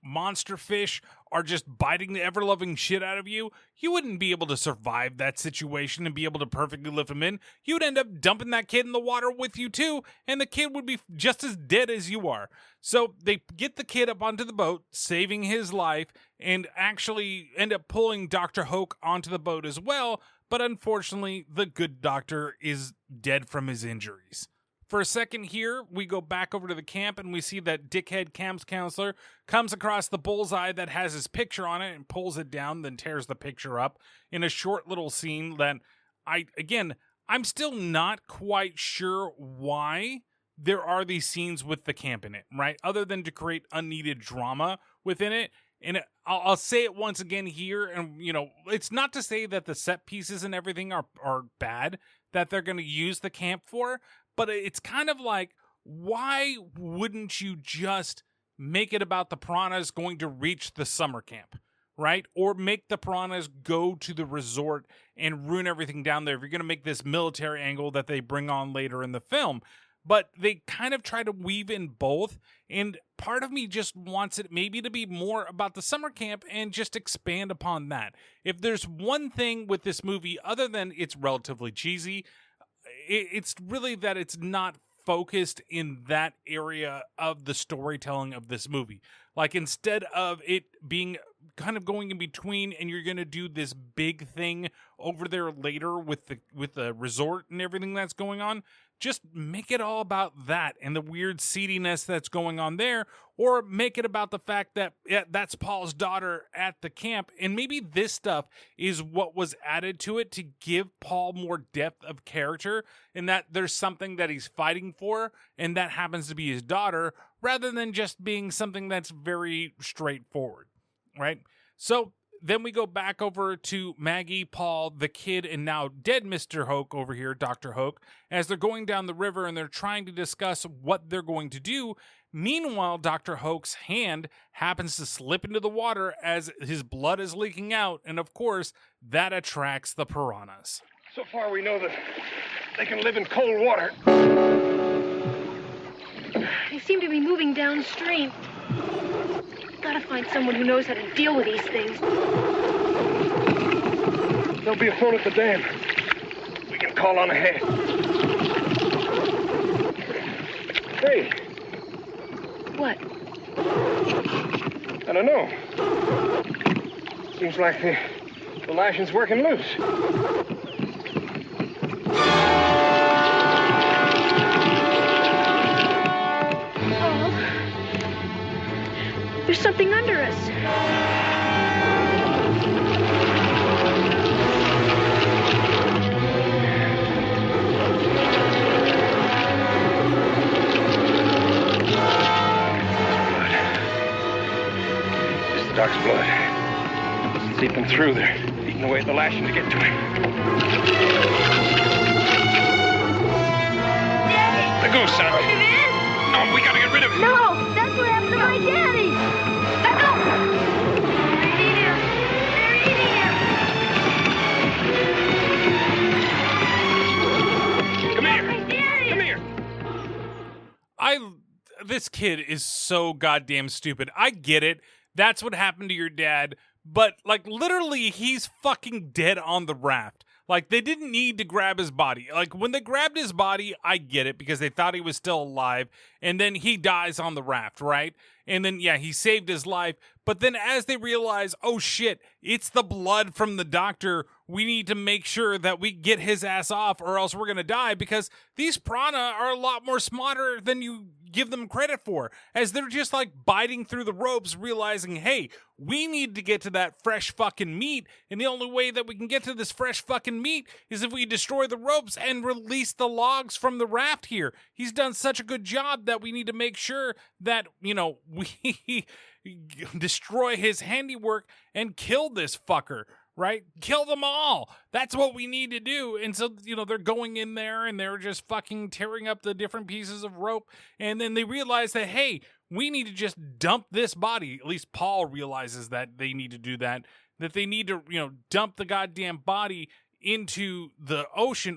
monster fish are just biting the ever-loving shit out of you, you wouldn't be able to survive that situation and be able to perfectly lift him in. You'd end up dumping that kid in the water with you too, and the kid would be just as dead as you are. So they get the kid up onto the boat, saving his life, and actually end up pulling Dr. Hoke onto the boat as well, but unfortunately, the good doctor is dead from his injuries. For a second here, we go back over to the camp and we see that dickhead camp counselor comes across the bullseye that has his picture on it and pulls it down, then tears the picture up in a short little scene that I'm still not quite sure why there are these scenes with the camp in it, right? Other than to create unneeded drama within it. And I'll say it once again here, and it's not to say that the set pieces and everything are bad that they're going to use the camp for, but it's kind of like, why wouldn't you just make it about the piranhas going to reach the summer camp, right? Or make the piranhas go to the resort and ruin everything down there if you're going to make this military angle that they bring on later in the film. But they kind of try to weave in both, and part of me just wants it maybe to be more about the summer camp and just expand upon that. If there's one thing with this movie, other than it's relatively cheesy, it's really that it's not focused in that area of the storytelling of this movie. Like, instead of it being kind of going in between and you're going to do this big thing over there later with the resort and everything that's going on, just make it all about that and the weird seediness that's going on there, or make it about the fact that that's Paul's daughter at the camp, and maybe this stuff is what was added to it to give Paul more depth of character, and that there's something that he's fighting for, and that happens to be his daughter, rather than just being something that's very straightforward, right? So then we go back over to Maggie, Paul, the kid, and now dead Mr. Hoke over here, Dr. Hoke, as they're going down the river and they're trying to discuss what they're going to do. Meanwhile, Dr. Hoke's hand happens to slip into the water as his blood is leaking out, and of course, that attracts the piranhas. So far, we know that they can live in cold water. They seem to be moving downstream. Gotta find someone who knows how to deal with these things. There'll be a phone at the dam. We can call on ahead. Hey, What? I don't know. Seems like the lashing's working loose. There's something under us. Doc's blood. It's seeping through there, eating away at the lashing to get to him. Daddy! Let go, son. Put him in? No, we gotta get rid of him. No! That's what happened to my daddy! Let go! They're eating him! They're eating him! Come here! Daddy! Come here! This kid is so goddamn stupid. I get it. That's what happened to your dad. But, like, literally, he's fucking dead on the raft. Like, they didn't need to grab his body. Like, when they grabbed his body, I get it, because they thought he was still alive. And then he dies on the raft, right? And then, yeah, he saved his life. But then as they realize, oh shit, it's the blood from the doctor, we need to make sure that we get his ass off or else we're going to die, because these piranha are a lot more smarter than you give them credit for, as they're just like biting through the ropes, realizing, hey, we need to get to that fresh fucking meat, and the only way that we can get to this fresh fucking meat is if we destroy the ropes and release the logs from the raft here. He's done such a good job that we need to make sure that, you know, we destroy his handiwork and kill this fucker, right? Kill them all. That's what we need to do. And so, you know, they're going in there and they're just fucking tearing up the different pieces of rope. And then they realize that, hey, we need to just dump this body. At least Paul realizes that they need to do that they need to, you know, dump the goddamn body into the ocean,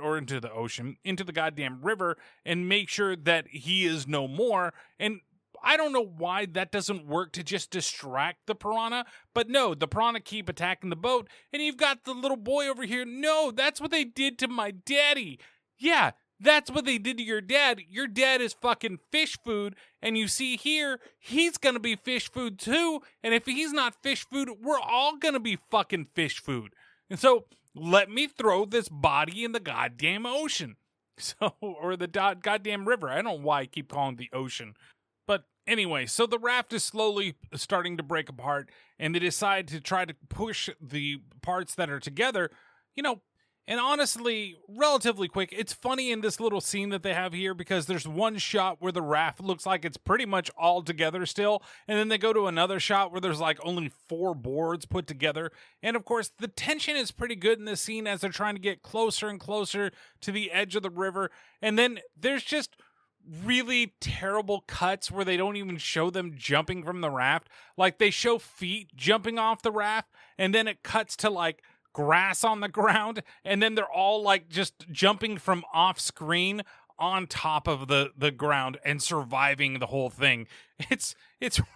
into the goddamn river, and make sure that he is no more. And I don't know why that doesn't work to just distract the piranha, but no, the piranha keep attacking the boat, and you've got the little boy over here. No, that's what they did to my daddy. Yeah, that's what they did to your dad. Your dad is fucking fish food, and you see here, he's gonna be fish food too, and if he's not fish food, we're all gonna be fucking fish food. And so, let me throw this body in the goddamn ocean. So, or the goddamn river. I don't know why I keep calling it the ocean. But anyway, so the raft is slowly starting to break apart, and they decide to try to push the parts that are together, you know, and honestly, relatively quick. It's funny in this little scene that they have here, because there's one shot where the raft looks like it's pretty much all together still, and then they go to another shot where there's like only 4 boards put together. And of course, the tension is pretty good in this scene as they're trying to get closer and closer to the edge of the river. And then there's just really terrible cuts where they don't even show them jumping from the raft. Like, they show feet jumping off the raft, and then it cuts to like grass on the ground, and then they're all like just jumping from off screen on top of the ground and surviving the whole thing. It's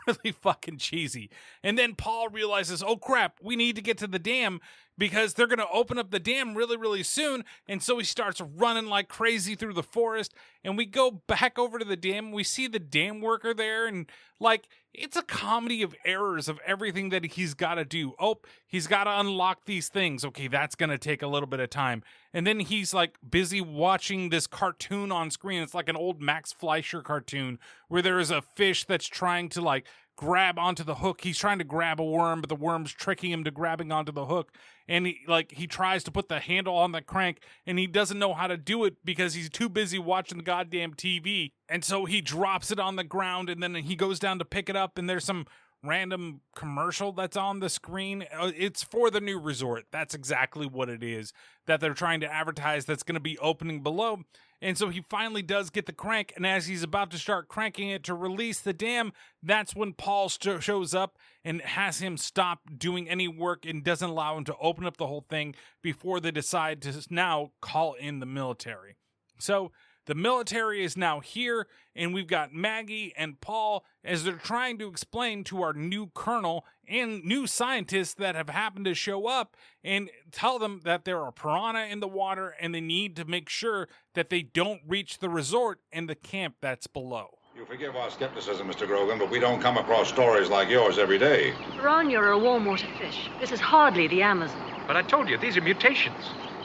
really fucking cheesy. And then Paul realizes, oh crap, we need to get to the dam, because they're going to open up the dam really, really soon. And so he starts running like crazy through the forest, and we go back over to the dam. We see the dam worker there, and like, it's a comedy of errors of everything that he's got to do. Oh, he's got to unlock these things. Okay, that's going to take a little bit of time. And then he's like busy watching this cartoon on screen. It's like an old Max Fleischer cartoon where there is a fish that's trying to like grab onto the hook. He's trying to grab a worm, but the worm's tricking him to grabbing onto the hook. And he tries to put the handle on the crank, and he doesn't know how to do it because he's too busy watching the goddamn TV. And so he drops it on the ground, and then he goes down to pick it up, and there's some random commercial that's on the screen. It's for the new resort. That's exactly what it is that they're trying to advertise, that's going to be opening below. And so he finally does get the crank, and as he's about to start cranking it to release the dam, that's when Paul shows up and has him stop doing any work and doesn't allow him to open up the whole thing before they decide to now call in the military. So the military is now here, and we've got Maggie and Paul as they're trying to explain to our new colonel and new scientists that have happened to show up and tell them that there are piranha in the water and they need to make sure that they don't reach the resort and the camp that's below. You forgive our skepticism, Mr. Grogan, but we don't come across stories like yours every day. Piranha are a warm water fish. This is hardly the Amazon. But I told you, these are mutations.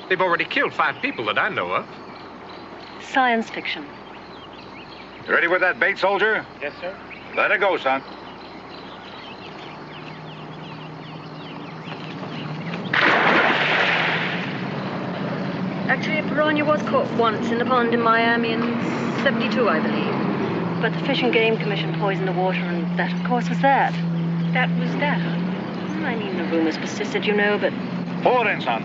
They've already killed 5 people that I know of. Science fiction. You ready with that bait, soldier? Yes, sir. Let it go, son. Actually, a piranha was caught once in a pond in Miami in 72, I believe. But the Fish and Game Commission poisoned the water, and that, of course, was that. That was that, huh? I mean, the rumors persisted, you know, but... Pull it in, son.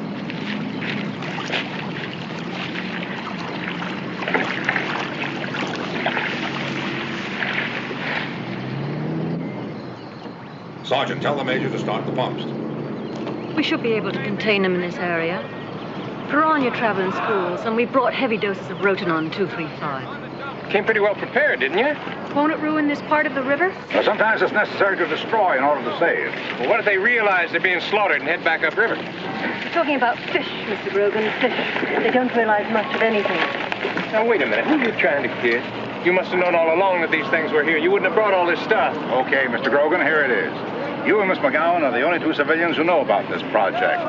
Sergeant, tell the Major to start the pumps. We should be able to contain them in this area. Piranha travel in schools, and we brought heavy doses of Rotanon 235. Came pretty well prepared, didn't you? Won't it ruin this part of the river? Well, sometimes it's necessary to destroy in order to save. Well, what if they realize they're being slaughtered and head back upriver? We're talking about fish, Mr. Grogan, fish. They don't realize much of anything. Now, wait a minute. Who are you trying to kid? You must have known all along that these things were here. You wouldn't have brought all this stuff. Okay, Mr. Grogan, here it is. You and Miss McGowan are the only 2 civilians who know about this project.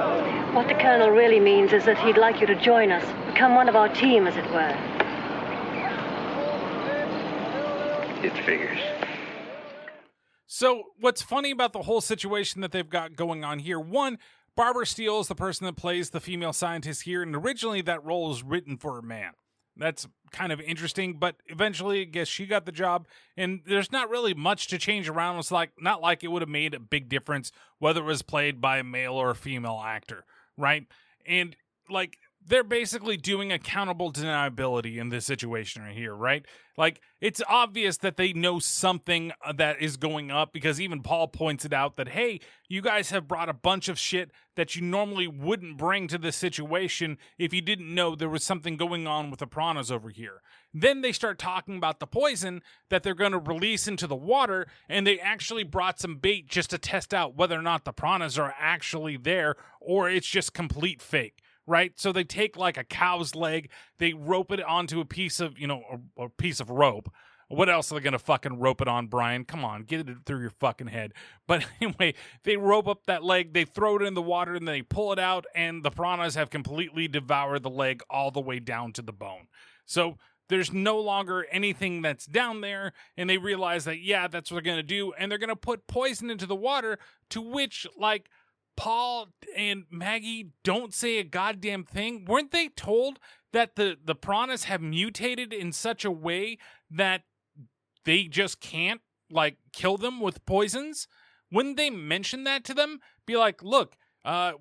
What the Colonel really means is that he'd like you to join us, become one of our team, as it were. It figures. So what's funny about the whole situation that they've got going on here, one, Barbara Steele is the person that plays the female scientist here, and originally that role was written for a man. That's kind of interesting, but eventually I guess she got the job, and there's not really much to change around. It's not like it would have made a big difference whether it was played by a male or a female actor, right? And like they're basically doing accountable deniability in this situation right here, right? Like, it's obvious that they know something that is going up, because even Paul points it out that, hey, you guys have brought a bunch of shit that you normally wouldn't bring to this situation if you didn't know there was something going on with the piranhas over here. Then they start talking about the poison that they're going to release into the water, and they actually brought some bait just to test out whether or not the piranhas are actually there or it's just complete fake. Right? So they take like a cow's leg, they rope it onto a piece of, a piece of rope. What else are they going to fucking rope it on, Brian? Come on, get it through your fucking head. But anyway, they rope up that leg, they throw it in the water, and they pull it out, and the piranhas have completely devoured the leg all the way down to the bone. So there's no longer anything that's down there, and they realize that, yeah, that's what they're going to do, and they're going to put poison into the water, to which, like, Paul and Maggie don't say a goddamn thing. Weren't they told that the piranhas have mutated in such a way that they just can't, like, kill them with poisons? Wouldn't they mention that to them? Be like, look,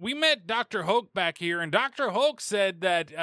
we met Dr. Hoke back here, and Dr. Hoke said that,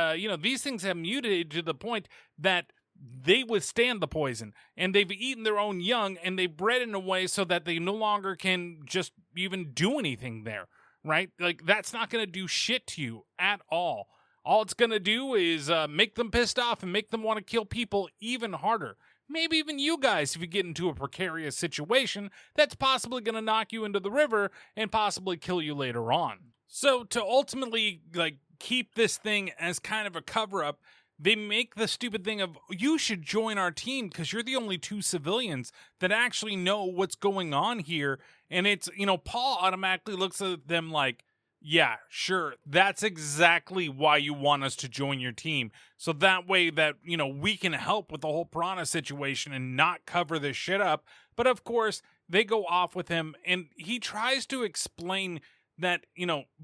these things have mutated to the point that they withstand the poison, and they've eaten their own young, and they bred in a way so that they no longer can just even do anything there. Right? Like, that's not going to do shit to you at all. All it's going to do is make them pissed off and make them want to kill people even harder. Maybe even you guys, if you get into a precarious situation, that's possibly going to knock you into the river and possibly kill you later on. So to ultimately, like, keep this thing as kind of a cover-up, they make the stupid thing of, you should join our team because you're the only 2 civilians that actually know what's going on here. And it's, Paul automatically looks at them like, yeah, sure, that's exactly why you want us to join your team. So that way that, we can help with the whole piranha situation and not cover this shit up. But of course, they go off with him, and he tries to explain that,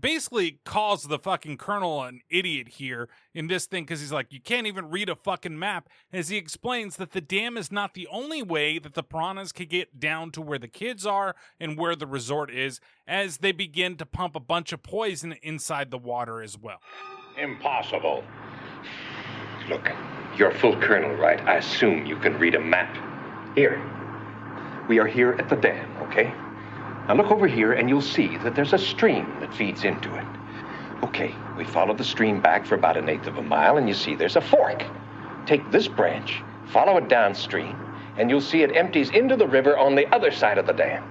basically calls the fucking colonel an idiot here in this thing, because he's like, you can't even read a fucking map, as he explains that the dam is not the only way that the piranhas could get down to where the kids are and where the resort is, as they begin to pump a bunch of poison inside the water as well. Impossible. Look, you're full colonel, right? I assume you can read a map. Here. We are here at the dam, okay? Now look over here and you'll see that there's a stream that feeds into it. Okay, we follow the stream back for about 1/8 of a mile, and you see there's a fork. Take this branch, follow it downstream, and you'll see it empties into the river on the other side of the dam.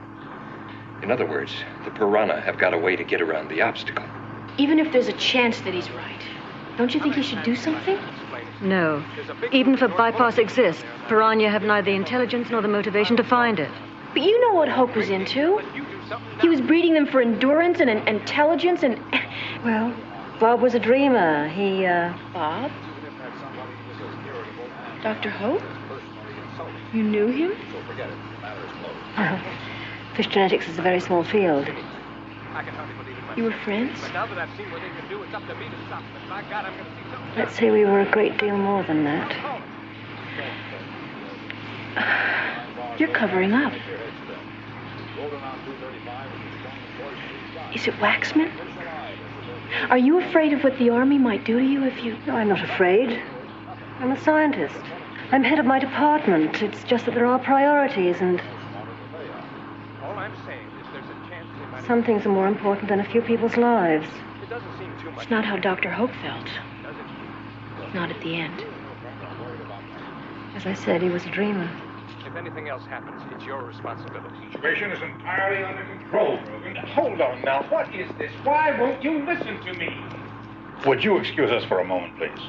In other words, the piranha have got a way to get around the obstacle. Even if there's a chance that he's right, Don't you think he should do something? No. Even if a bypass exists, piranha have neither the intelligence nor the motivation to find it. But you know what Hoke was into. He was breeding them for endurance and intelligence and... Well, Bob was a dreamer. He, Bob? Dr. Hope? You knew him? Fish genetics is a very small field. You were friends? Let's say we were a great deal more than that. You're covering up. Is it Waxman? Are you afraid of what the Army might do to you if you... No, I'm not afraid. I'm a scientist. I'm head of my department. It's just that there are priorities, and All I'm saying is there's a chance... some things are more important than a few people's lives. It doesn't seem too much... It's not how Dr. Hope felt. Not at the end. As I said, he was a dreamer. If anything else happens, it's your responsibility. The situation is entirely under control, Grogan. Hold on now. What is this? Why won't you listen to me? Would you excuse us for a moment, please?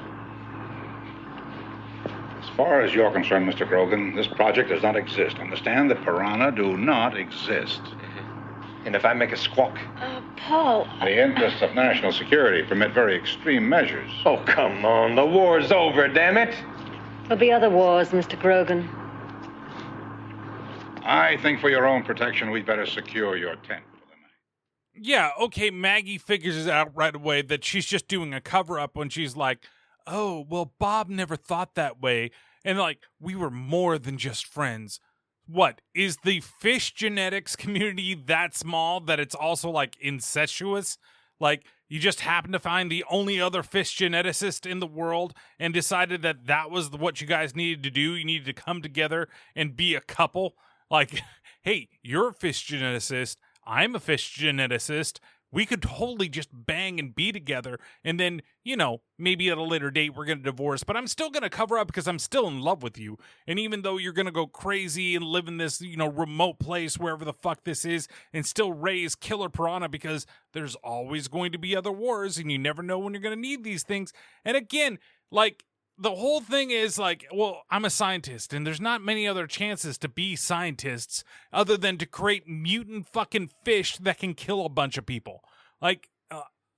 As far as you're concerned, Mr. Grogan, this project does not exist. Understand that piranha do not exist. And if I make a squawk? Paul... The interests of national security permit very extreme measures. Oh, come on. The war's over, damn it. There'll be other wars, Mr. Grogan. I think for your own protection, we'd better secure your tent. Yeah, okay, Maggie figures it out right away that she's just doing a cover-up when she's like, oh, well, Bob never thought that way. And, like, we were more than just friends. What, is the fish genetics community that small that it's also, like, incestuous? Like, you just happened to find the only other fish geneticist in the world and decided that that was what you guys needed to do? You needed to come together and be a couple? Like, hey, you're a fish geneticist. I'm a fish geneticist. We could totally just bang and be together. And then, you know, maybe at a later date we're going to divorce. But I'm still going to cover up because I'm still in love with you. And even though you're going to go crazy and live in this, you know, remote place, wherever the fuck this is, and still raise killer piranha because there's always going to be other wars and you never know when you're going to need these things. And again, like, the whole thing is like, well, I'm a scientist and there's not many other chances to be scientists other than to create mutant fucking fish that can kill a bunch of people. Like,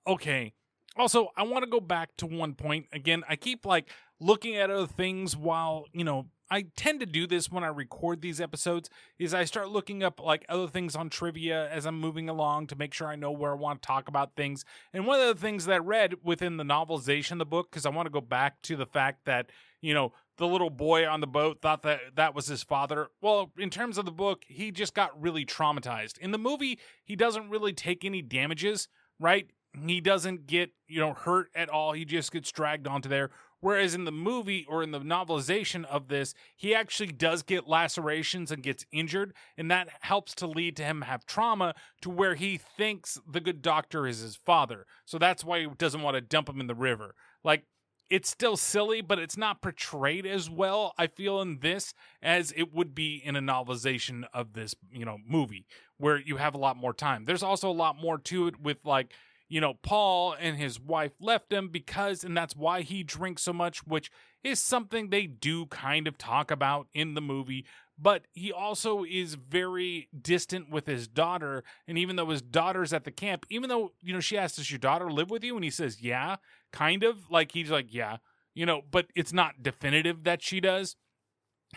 okay. Also, I want to go back to one point. Again, I keep like looking at other things while, you know, I tend to do this when I record these episodes is I start looking up like other things on trivia as I'm moving along to make sure I know where I want to talk about things. And one of the things that I read within the novelization of the book, because I want to go back to the fact that, you know, the little boy on the boat thought that that was his father. Well, in terms of the book, he just got really traumatized. In the movie, he doesn't really take any damages, right? He doesn't get, you know, hurt at all. He just gets dragged onto there. Whereas in the movie or in the novelization of this, he actually does get lacerations and gets injured. And that helps to lead to him have trauma to where he thinks the good doctor is his father. So that's why he doesn't want to dump him in the river. Like, it's still silly, but it's not portrayed as well, I feel, in this as it would be in a novelization of this, you know, movie where you have a lot more time. There's also a lot more to it with, like, you know, Paul and his wife left him because, and that's why he drinks so much, which is something they do kind of talk about in the movie. But he also is very distant with his daughter. And even though his daughter's at the camp, even though, you know, she asks, does your daughter live with you? And he says, yeah, kind of. Like, he's like, yeah, you know, but it's not definitive that she does.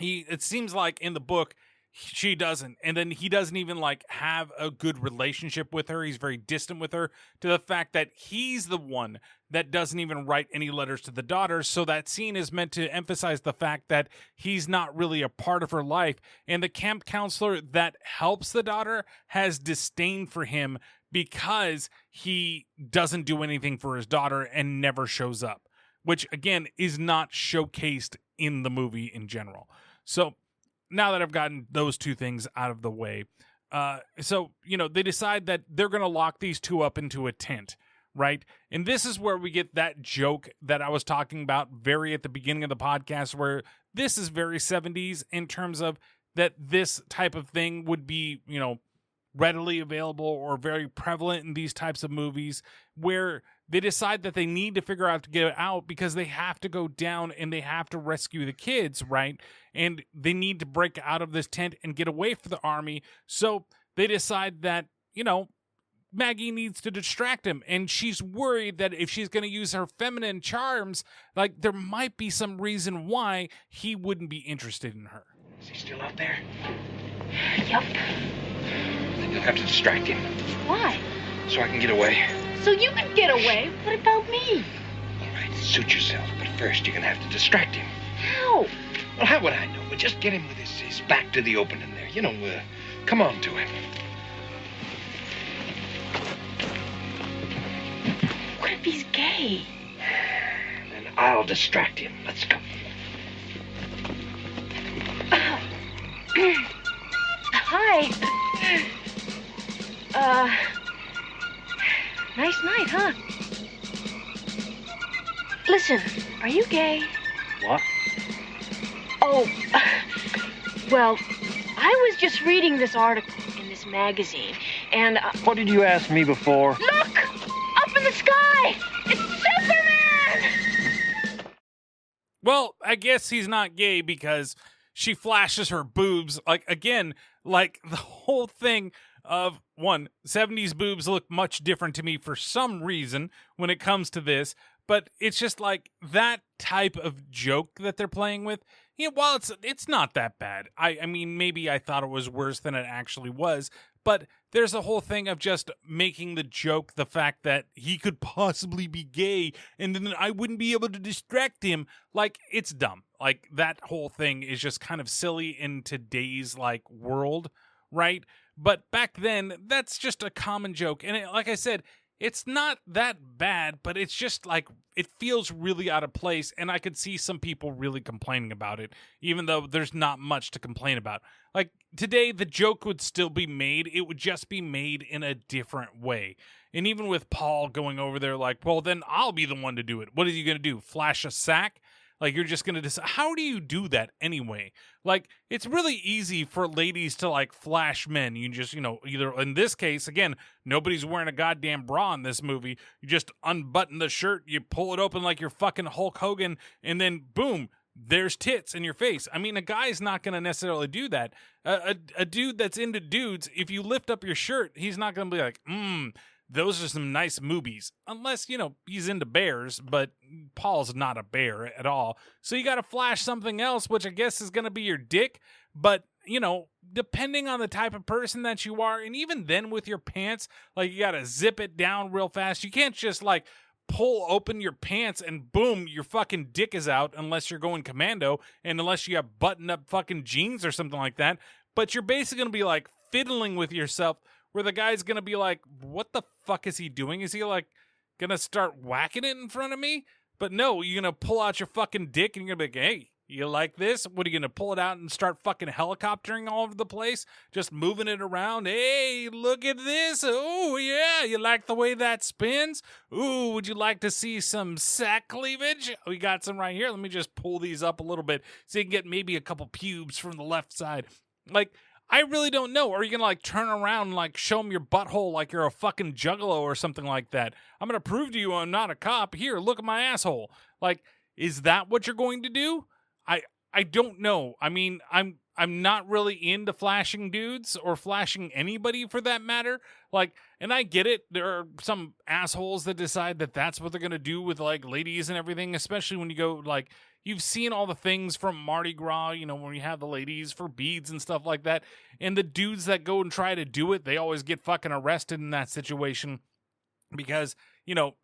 It seems like in the book, she doesn't. And then he doesn't even like have a good relationship with her. He's very distant with her to the fact that he's the one that doesn't even write any letters to the daughter. So that scene is meant to emphasize the fact that he's not really a part of her life. And the camp counselor that helps the daughter has disdain for him because he doesn't do anything for his daughter and never shows up, which again is not showcased in the movie in general. So now that I've gotten those two things out of the way, so, you know, they decide that they're going to lock these two up into a tent, right? And this is where we get that joke that I was talking about very at the beginning of the podcast, where this is very 70s in terms of that this type of thing would be, you know, readily available or very prevalent in these types of movies, where they decide that they need to figure out to get out because they have to go down and they have to rescue the kids, right? And they need to break out of this tent and get away from the army. So they decide that, Maggie needs to distract him, and she's worried that if she's going to use her feminine charms, like, there might be some reason why he wouldn't be interested in her. Is he still out there? Yup. Then you'll have to distract him Why? so I can get away. So you can get away. What about me? All right, suit yourself. But first, you're going to have to distract him. How? Well, how would I know? But just get him with his back to the opening there. Come on to him. What if he's gay? Then I'll distract him. Let's go. Hi. Nice night, huh? Listen, are you gay? What? Oh, well, I was just reading this article in this magazine, and... What did you ask me before? Look! Up in the sky! It's Superman! Well, I guess he's not gay because she flashes her boobs. Like, again, like, the whole thing of, 70s boobs look much different to me for some reason when it comes to this. But it's just like that type of joke that they're playing with. While it's not that bad. I mean, maybe I thought it was worse than it actually was. But there's a whole thing of just making the joke the fact that he could possibly be gay and then I wouldn't be able to distract him. Like, it's dumb. Like, that whole thing is just kind of silly in today's, like, world, right? But back then, that's just a common joke. And like I said, it's not that bad, but it's just like, it feels really out of place, and I could see some people really complaining about it, even though there's not much to complain about. Like, today, the joke would still be made, it would just be made in a different way. And even with Paul going over there like, well, then I'll be the one to do it. What are you going to do, flash a sack? Like, you're just going to decide. How do you do that anyway? Like, it's really easy for ladies to, like, flash men. You just, either, in this case, again, nobody's wearing a goddamn bra in this movie. You just unbutton the shirt, you pull it open like you're fucking Hulk Hogan, and then, boom, there's tits in your face. I mean, a guy's not going to necessarily do that. A dude that's into dudes, if you lift up your shirt, he's not going to be like, those are some nice movies. Unless, he's into bears, but Paul's not a bear at all. So you got to flash something else, which I guess is going to be your dick. But, depending on the type of person that you are, and even then with your pants, like, you got to zip it down real fast. You can't just, like, pull open your pants and boom, your fucking dick is out unless you're going commando and unless you have buttoned up fucking jeans or something like that. But you're basically going to be, like, fiddling with yourself, where the guy's going to be like, what the fuck is he doing? Is he, like, going to start whacking it in front of me? But no, you're going to pull out your fucking dick and you're going to be like, hey, you like this? What, are you going to pull it out and start fucking helicoptering all over the place? Just moving it around? Hey, look at this. Oh, yeah, you like the way that spins? Ooh, would you like to see some sack cleavage? We got some right here. Let me just pull these up a little bit so you can get maybe a couple pubes from the left side. Like, I really don't know. Or are you going to, like, turn around and, like, show them your butthole like you're a fucking juggalo or something like that? I'm going to prove to you I'm not a cop. Here, look at my asshole. Like, is that what you're going to do? I don't know. I mean, I'm not really into flashing dudes or flashing anybody for that matter. Like, and I get it. There are some assholes that decide that that's what they're going to do with, like, ladies and everything, especially when you go, like, you've seen all the things from Mardi Gras, when you have the ladies for beads and stuff like that. And the dudes that go and try to do it, they always get fucking arrested in that situation because,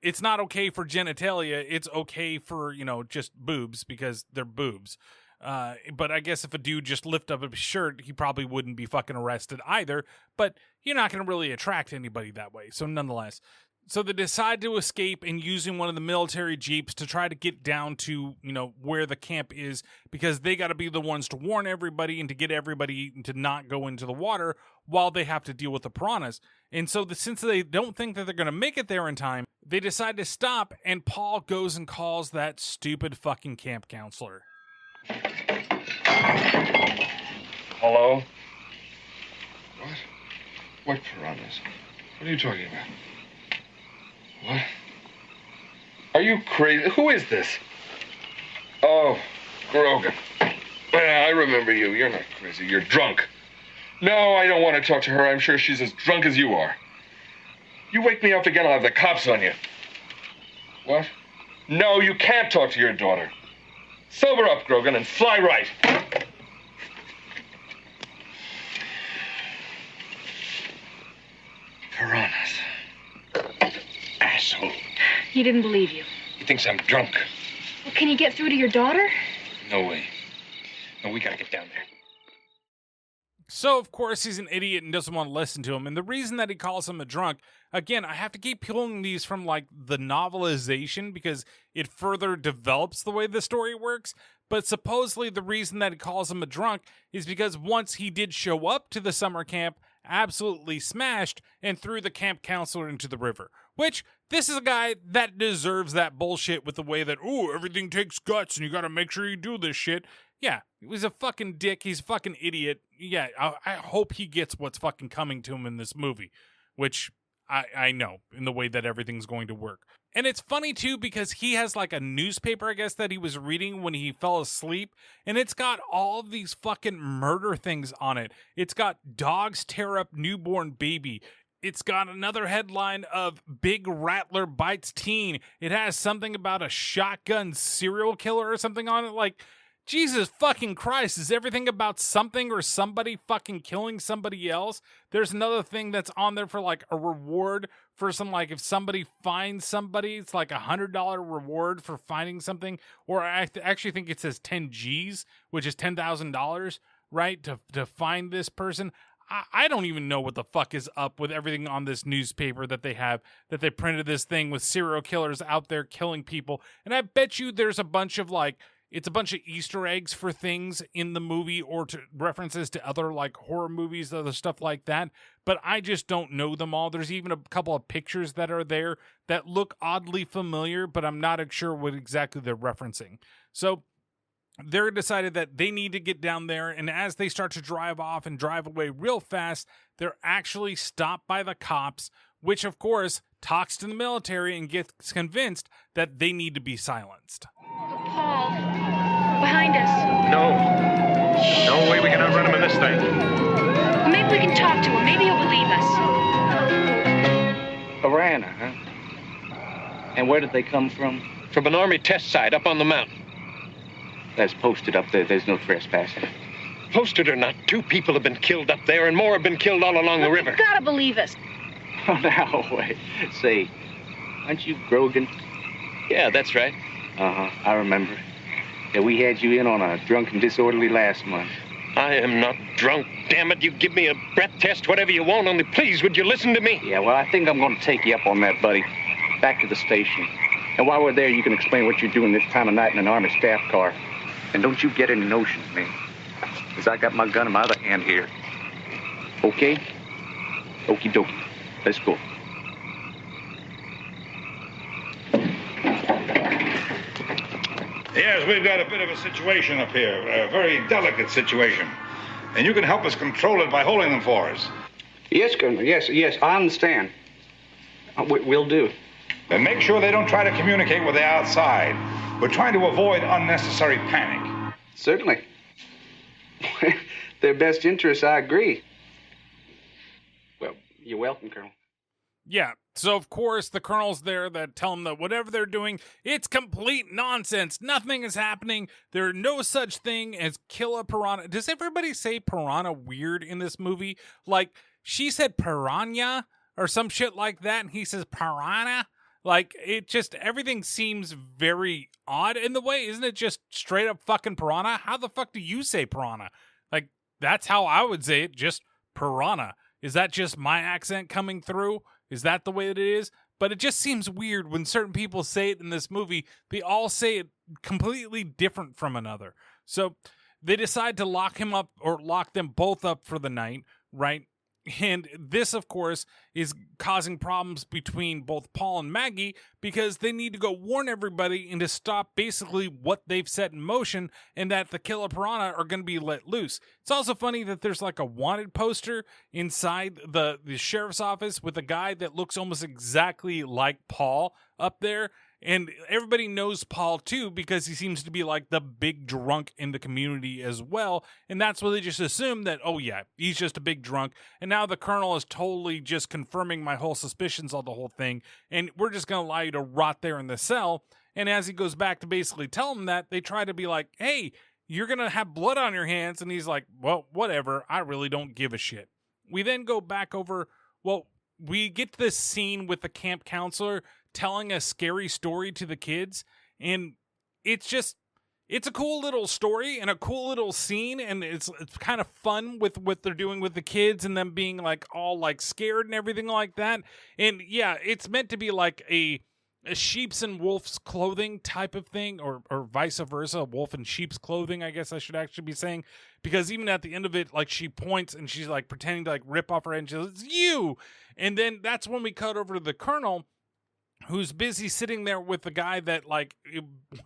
it's not okay for genitalia. It's okay for, just boobs because they're boobs. But I guess if a dude just lift up his shirt, he probably wouldn't be fucking arrested either. But you're not going to really attract anybody that way. So nonetheless. So they decide to escape and using one of the military jeeps to try to get down to, where the camp is because they got to be the ones to warn everybody and to get everybody to not go into the water while they have to deal with the piranhas. And so since they don't think that they're going to make it there in time, they decide to stop and Paul goes and calls that stupid fucking camp counselor. Hello? What? What piranhas? What are you talking about? What? Are you crazy? Who is this? Oh, Grogan. I remember you. You're not crazy. You're drunk. No, I don't want to talk to her. I'm sure she's as drunk as you are. You wake me up again, I'll have the cops on you. What? No, you can't talk to your daughter. Sober up, Grogan, and fly right. Piranhas. Asshole. He didn't believe you. He thinks I'm drunk. Well, can you get through to your daughter? No way. No, we gotta get down there. So, of course, he's an idiot and doesn't want to listen to him. And the reason that he calls him a drunk, again, I have to keep pulling these from, like, the novelization because it further develops the way the story works. But supposedly the reason that he calls him a drunk is because once he did show up to the summer camp, absolutely smashed, and threw the camp counselor into the river. Which, this is a guy that deserves that bullshit with the way that, oh, everything takes guts and you gotta make sure you do this shit. Yeah, he was a fucking dick. He's a fucking idiot. Yeah, I hope he gets what's fucking coming to him in this movie, which I know in the way that everything's going to work. And it's funny, too, because he has like a newspaper, I guess, that he was reading when he fell asleep, and it's got all of these fucking murder things on it. It's got dogs tear up newborn baby. It's got another headline of Big Rattler bites teen. It has something about a shotgun serial killer or something on it. Like, Jesus fucking Christ, is everything about something or somebody fucking killing somebody else? There's another thing that's on there for like a reward for some, like if somebody finds somebody, it's like $100 reward for finding something. Or I actually think it says 10 G's, which is $10,000, right? To find this person. I don't even know what the fuck is up with everything on this newspaper that they have, that they printed this thing with serial killers out there killing people. And I bet you there's a bunch of like, it's a bunch of Easter eggs for things in the movie or to references to other like horror movies, other stuff like that. But I just don't know them all. There's even a couple of pictures that are there that look oddly familiar, but I'm not sure what exactly they're referencing. So they're decided that they need to get down there. And as they start to drive off and drive away real fast, they're actually stopped by the cops, which of course talks to the military and gets convinced that they need to be silenced. Paul, behind us. No way we can outrun him in this thing. Well, maybe we can talk to him. Maybe he'll believe us. Piranha, huh? And where did they come from? From an Army test site up on the mountain. That's posted up there. There's no trespassing. Posted or not, 2 people have been killed up there, and more have been killed all along the river. You've got to believe us. Oh, now, wait. Say, aren't you Grogan? Yeah, that's right. Uh-huh, I remember. Yeah, we had you in on a drunk and disorderly last month. I am not drunk. Damn it, you give me a breath test, whatever you want, only please, would you listen to me? Yeah, well, I think I'm going to take you up on that, buddy. Back to the station. And while we're there, you can explain what you're doing this time of night in an Army staff car. And don't you get any notions, man. Because I got my gun in my other hand here. Okay? Okie dokie. Let's go. Yes, we've got a bit of a situation up here, a very delicate situation. And you can help us control it by holding them for us. Yes, Colonel. Yes, I understand. We'll do. And make sure they don't try to communicate with the outside. We're trying to avoid unnecessary panic. Certainly. Their best interests, I agree. Well, you're welcome, Colonel. Yeah, so of course the colonel's there that tell them that whatever they're doing, it's complete nonsense. Nothing is happening. There's no such thing as kill a piranha. Does everybody say piranha weird in this movie? Like, she said piranha or some shit like that, and he says piranha. Like, it just, everything seems very odd in the way. Isn't it just straight up fucking piranha? How the fuck do you say piranha? Like, that's how I would say it, just piranha. Is that just my accent coming through? Is that the way it is? But it just seems weird when certain people say it in this movie. They all say it completely different from another. So they decide to lock him up or lock them both up for the night, right? And this, of course, is causing problems between both Paul and Maggie because they need to go warn everybody and to stop basically what they've set in motion and that the killer piranha are going to be let loose. It's also funny that there's like a wanted poster inside the sheriff's office with a guy that looks almost exactly like Paul up there. And everybody knows Paul too because he seems to be like the big drunk in the community as well. And that's what they just assume that, oh yeah, he's just a big drunk. And now the colonel is totally just confirming my whole suspicions on the whole thing. And we're just going to allow you to rot there in the cell. And as he goes back to basically tell him that, they try to be like, hey, you're going to have blood on your hands. And he's like, well, whatever. I really don't give a shit. We then go back over, well, we get to this scene with the camp counselor telling a scary story to the kids, and it's a cool little story and a cool little scene, and it's kind of fun with what they're doing with the kids and them being like all like scared and everything like that. And yeah, it's meant to be like a sheep's and wolf's clothing type of thing, or vice versa, wolf and sheep's clothing, I guess I should actually be saying, because even at the end of it, like she points and she's like pretending to like rip off her head and she goes, it's you. And then that's when we cut over to the colonel, who's busy sitting there with the guy that like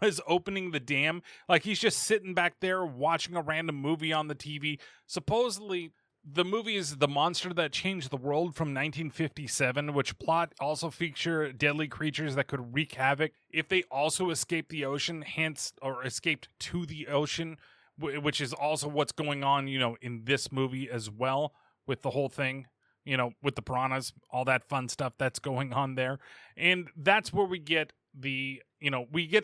was opening the dam. Like he's just sitting back there watching a random movie on the TV. Supposedly the movie is The Monster That Changed the World from 1957, which plot also feature deadly creatures that could wreak havoc if they also escaped the ocean, hence, or escaped to the ocean, which is also what's going on, you know, in this movie as well with the whole thing. You know, with the piranhas, all that fun stuff that's going on there. And that's where we get the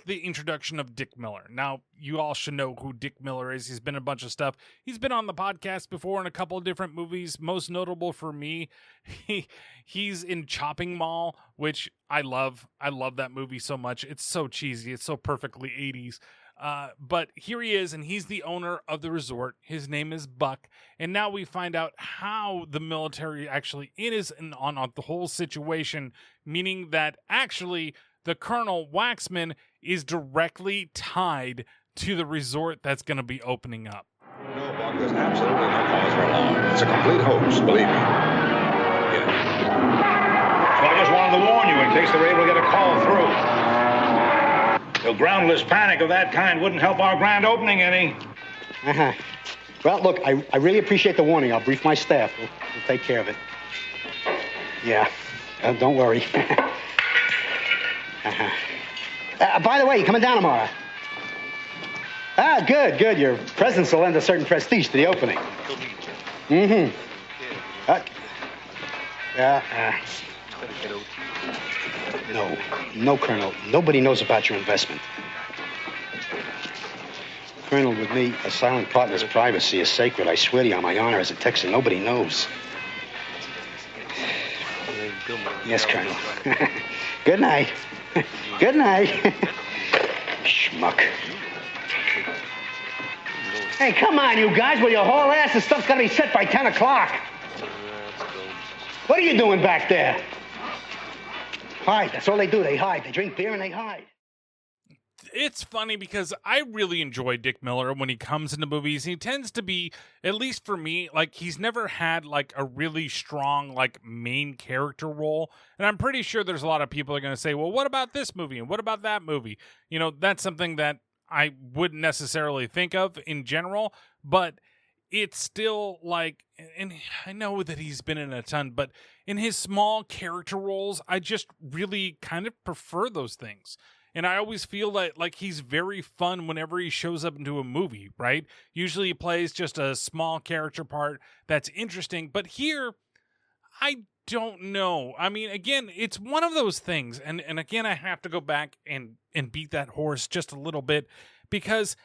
introduction of Dick Miller. Now, you all should know who Dick Miller is. He's been in a bunch of stuff. He's been on the podcast before in a couple of different movies. Most notable for me, he's in Chopping Mall, which I love. I love that movie so much. It's so cheesy. It's so perfectly 80s. But here he is, and he's the owner of the resort. His name is Buck, and now we find out how the military actually is on the whole situation, meaning that actually the Colonel Waxman is directly tied to the resort that's going to be opening up. No, Buck, there's absolutely no cause for alarm. It's a complete hoax, believe me. Yeah. So I just wanted to warn you in case they were able to get a call through. The groundless panic of that kind wouldn't help our grand opening any. Uh-huh. Well, look, I really appreciate the warning. I'll brief my staff. We'll take care of it. Yeah, don't worry. Uh-huh. By the way, you coming down tomorrow? Ah, good. Your presence will lend a certain prestige to the opening. Mm-hmm. No, Colonel. Nobody knows about your investment. Colonel, with me, a silent partner's privacy is sacred. I swear to you on my honor as a Texan, nobody knows. Yes, Colonel. Good night. Good night. Schmuck. Hey, come on, you guys. Will you haul ass? This stuff's got to be set by 10 o'clock. What are you doing back there? Hide. That's all they do. They hide. They drink beer and they hide. It's funny because I really enjoy Dick Miller when he comes into movies. He tends to be, at least for me, like he's never had like a really strong like main character role. And I'm pretty sure there's a lot of people that are going to say, well, what about this movie? And what about that movie? You know, that's something that I wouldn't necessarily think of in general, but it's still like, and I know that he's been in a ton, but in his small character roles, I just really kind of prefer those things. And I always feel that like he's very fun whenever he shows up into a movie, right? Usually he plays just a small character part that's interesting, but here, I don't know. I mean, again, it's one of those things, and again, I have to go back and beat that horse just a little bit, because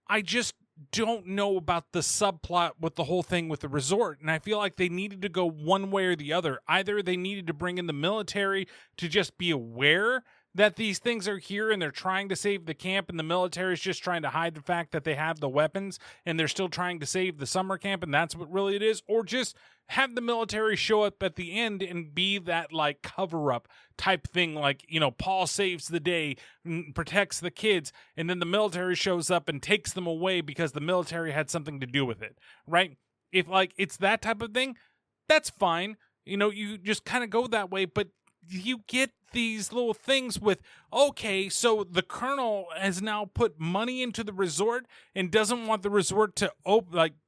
I just don't know about the subplot with the whole thing with the resort, and I feel like they needed to go one way or the other. Either they needed to bring in the military to just be aware that these things are here and they're trying to save the camp, and the military is just trying to hide the fact that they have the weapons and they're still trying to save the summer camp, and that's what really it is, or just have the military show up at the end and be that like cover-up type thing, like, you know, Paul saves the day, protects the kids, and then the military shows up and takes them away because the military had something to do with it, right? If like it's that type of thing, that's fine. You know, you just kind of go that way, but you get these little things with, okay, so the colonel has now put money into the resort and doesn't want the resort to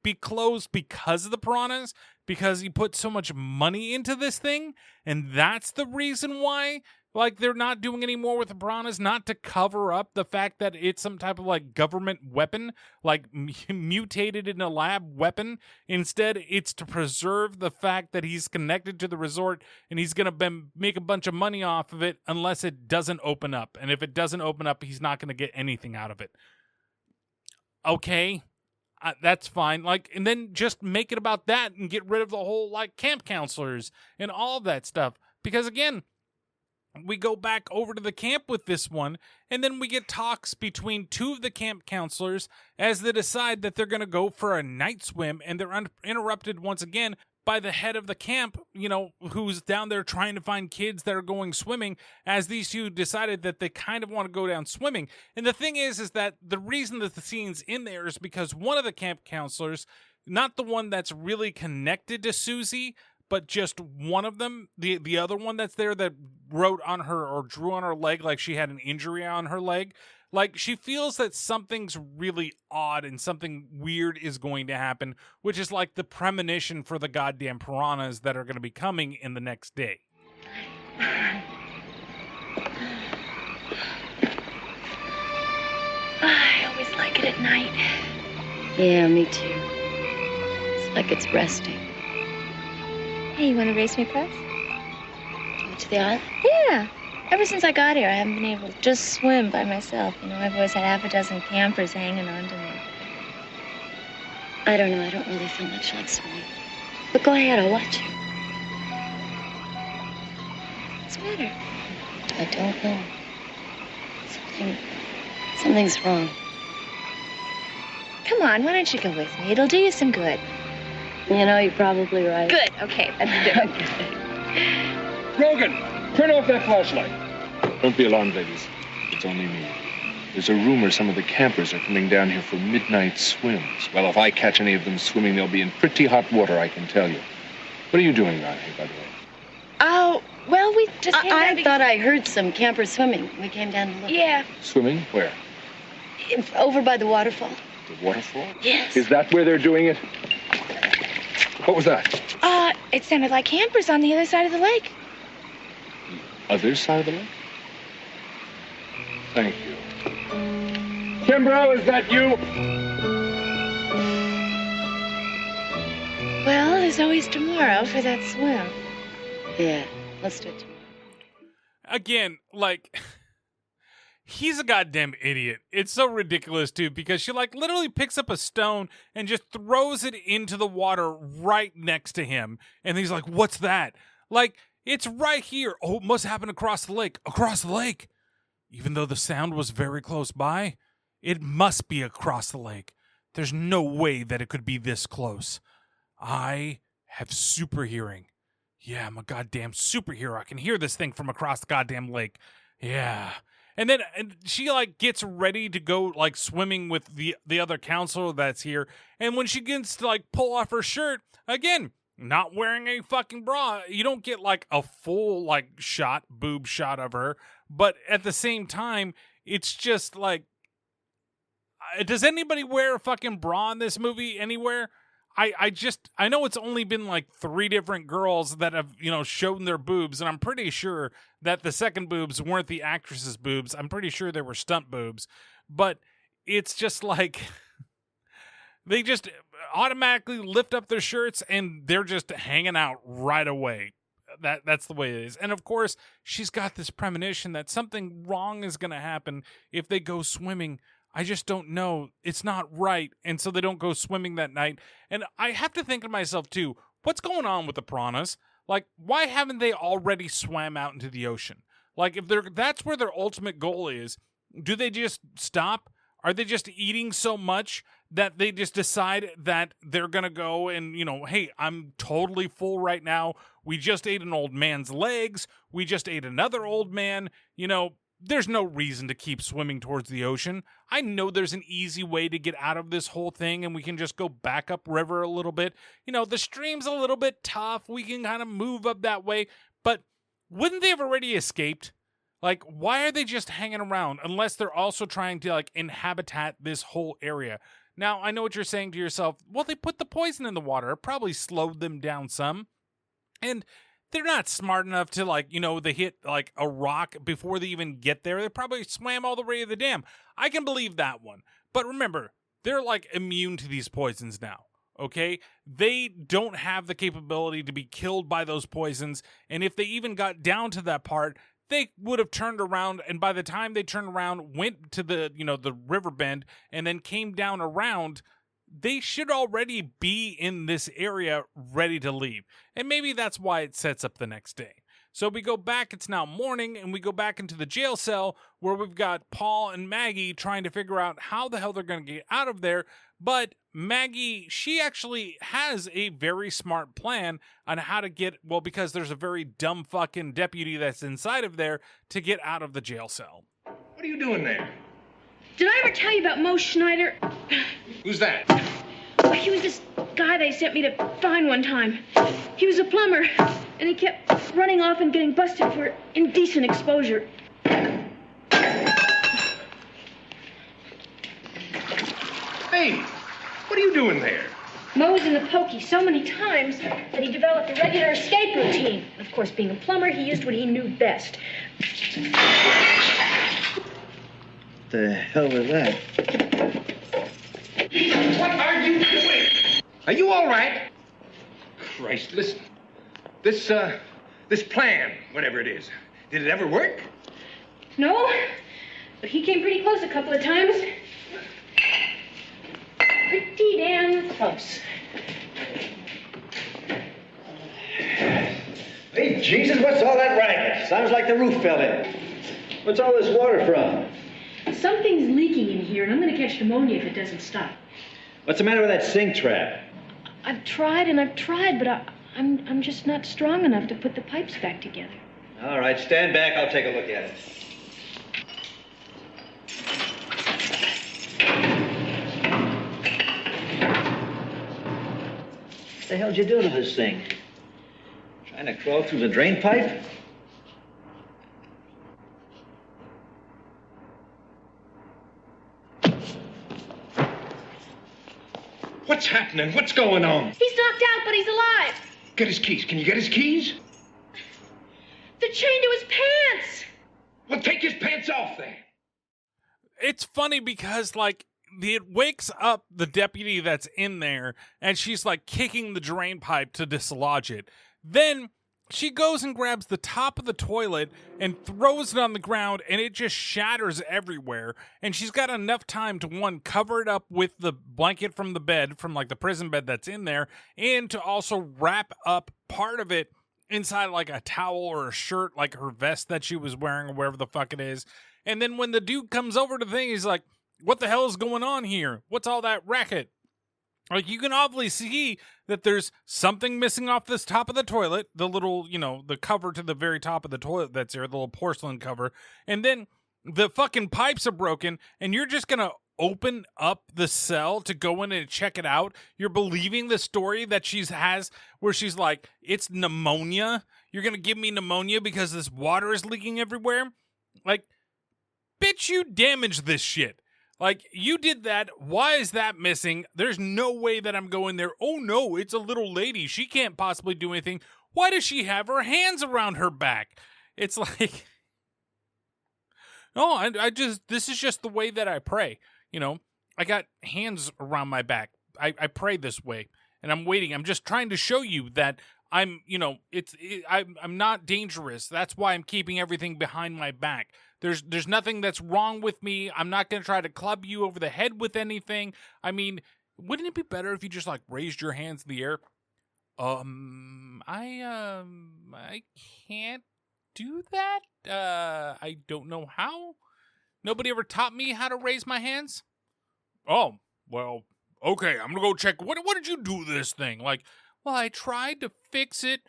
be closed because of the piranhas, because he put so much money into this thing, and that's the reason why Like, they're not doing any more with the piranhas, not to cover up the fact that it's some type of, like, government weapon, like, mutated in a lab weapon. Instead, it's to preserve the fact that he's connected to the resort and he's going to make a bunch of money off of it unless it doesn't open up. And if it doesn't open up, he's not going to get anything out of it. Okay, that's fine. Like, and then just make it about that and get rid of the whole, like, camp counselors and all that stuff. Because, again, we go back over to the camp with this one, and then we get talks between two of the camp counselors as they decide that they're going to go for a night swim, and they're interrupted once again by the head of the camp, you know, who's down there trying to find kids that are going swimming, as these two decided that they kind of want to go down swimming. And the thing is that the reason that the scene's in there is because one of the camp counselors, not the one that's really connected to Susie, but just one of them, the other one that's there that wrote on her or drew on her leg like she had an injury on her leg, like she feels that something's really odd and something weird is going to happen, which is like the premonition for the goddamn piranhas that are going to be coming in the next day. I always like it at night. Yeah, me too. It's like it's resting. Hey, you want to race me, Puss? To the island? Yeah. Ever since I got here, I haven't been able to just swim by myself. You know, I've always had half a dozen campers hanging on to me. I don't know. I don't really feel much like swimming. But go ahead. I'll watch you. What's the matter? I don't know. Something's wrong. Come on, why don't you go with me? It'll do you some good. You know, you're probably right. Good. Okay, let's do it. Grogan, turn off that flashlight. Don't be alarmed, ladies. It's only me. There's a rumor some of the campers are coming down here for midnight swims. Well, if I catch any of them swimming, they'll be in pretty hot water, I can tell you. What are you doing around here, by the way? Oh, well, we just came I down thought I heard some campers swimming. We came down to look. Yeah, Swimming? Where? Over by the waterfall. The waterfall? Yes. Is that where they're doing it? What was that? it sounded like campers on the other side of the lake. Other side of the lake? Thank you. Kimbrough, is that you? Well, there's always tomorrow for that swim. Yeah, let's do it tomorrow. Again, like, he's a goddamn idiot. It's so ridiculous, too, because she, like, literally picks up a stone and just throws it into the water right next to him. And he's like, what's that? Like, it's right here. Oh, it must happen across the lake. Across the lake. Even though the sound was very close by, it must be across the lake. There's no way that it could be this close. I have super hearing. Yeah, I'm a goddamn superhero. I can hear this thing from across the goddamn lake. Yeah. And then she, like, gets ready to go, like, swimming with the other counselor that's here. And when she gets to, like, pull off her shirt, again, not wearing a fucking bra, you don't get, like, a full, like, boob shot of her. But at the same time, it's just, like, does anybody wear a fucking bra in this movie anywhere? I know it's only been like 3 different girls that have, shown their boobs, and I'm pretty sure that the second boobs weren't the actress's boobs. I'm pretty sure they were stunt boobs. But it's just like they just automatically lift up their shirts and they're just hanging out right away. That's the way it is. And of course, she's got this premonition that something wrong is going to happen if they go swimming. I just don't know. It's not right. And so they don't go swimming that night. And I have to think to myself, too, what's going on with the piranhas? Like, why haven't they already swam out into the ocean? Like, if that's where their ultimate goal is, do they just stop? Are they just eating so much that they just decide that they're going to go and, hey, I'm totally full right now. We just ate an old man's legs. We just ate another old man. There's no reason to keep swimming towards the ocean. I know there's an easy way to get out of this whole thing, and we can just go back up river a little bit. The stream's a little bit tough. We can kind of move up that way. But wouldn't they have already escaped? Like, why are they just hanging around unless they're also trying to, like, inhabitat this whole area? Now, I know what you're saying to yourself. Well, they put the poison in the water. It probably slowed them down some. And they're not smart enough to, like, they hit, like, a rock before they even get there. They probably swam all the way to the dam. I can believe that one. But remember, they're, like, immune to these poisons now, okay? They don't have the capability to be killed by those poisons, and if they even got down to that part, they would have turned around, and by the time they turned around, went to the, the river bend, and then came down around, they should already be in this area ready to leave. And maybe that's why it sets up the next day. So we go back, it's now morning, and we go back into the jail cell where we've got Paul and Maggie trying to figure out how the hell they're going to get out of there. But Maggie, she actually has a very smart plan on how to get, well, because there's a very dumb fucking deputy that's inside of there to get out of the jail cell. What are you doing there? Did I ever tell you about Mo Schneider? Who's that? Oh, he was this guy they sent me to find one time. He was a plumber, and he kept running off and getting busted for indecent exposure. Hey, what are you doing there? Mo was in the pokey so many times that he developed a regular escape routine. Of course, being a plumber, he used what he knew best. The hell was that? What are you doing? Are you all right? Christ, listen. This plan, whatever it is, did it ever work? No, but he came pretty close a couple of times. Pretty damn close. Hey, Jesus, what's all that racket? Sounds like the roof fell in. What's all this water from? Something's leaking in here, and I'm going to catch pneumonia if it doesn't stop. What's the matter with that sink trap? I've tried and I've tried, but I'm just not strong enough to put the pipes back together. All right, stand back. I'll take a look at it. What the hell'd you do to this thing? Trying to crawl through the drain pipe? What's happening? What's going on? He's knocked out, but he's alive. Get his keys. Can you get his keys? They're chained to his pants. Well, take his pants off then. It's funny because, like, it wakes up the deputy that's in there, and she's, like, kicking the drain pipe to dislodge it. Then she goes and grabs the top of the toilet and throws it on the ground, and it just shatters everywhere. And she's got enough time to, one, cover it up with the blanket from the bed, from, like, the prison bed that's in there, and to also wrap up part of it inside, like, a towel or a shirt, like her vest that she was wearing or wherever the fuck it is. And then when the dude comes over to the thing, he's like, what the hell is going on here? What's all that racket? Like, you can obviously see that there's something missing off this top of the toilet, the little, the cover to the very top of the toilet that's there, the little porcelain cover. And then the fucking pipes are broken, and you're just going to open up the cell to go in and check it out. You're believing the story that she has where she's like, it's pneumonia. You're going to give me pneumonia because this water is leaking everywhere? Like, bitch, you damaged this shit. Like, you did that. Why is that missing? There's no way that I'm going there. Oh, no, it's a little lady. She can't possibly do anything. Why does she have her hands around her back? It's like, no, I just, this is just the way that I pray. I got hands around my back. I pray this way, and I'm waiting. I'm just trying to show you that I'm not dangerous. That's why I'm keeping everything behind my back. There's nothing that's wrong with me. I'm not going to try to club you over the head with anything. I mean, wouldn't it be better if you just, like, raised your hands in the air? I can't do that. I don't know how. Nobody ever taught me how to raise my hands? Oh, well, okay, I'm going to go check. What did you do to this thing? Like, well, I tried to fix it,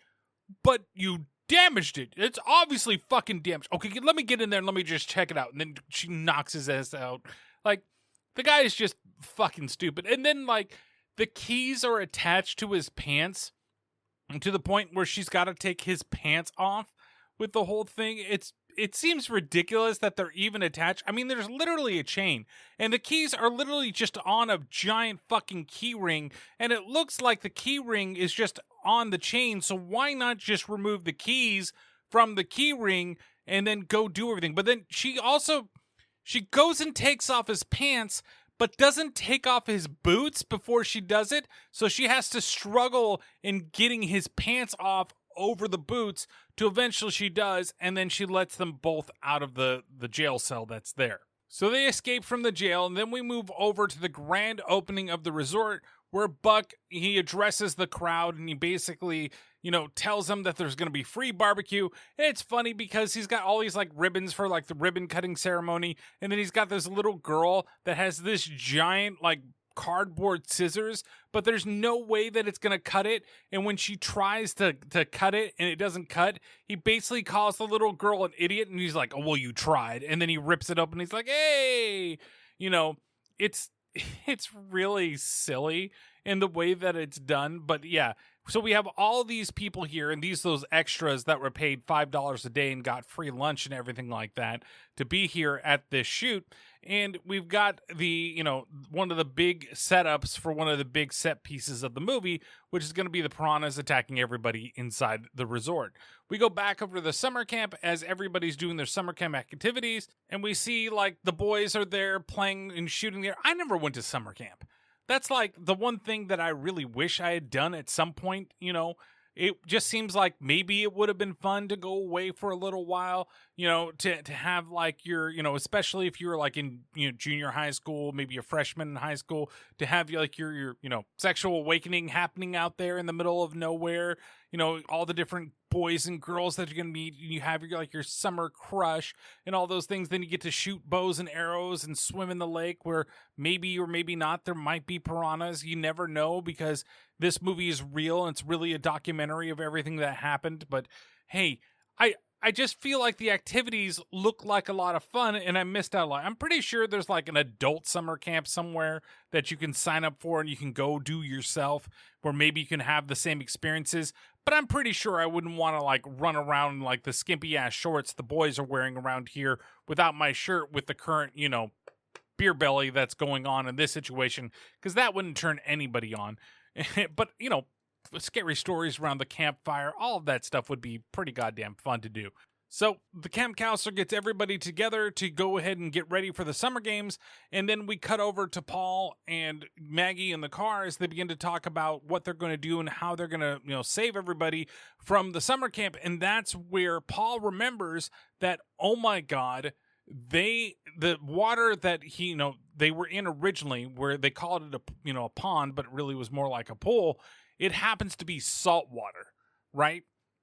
but you damaged it. It's obviously fucking damaged. Okay, let me get in there and let me just check it out. And then she knocks his ass out. Like, the guy is just fucking stupid. And then, like, the keys are attached to his pants, and to the point where she's got to take his pants off with the whole thing. It's it seems ridiculous that they're even attached. I mean, there's literally a chain, and the keys are literally just on a giant fucking key ring, and it looks like the key ring is just on the chain, so why not just remove the keys from the key ring and then go do everything? But then she goes and takes off his pants, but doesn't take off his boots before she does it, so she has to struggle in getting his pants off over the boots to eventually she does, and then she lets them both out of the jail cell that's there. So they escape from the jail, and then we move over to the grand opening of the resort, where Buck, he addresses the crowd, and he basically, tells them that there's going to be free barbecue. And it's funny because he's got all these, ribbons for, the ribbon cutting ceremony, and then he's got this little girl that has this giant, cardboard scissors, but there's no way that it's going to cut it. And when she tries to cut it and it doesn't cut, he basically calls the little girl an idiot, and he's like, oh, well, you tried. And then he rips it up and he's like, hey, it's really silly in the way that it's done. But yeah, so we have all these people here, and those extras that were paid $5 a day and got free lunch and everything like that to be here at this shoot. And we've got the, one of the big setups for one of the big set pieces of the movie, which is going to be the piranhas attacking everybody inside the resort. We go back over to the summer camp as everybody's doing their summer camp activities, and we see the boys are there playing and shooting there. I never went to summer camp. That's the one thing that I really wish I had done at some point. It just seems like maybe it would have been fun to go away for a little while, to have your, especially if you were in, junior high school, maybe a freshman in high school, to have your sexual awakening happening out there in the middle of nowhere, all the different boys and girls that you're going to meet. You have your summer crush and all those things. Then you get to shoot bows and arrows and swim in the lake where maybe or maybe not there might be piranhas. You never know, because this movie is real and it's really a documentary of everything that happened. But hey, I just feel like the activities look like a lot of fun, and I missed out a lot. I'm pretty sure there's an adult summer camp somewhere that you can sign up for and you can go do yourself, where maybe you can have the same experiences. But I'm pretty sure I wouldn't want to run around in the skimpy ass shorts the boys are wearing around here without my shirt with the current, beer belly that's going on in this situation, because that wouldn't turn anybody on. But, scary stories around the campfire, all of that stuff would be pretty goddamn fun to do. So the camp counselor gets everybody together to go ahead and get ready for the summer games, and then we cut over to Paul and Maggie in the car as they begin to talk about what they're going to do and how they're going to, save everybody from the summer camp. And that's where Paul remembers that, oh my God, the water that they were in originally, where they called it a pond, but it really was more like a pool. It happens to be salt water, right?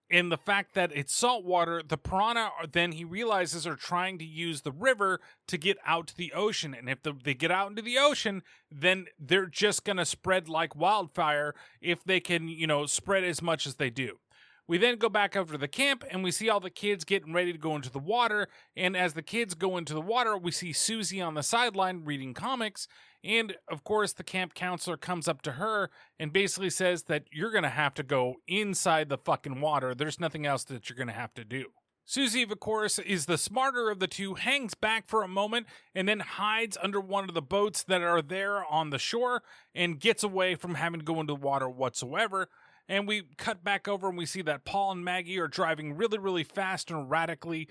And the fact that it's salt water, the piranha, then he realizes, are trying to use the river to get out to the ocean. And if they get out into the ocean, then they're just going to spread like wildfire if they can, spread as much as they do. We then go back over to the camp, and we see all the kids getting ready to go into the water. And as the kids go into the water, we see Susie on the sideline reading comics. And, of course, the camp counselor comes up to her and basically says that you're going to have to go inside the fucking water. There's nothing else that you're going to have to do. Susie, of course, is the smarter of the two, hangs back for a moment, and then hides under one of the boats that are there on the shore and gets away from having to go into the water whatsoever. And we cut back over and we see that Paul and Maggie are driving really, really fast and erratically.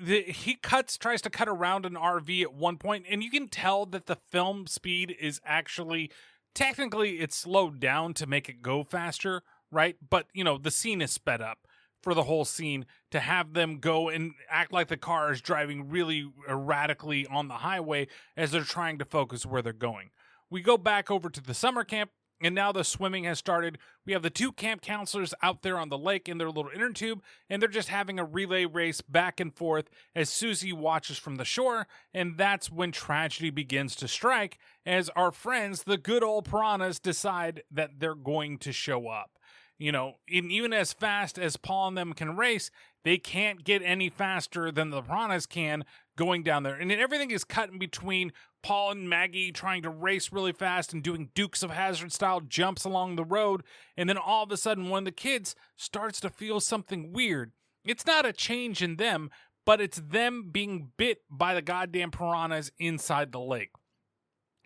He tries to cut around an RV at one point, and you can tell that the film speed is actually, technically it's slowed down to make it go faster, right? But, the scene is sped up for the whole scene to have them go and act like the car is driving really erratically on the highway as they're trying to focus where they're going. We go back over to the summer camp, and now the swimming has started. We have the two camp counselors out there on the lake in their little inner tube, and they're just having a relay race back and forth as Susie watches from the shore, and that's when tragedy begins to strike as our friends, the good old piranhas, decide that they're going to show up. Even as fast as Paul and them can race, they can't get any faster than the piranhas can going down there. And then everything is cut in between Paul and Maggie trying to race really fast and doing Dukes of Hazzard style jumps along the road. And then all of a sudden, one of the kids starts to feel something weird. It's not a change in them, but it's them being bit by the goddamn piranhas inside the lake.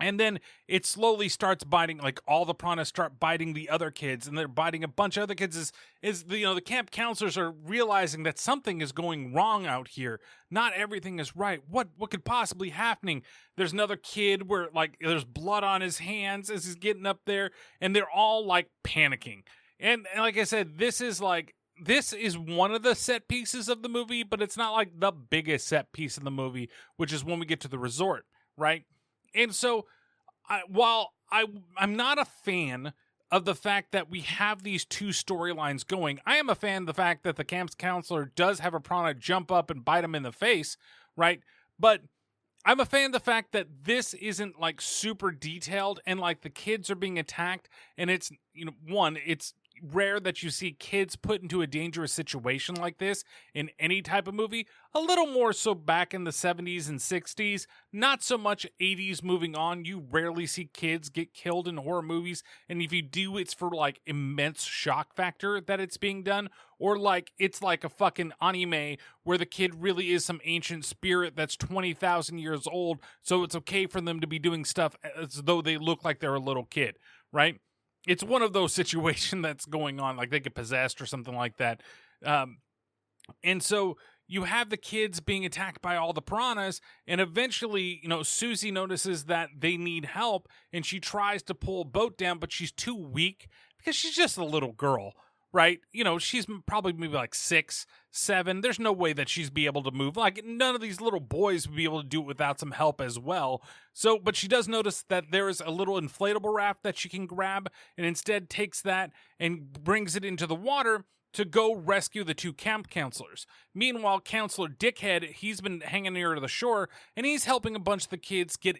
And then it slowly starts biting, like all the piranhas start biting the other kids, and they're biting a bunch of other kids. The camp counselors are realizing that something is going wrong out here. Not everything is right. What could possibly happening? There's another kid where like there's blood on his hands as he's getting up there, and they're all like panicking. And like I said, this is one of the set pieces of the movie, but it's not like the biggest set piece of the movie, which is when we get to the resort, right? And so, while I'm not a fan of the fact that we have these two storylines going, I am a fan of the fact that the camp counselor does have a piranha jump up and bite him in the face, right? But I'm a fan of the fact that this isn't like super detailed, and like the kids are being attacked, and it's, it's rare that you see kids put into a dangerous situation like this in any type of movie. A little more so back in the 70s and 60s, not so much 80s moving on. You rarely see kids get killed in horror movies, and if you do, it's for like immense shock factor that it's being done, or like it's like a fucking anime where the kid really is some ancient spirit that's 20,000 years old, so it's okay for them to be doing stuff as though they look like they're a little kid, right? It's one of those situations that's going on, like they get possessed or something like that. And so you have the kids being attacked by all the piranhas, and eventually, Susie notices that they need help, and she tries to pull a boat down, but she's too weak because she's just a little girl, right? She's probably maybe like 6, 7. There's no way that she's be able to move. Like, none of these little boys would be able to do it without some help as well. So, but she does notice that there is a little inflatable raft that she can grab, and instead takes that and brings it into the water to go rescue the two camp counselors. Meanwhile, Counselor Dickhead, he's been hanging near the shore, and he's helping a bunch of the kids get,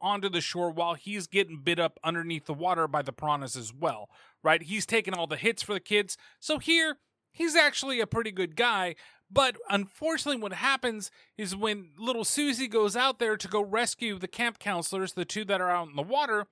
onto the shore while he's getting bit up underneath the water by the piranhas as well, right? He's taking all the hits for the kids. So here, he's actually a pretty good guy. But unfortunately, what happens is when little Susie goes out there to go rescue the camp counselors, the two that are out in the water,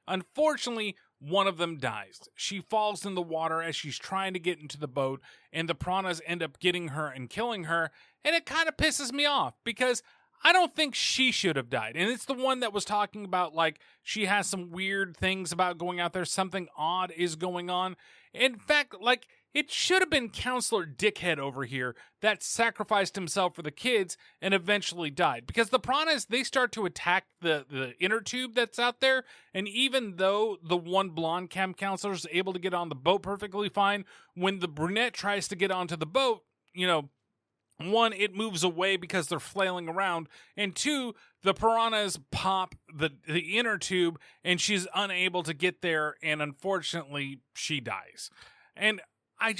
unfortunately, one of them dies. She falls in the water as she's trying to get into the boat, and the piranhas end up getting her and killing her, and it kind of pisses me off because I don't think she should have died. And it's the one that was talking about, like, she has some weird things about going out there, something odd is going on. In fact, like, it should have been Counselor Dickhead over here that sacrificed himself for the kids and eventually died. Because the piranhas, they start to attack the inner tube that's out there. And even though the one blonde camp counselor is able to get on the boat perfectly fine, when the brunette tries to get onto the boat, one, it moves away because they're flailing around. And two, the piranhas pop the inner tube and she's unable to get there. And unfortunately, she dies. And I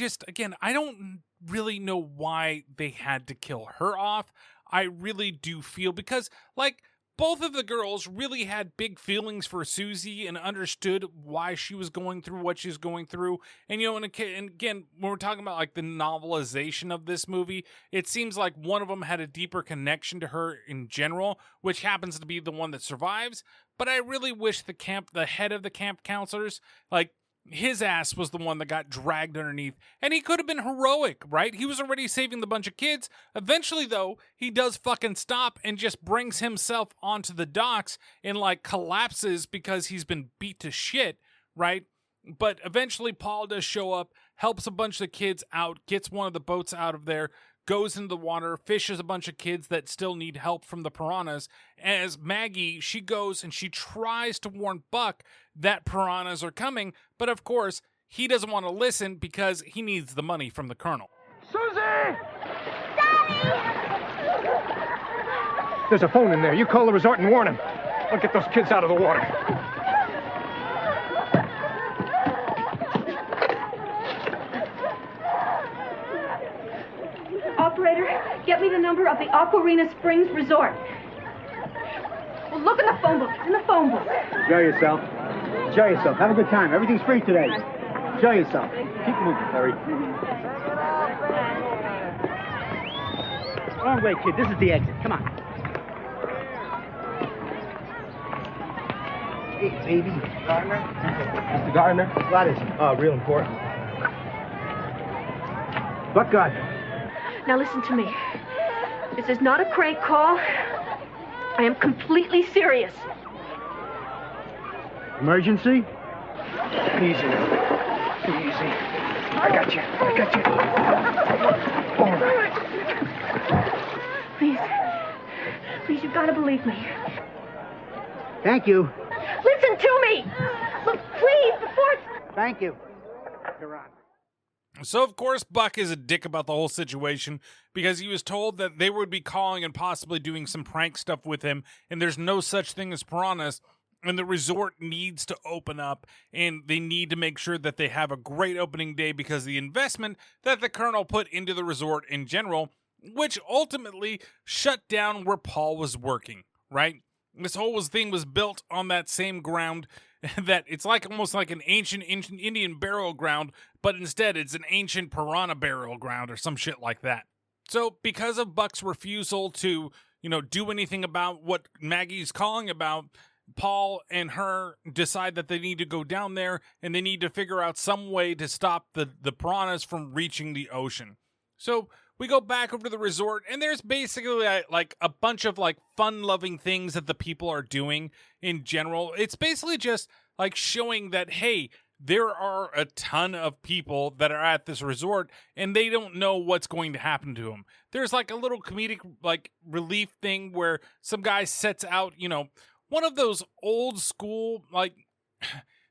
don't really know why they had to kill her off. I really do feel because, like, both of the girls really had big feelings for Susie and understood why she was going through what she's going through. And, and again, when we're talking about, like, the novelization of this movie, it seems like one of them had a deeper connection to her in general, which happens to be the one that survives. But I really wish the head of the camp counselors, like, his ass was the one that got dragged underneath, and he could have been heroic, right? He was already saving the bunch of kids. Eventually, though, he does fucking stop and just brings himself onto the docks and, like, collapses because he's been beat to shit, right? But eventually, Paul does show up, helps a bunch of kids out, gets one of the boats out of there, goes into the water, fishes a bunch of kids that still need help from the piranhas. As Maggie, she goes and she tries to warn Buck that piranhas are coming, but of course, he doesn't want to listen because he needs the money from the colonel. Susie! Daddy! There's a phone in there. You call the resort and warn him. I'll get those kids out of the water. Operator, get me the number of the Aquarina Springs Resort. Well, look in the phone book. It's in the phone book. Enjoy yourself. Enjoy yourself. Have a good time. Everything's free today. Enjoy yourself. Keep moving, Terry. Wrong way, kid. This is the exit. Come on. Hey, baby. Gardner? Mr. Gardner? What is it? Oh, real important. Buck Gardner. Now listen to me. This is not a crank call. I am completely serious. Emergency? Easy now. Easy. I got you. All right. Please, you've got to believe me. Thank you. Listen to me! Look, please, before it's... Thank you. You're on. So, of course, Buck is a dick about the whole situation because he was told that they would be calling and possibly doing some prank stuff with him, and there's no such thing as piranhas, and the resort needs to open up, and they need to make sure that they have a great opening day because the investment that the Colonel put into the resort in general, which ultimately shut down where Paul was working, right? This whole thing was built on that same ground that it's like almost like an ancient Indian burial ground, but instead it's an ancient piranha burial ground or some shit like that. So because of Buck's refusal to, do anything about what Maggie's calling about, Paul and her decide that they need to go down there and they need to figure out some way to stop the piranhas from reaching the ocean. So we go back over to the resort, and there's basically like a bunch of like fun-loving things that the people are doing in general. It's basically just like showing that, hey, there are a ton of people that are at this resort, and they don't know what's going to happen to them. There's like a little comedic like relief thing where some guy sets out, one of those old school, like,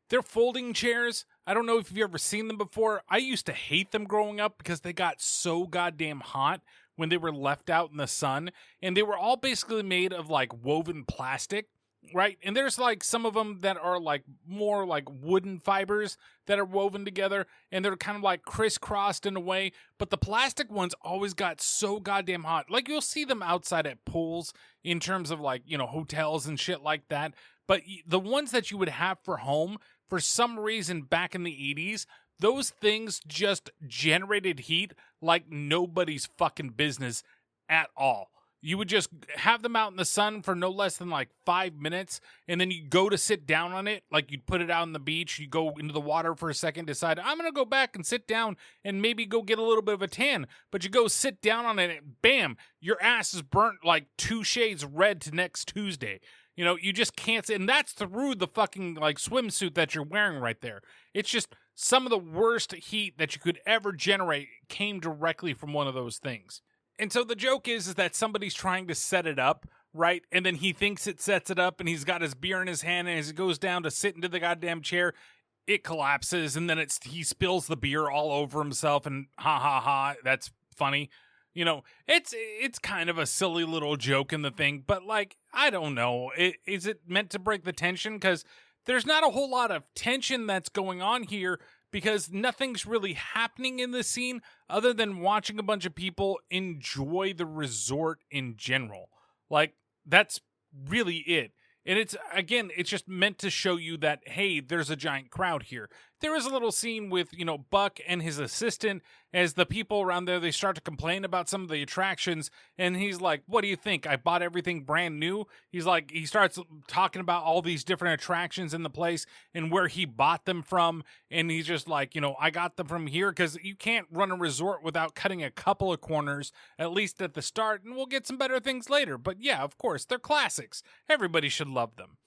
they're folding chairs. I don't know if you've ever seen them before. I used to hate them growing up because they got so goddamn hot when they were left out in the sun. And they were all basically made of like woven plastic, right? And there's like some of them that are like more like wooden fibers that are woven together. And they're kind of like crisscrossed in a way. But the plastic ones always got so goddamn hot. Like you'll see them outside at pools in terms of like, hotels and shit like that. But the ones that you would have for home, for some reason back in the 80s, those things just generated heat like nobody's fucking business at all. You would just have them out in the sun for no less than like 5 minutes, and then you go to sit down on it, like you'd put it out on the beach, you go into the water for a second, decide, I'm going to go back and sit down and maybe go get a little bit of a tan, but you go sit down on it, and bam, your ass is burnt like 2 shades red to next Tuesday. You just can't say, and that's through the fucking like swimsuit that you're wearing right there. It's just some of the worst heat that you could ever generate came directly from one of those things. And so the joke is that somebody's trying to set it up, right? And then he thinks it sets it up, and he's got his beer in his hand, and as he goes down to sit into the goddamn chair, it collapses, and then he spills the beer all over himself, and ha ha ha, that's funny. It's kind of a silly little joke in the thing, but like, I don't know. Is it meant to break the tension? Because there's not a whole lot of tension that's going on here because nothing's really happening in the scene other than watching a bunch of people enjoy the resort in general. Like, that's really it. And it's just meant to show you that, hey, there's a giant crowd here. There is a little scene with, Buck and his assistant as the people around there, they start to complain about some of the attractions. And he's like, what do you think? I bought everything brand new. He's like, he starts talking about all these different attractions in the place and where he bought them from. And he's just like, I got them from here because you can't run a resort without cutting a couple of corners, at least at the start. And we'll get some better things later. But yeah, of course, they're classics. Everybody should love them.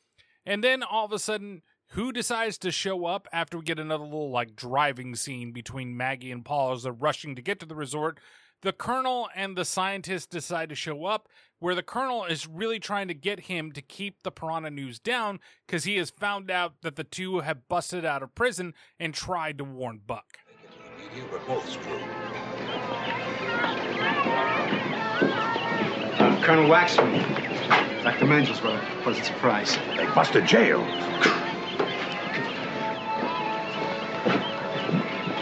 And then all of a sudden, who decides to show up after we get another little like driving scene between Maggie and Paul as they're rushing to get to the resort? The Colonel and the scientist decide to show up, where the Colonel is really trying to get him to keep the piranha news down because he has found out that the two have busted out of prison and tried to warn Buck. Colonel Waxman, Dr. Menzel's what a pleasant surprise. They busted jail.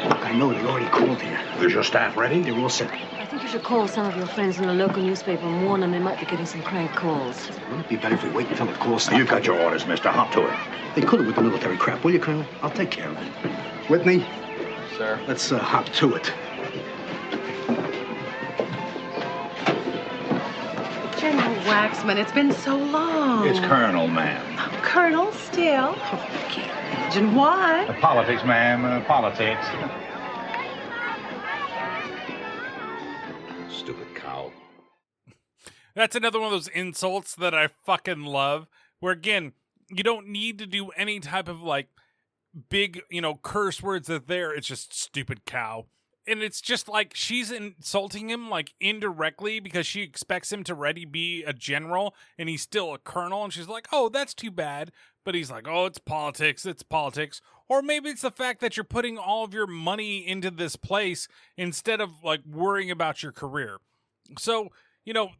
I know they already called here. Is your staff ready? They're all set. I think you should call some of your friends in the local newspaper and warn them they might be getting some crank calls. Wouldn't it be better if we wait until the call stops? You got your orders, mister. Hop to it. They could have with the military crap, will you, Colonel? I'll take care of it. Whitney? Sir? Let's hop to it. General Waxman, it's been so long. It's Colonel, ma'am. Colonel, still? And why? Politics, ma'am. Politics. Stupid cow. That's another one of those insults that I fucking love, where again, you don't need to do any type of like big, curse words that there. It's just stupid cow. And it's just like she's insulting him like indirectly because she expects him to already be a general and he's still a colonel. And she's like, oh, that's too bad. But he's like, oh, it's politics. It's politics. Or maybe it's the fact that you're putting all of your money into this place instead of like worrying about your career. So,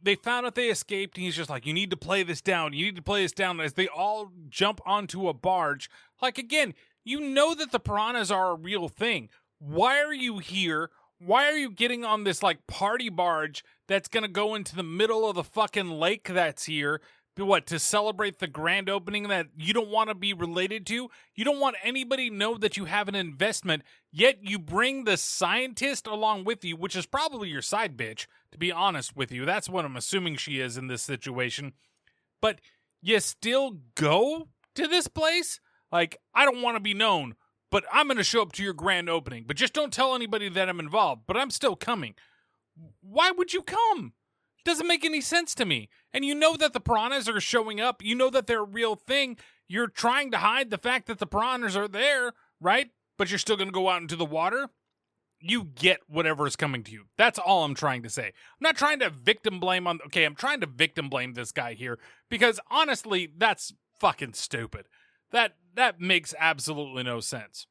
they found out they escaped. And he's just like, you need to play this down. You need to play this down as they all jump onto a barge. Like, again, you know that the piranhas are a real thing. Why are you here? Why are you getting on this like party barge that's going to go into the middle of the fucking lake that's here? What, to celebrate the grand opening that you don't want to be related to? You don't want anybody to know that you have an investment, yet you bring the scientist along with you, which is probably your side bitch, to be honest with you. That's what I'm assuming she is in this situation. But you still go to this place? Like, I don't want to be known, but I'm going to show up to your grand opening. But just don't tell anybody that I'm involved. But I'm still coming. Why would you come? It doesn't make any sense to me. And you know that the piranhas are showing up. You know that they're a real thing. You're trying to hide the fact that the piranhas are there, right? But you're still going to go out into the water. You get whatever is coming to you. That's all I'm trying to say. I'm not trying to victim blame on... Okay, I'm trying to victim blame this guy here. Because honestly, that's fucking stupid. That makes absolutely no sense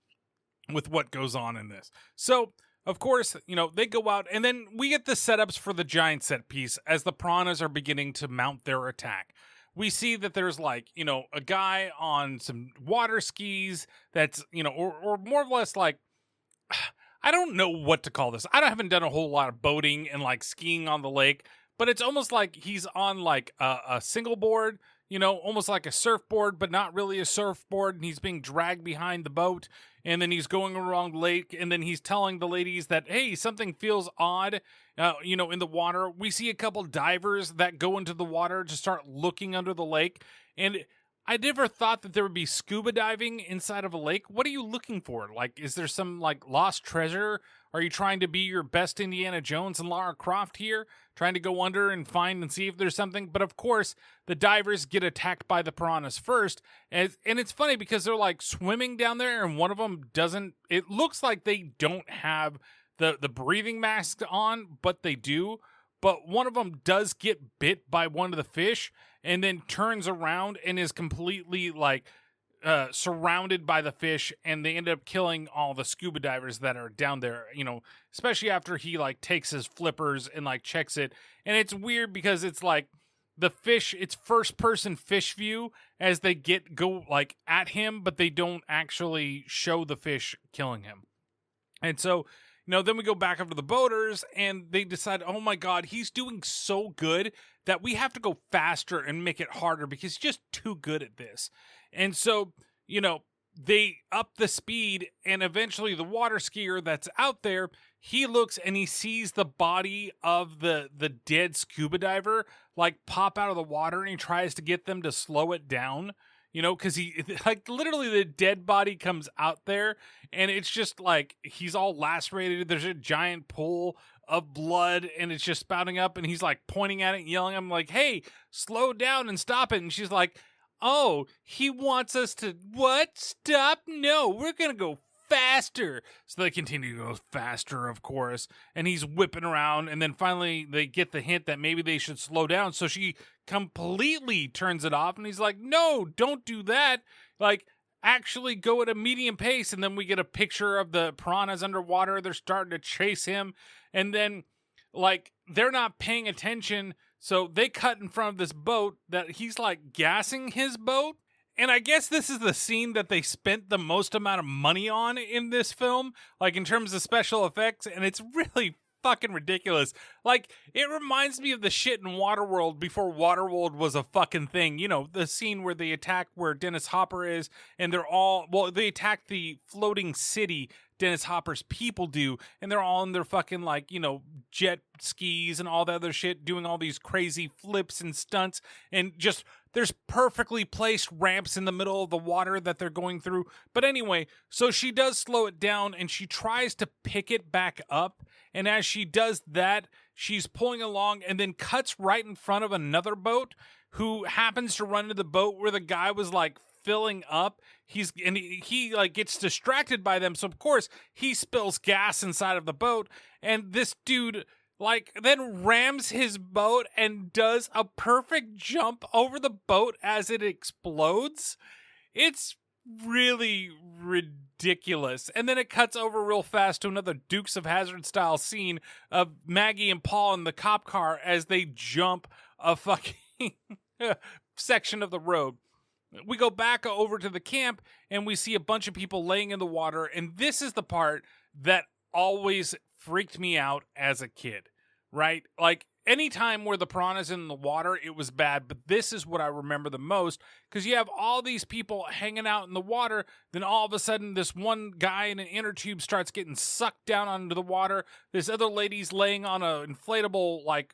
with what goes on in this. So, of course, they go out, and then we get the setups for the giant set piece as the piranhas are beginning to mount their attack. We see that there's like, a guy on some water skis that's, or more or less like, I don't know what to call this. I haven't done a whole lot of boating and like skiing on the lake, but it's almost like he's on like a single board, almost like a surfboard, but not really a surfboard. And he's being dragged behind the boat. And then he's going around the lake. And then he's telling the ladies that, hey, something feels odd, in the water. We see a couple divers that go into the water to start looking under the lake. And I never thought that there would be scuba diving inside of a lake. What are you looking for? Like, is there some like lost treasure? Are you trying to be your best Indiana Jones and Lara Croft here? Trying to go under and find and see if there's something? But of course, the divers get attacked by the piranhas first. And it's funny because they're like swimming down there and one of them doesn't. It looks like they don't have the breathing mask on, but they do. But one of them does get bit by one of the fish and then turns around and is completely like surrounded by the fish, and they end up killing all the scuba divers that are down there, especially after he like takes his flippers and like checks it. And it's weird because it's like the fish, it's first person fish view as they go like at him, but they don't actually show the fish killing him. And so, then we go back up to the boaters and they decide, oh my God, he's doing so good that we have to go faster and make it harder because he's just too good at this. And so, they up the speed, and eventually the water skier that's out there, he looks and he sees the body of the dead scuba diver like pop out of the water, and he tries to get them to slow it down, because he like literally the dead body comes out there and it's just like he's all lacerated. There's a giant pool of blood and it's just spouting up, and he's like pointing at it and yelling. I'm like, hey, slow down and stop it. And she's like, oh, he wants us to what? Stop? No, we're going to go faster. So they continue to go faster, of course. And he's whipping around. And then finally they get the hint that maybe they should slow down. So she completely turns it off. And he's like, no, don't do that. Like, actually go at a medium pace. And then we get a picture of the piranhas underwater. They're starting to chase him. And then, like, they're not paying attention. So they cut in front of this boat that he's like gassing his boat. And I guess this is the scene that they spent the most amount of money on in this film, like in terms of special effects. And it's really fucking ridiculous. Like, it reminds me of the shit in Waterworld before Waterworld was a fucking thing. The scene where they attack where Dennis Hopper is, and they attack the floating city Dennis Hopper's people do, and they're all in their fucking like, jet skis and all that other shit, doing all these crazy flips and stunts, and just there's perfectly placed ramps in the middle of the water that they're going through. But anyway, so she does slow it down and she tries to pick it back up, and as she does that, she's pulling along and then cuts right in front of another boat who happens to run into the boat where the guy was like filling up. He like gets distracted by them, so of course he spills gas inside of the boat, and this dude like then rams his boat and does a perfect jump over the boat as it explodes. It's really ridiculous. And then it cuts over real fast to another Dukes of Hazzard style scene of Maggie and Paul in the cop car as they jump a fucking section of the road. We go back over to the camp and we see a bunch of people laying in the water, and this is the part that always freaked me out as a kid, right? Like, anytime where the piranha's in the water, it was bad, but this is what I remember the most, because you have all these people hanging out in the water, then all of a sudden this one guy in an inner tube starts getting sucked down onto the water, this other lady's laying on an inflatable, like,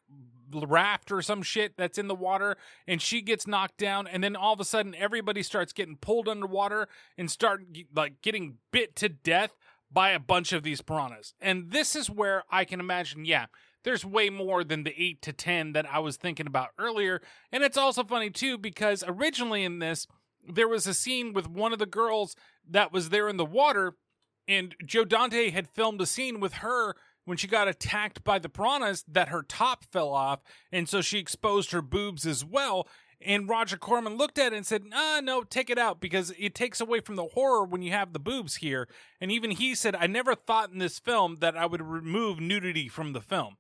raft or some shit that's in the water, and she gets knocked down, and then all of a sudden everybody starts getting pulled underwater and start, like, getting bit to death by a bunch of these piranhas. And this is where I can imagine, yeah, there's way more than the 8 to 10 that I was thinking about earlier. And it's also funny, too, because originally in this, there was a scene with one of the girls that was there in the water, and Joe Dante had filmed a scene with her when she got attacked by the piranhas that her top fell off, and so she exposed her boobs as well. And Roger Corman looked at it and said, no, take it out, because it takes away from the horror when you have the boobs here. And even he said, I never thought in this film that I would remove nudity from the film.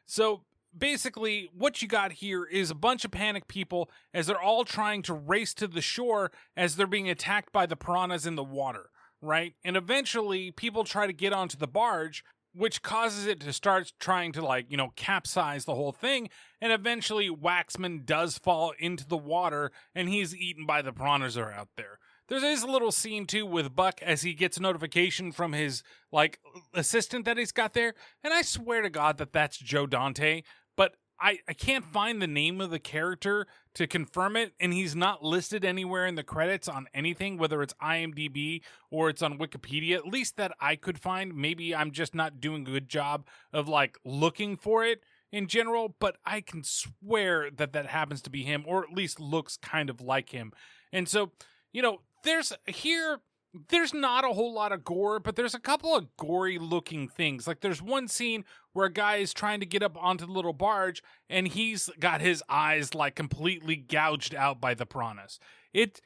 So basically what you got here is a bunch of panicked people as they're all trying to race to the shore as they're being attacked by the piranhas in the water, right? And eventually people try to get onto the barge, which causes it to start trying to, like, you know, capsize the whole thing. And eventually Waxman does fall into the water and he's eaten by the piranhas that are out there. There is a little scene, too, with Buck as he gets a notification from his, like, assistant that he's got there. And I swear to God that that's Joe Dante. But I can't find the name of the character to confirm it. And he's not listed anywhere in the credits on anything, whether it's IMDb or it's on Wikipedia. At least that I could find. Maybe I'm just not doing a good job of, like, looking for it in general. But I can swear that that happens to be him, or at least looks kind of like him. And so, you know, there's not a whole lot of gore, but there's a couple of gory looking things. Like, there's one scene where a guy is trying to get up onto the little barge and he's got his eyes like completely gouged out by the piranhas. It's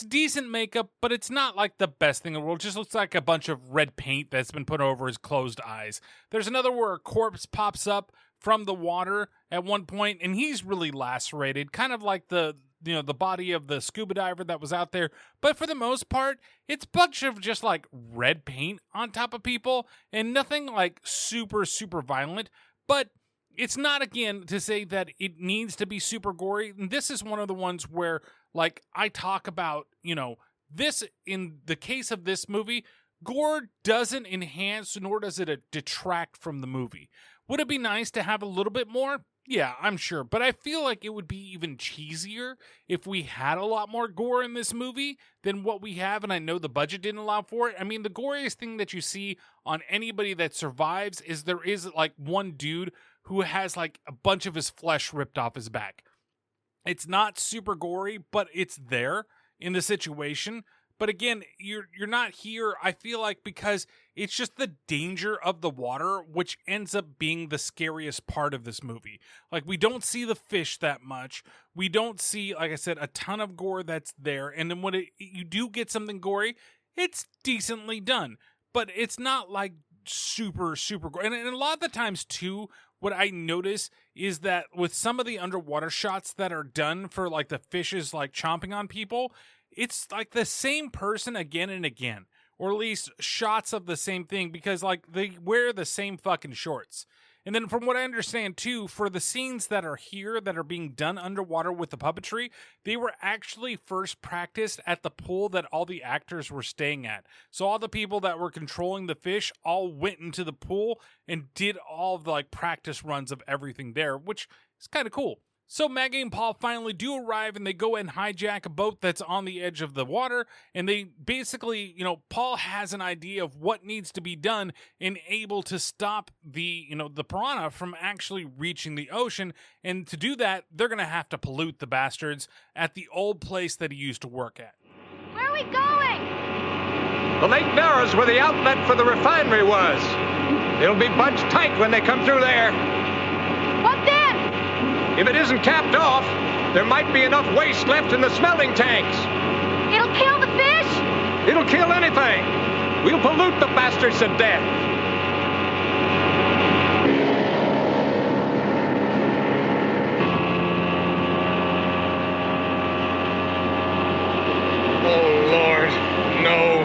decent makeup, but it's not like the best thing in the world. It just looks like a bunch of red paint that's been put over his closed eyes. There's another where a corpse pops up from the water at one point and he's really lacerated, kind of like the body of the scuba diver that was out there. But for the most part, it's a bunch of just like red paint on top of people and nothing like super, super violent. But it's not, again, to say that it needs to be super gory. And this is one of the ones where, like, I talk about, you know, this, in the case of this movie, gore doesn't enhance nor does it detract from the movie. Would it be nice to have a little bit more? Yeah, I'm sure. But I feel like it would be even cheesier if we had a lot more gore in this movie than what we have, and I know the budget didn't allow for it. I mean, the goriest thing that you see on anybody that survives is there is, like, one dude who has, like, a bunch of his flesh ripped off his back. It's not super gory, but it's there in the situation. But again, you're not here, I feel like, because it's just the danger of the water, which ends up being the scariest part of this movie. Like, we don't see the fish that much. We don't see, like I said, a ton of gore that's there. And then when you do get something gory, it's decently done. But it's not, like, super, super gory. And a lot of the times, too, what I notice is that with some of the underwater shots that are done for, like, the fishes, like, chomping on people, it's like the same person again and again, or at least shots of the same thing, because, like, they wear the same fucking shorts. And then from what I understand too, for the scenes that are here that are being done underwater with the puppetry, they were actually first practiced at the pool that all the actors were staying at. So all the people that were controlling the fish all went into the pool and did all of the, like, practice runs of everything there, which is kind of cool. So Maggie and Paul finally do arrive, and they go and hijack a boat that's on the edge of the water. And they basically, Paul has an idea of what needs to be done and able to stop the piranha from actually reaching the ocean. And to do that, they're going to have to pollute the bastards at the old place that he used to work at. Where are we going? The Lake Narrows where the outlet for the refinery was. It'll be bunched tight when they come through there. What then? If it isn't capped off, there might be enough waste left in the smelting tanks. It'll kill the fish? It'll kill anything. We'll pollute the bastards to death. Oh, Lord, no.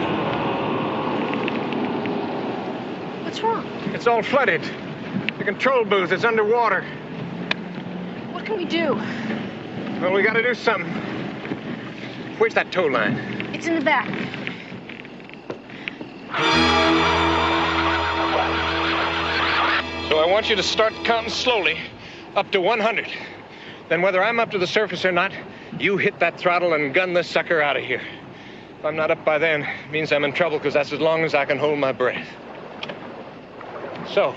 What's wrong? It's all flooded. The control booth is underwater. What can we do? Well, we gotta do something. Where's that tow line? It's in the back. So I want you to start counting slowly, up to 100. Then whether I'm up to the surface or not, you hit that throttle and gun this sucker out of here. If I'm not up by then, it means I'm in trouble, because that's as long as I can hold my breath. So,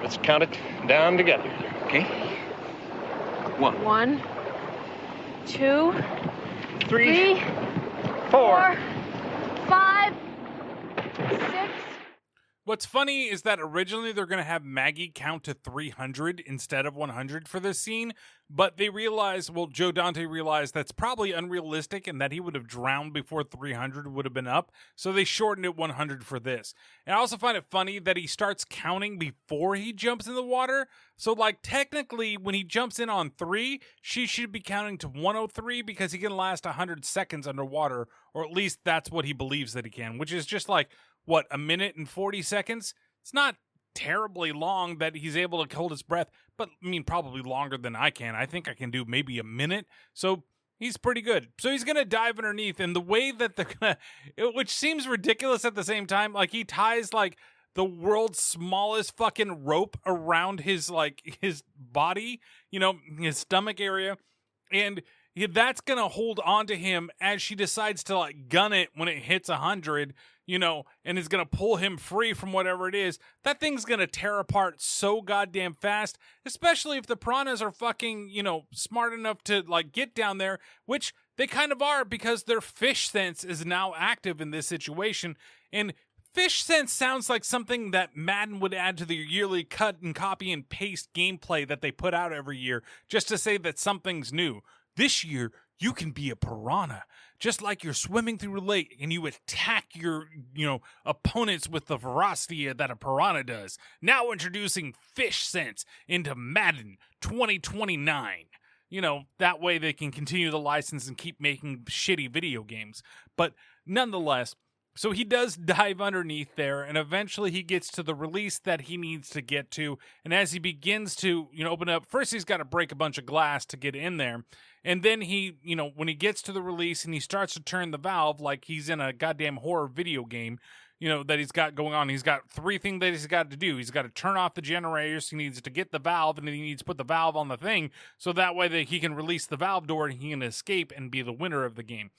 let's count it down together, okay? 1, 2, 3, 4, 5, 6. What's funny is that originally they're going to have Maggie count to 300 instead of 100 for this scene, but they realized, Joe Dante realized that's probably unrealistic and that he would have drowned before 300 would have been up, so they shortened it 100 for this. And I also find it funny that he starts counting before he jumps in the water, so technically when he jumps in on 3, she should be counting to 103 because he can last 100 seconds underwater, or at least that's what he believes that he can, which is just a minute and 40 seconds? It's not terribly long that he's able to hold his breath, but probably longer than I can. I think I can do maybe a minute, so he's pretty good. So he's gonna dive underneath, and the way that they're gonna, which seems ridiculous at the same time, he ties the world's smallest fucking rope around his his body, his stomach area, and that's gonna hold on to him as she decides to gun it when it hits 100, and is gonna pull him free from whatever it is. That thing's gonna tear apart so goddamn fast, especially if the piranhas are fucking, smart enough to get down there, which they kind of are because their fish sense is now active in this situation. And fish sense sounds like something that Madden would add to their yearly cut and copy and paste gameplay that they put out every year just to say that something's new. This year, you can be a piranha, just like you're swimming through a lake and you attack your, opponents with the ferocity that a piranha does. Now introducing Fish Sense into Madden 2029. That way they can continue the license and keep making shitty video games. But nonetheless, so he does dive underneath there, and eventually he gets to the release that he needs to get to. And as he begins to, open up, first he's got to break a bunch of glass to get in there. And then he, when he gets to the release and he starts to turn the valve like he's in a goddamn horror video game, that he's got going on. He's got 3 things that he's got to do. He's got to turn off the generators. He needs to get the valve, and then he needs to put the valve on the thing so that way that he can release the valve door and he can escape and be the winner of the game.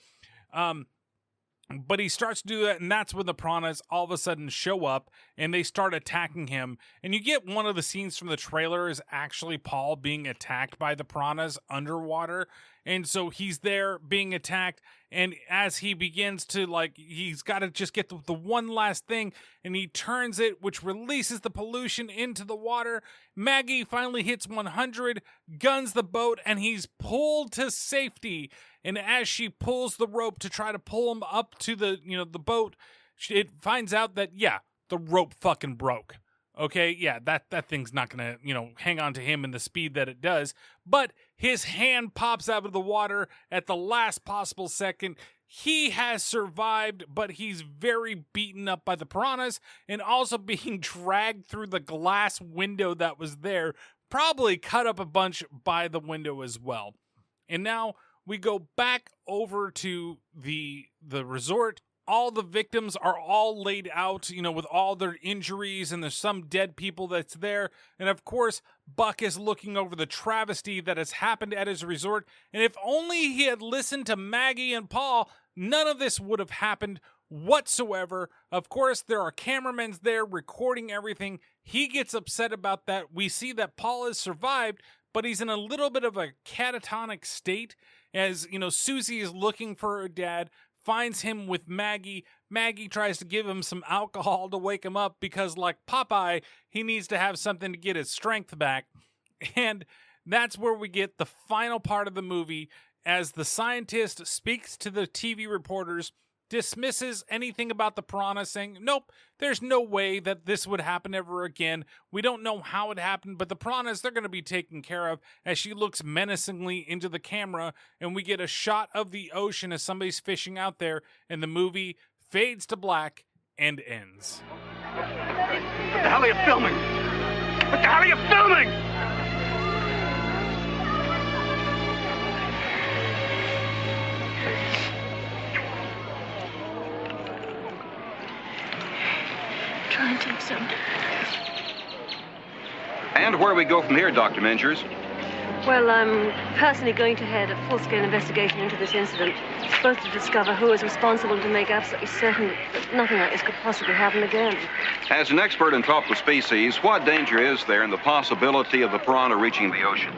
But he starts to do that, and that's when the piranhas all of a sudden show up, and they start attacking him. And you get one of the scenes from the trailer is actually Paul being attacked by the piranhas underwater. And so he's there being attacked, and as he begins to, he's got to just get the one last thing, and he turns it, which releases the pollution into the water. Maggie finally hits 100, guns the boat, and he's pulled to safety. And as she pulls the rope to try to pull him up to the boat, it finds out that, the rope fucking broke. Okay, that thing's not gonna, hang on to him in the speed that it does. But his hand pops out of the water at the last possible second. He has survived, but he's very beaten up by the piranhas and also being dragged through the glass window that was there, probably cut up a bunch by the window as well. And now we go back over to the resort all the victims are all laid out, with all their injuries, and there's some dead people that's there. And of course, Buck is looking over the travesty that has happened at his resort. And if only he had listened to Maggie and Paul, none of this would have happened whatsoever. Of course, there are cameramen there recording everything. He gets upset about that. We see that Paul has survived, but he's in a little bit of a catatonic state. As, Susie is looking for her dad, finds him with Maggie. Maggie tries to give him some alcohol to wake him up because, like Popeye, he needs to have something to get his strength back. And that's where we get the final part of the movie as the scientist speaks to the TV reporters, dismisses anything about the piranha, saying, nope, there's no way that this would happen ever again. We don't know how it happened, but the piranhas, they're going to be taken care of, as she looks menacingly into the camera, and we get a shot of the ocean as somebody's fishing out there, and the movie fades to black and ends. What the hell are you filming? What the hell are you filming? Try and take some. And where we go from here, Dr. Mengers? Well, I'm personally going to head a full-scale investigation into this incident, both to discover who is responsible and to make absolutely certain that nothing like this could possibly happen again. As an expert in tropical species, what danger is there in the possibility of the piranha reaching the ocean?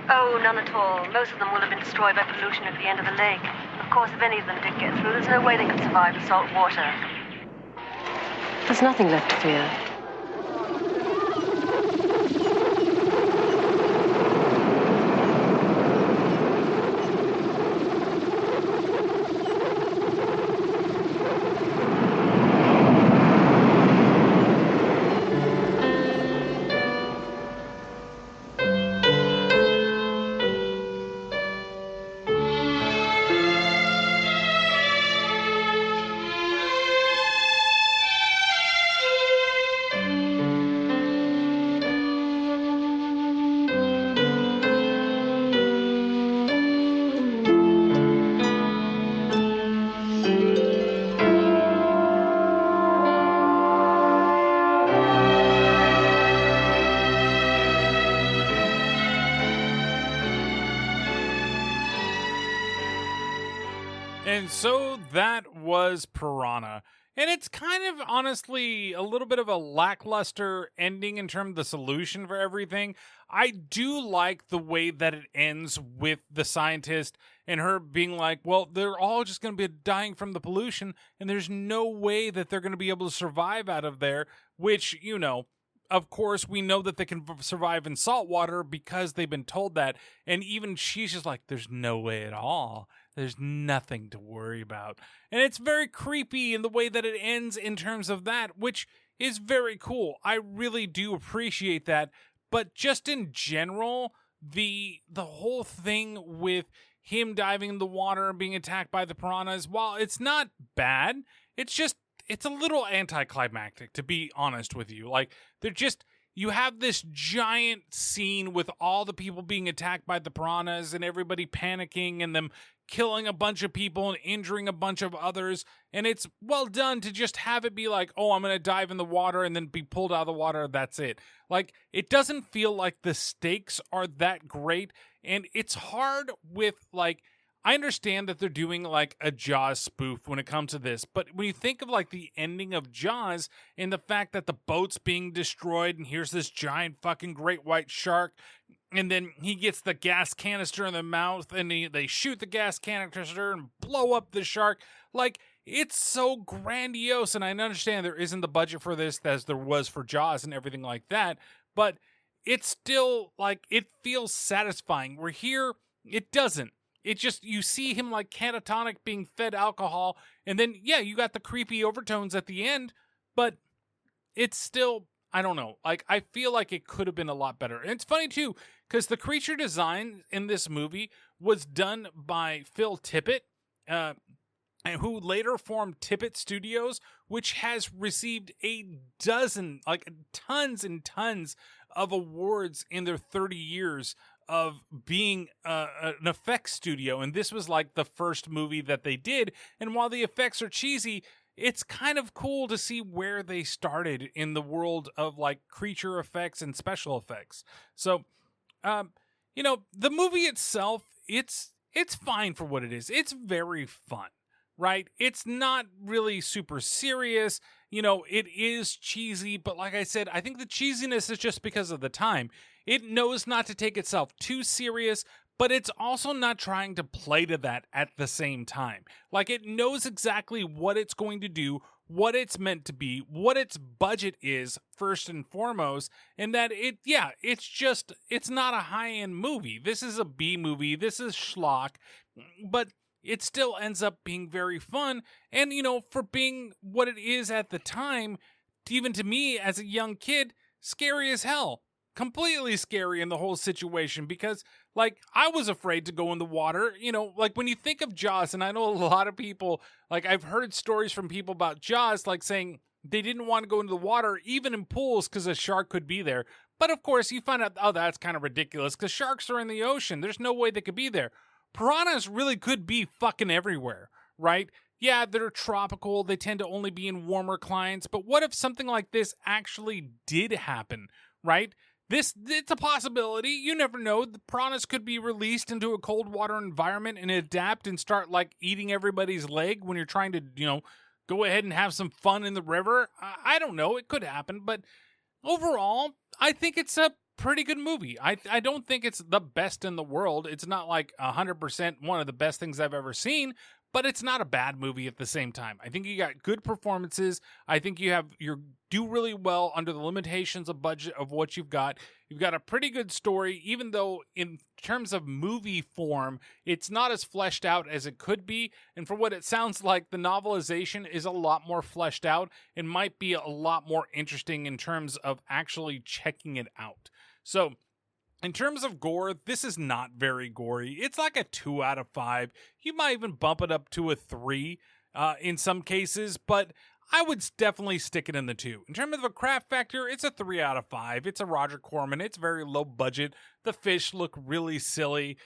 Oh, none at all. Most of them will have been destroyed by pollution at the end of the lake. Of course, if any of them did get through, there's no way they could survive the salt water. There's nothing left to fear. And so that was Piranha. And it's kind of, honestly, a little bit of a lackluster ending in terms of the solution for everything. I do like the way that it ends with the scientist and her being like, well, they're all just going to be dying from the pollution, and there's no way that they're going to be able to survive out of there, which, of course, we know that they can survive in salt water because they've been told that. And even she's just like, there's no way at all. There's nothing to worry about. And it's very creepy in the way that it ends in terms of that, which is very cool. I really do appreciate that. But just in general, the whole thing with him diving in the water and being attacked by the piranhas, while it's not bad, it's a little anticlimactic, to be honest with you. Like, you have this giant scene with all the people being attacked by the piranhas and everybody panicking and them killing a bunch of people and injuring a bunch of others. And it's well done to just have it be like, oh, I'm going to dive in the water and then be pulled out of the water. That's it. Like, it doesn't feel like the stakes are that great. And it's hard with, like, I understand that they're doing like a Jaws spoof when it comes to this, but when you think of like the ending of Jaws and the fact that the boat's being destroyed and here's this giant fucking great white shark, and then he gets the gas canister in the mouth and they shoot the gas canister and blow up the shark, like, it's so grandiose. And I understand there isn't the budget for this as there was for Jaws and everything like that, but it's still like, it feels satisfying. Where here, it doesn't. It just, you see him like catatonic being fed alcohol, and then, yeah, you got the creepy overtones at the end, but it's still, I don't know. Like, I feel like it could have been a lot better. And it's funny, too, because the creature design in this movie was done by Phil Tippett, who later formed Tippett Studios, which has received tons and tons of awards in their 30 years of being an effects studio, and this was like the first movie that they did. And while the effects are cheesy, it's kind of cool to see where they started in the world of like creature effects and special effects. So, the movie itself, it's fine for what it is. It's very fun, right? It's not really super serious. It is cheesy, but like I said, I think the cheesiness is just because of the time. It knows not to take itself too serious, but it's also not trying to play to that at the same time. Like, it knows exactly what it's going to do, what it's meant to be, what its budget is, first and foremost, and that it's not a high-end movie. This is a B movie, this is schlock, but it still ends up being very fun, and, for being what it is at the time, even to me as a young kid, scary as hell. Completely scary in the whole situation, because like I was afraid to go in the water. Like when you think of Jaws, and I know a lot of people, like I've heard stories from people about Jaws, like saying they didn't want to go into the water, even in pools, because a shark could be there. But of course you find out, oh, that's kind of ridiculous, because sharks are in the ocean. There's no way they could be there. Piranhas really could be fucking everywhere, right? Yeah, they're tropical. They tend to only be in warmer climates. But what if something like this actually did happen, right? It's a possibility. You never know. The piranhas could be released into a cold water environment and adapt and start like eating everybody's leg when you're trying to, go ahead and have some fun in the river. I don't know. It could happen. But overall, I think it's a pretty good movie. I don't think it's the best in the world. It's not like 100% one of the best things I've ever seen, but it's not a bad movie at the same time. I think you got good performances. I think you do really well under the limitations of budget of what you've got. You've got a pretty good story, even though in terms of movie form, it's not as fleshed out as it could be. And for what it sounds like, the novelization is a lot more fleshed out and might be a lot more interesting in terms of actually checking it out. So, in terms of gore, this is not very gory. It's like a 2 out of 5. You might even bump it up to a 3 in some cases, but I would definitely stick it in the 2. In terms of a craft factor, it's a 3 out of 5. It's a Roger Corman. It's very low budget. The fish look really silly,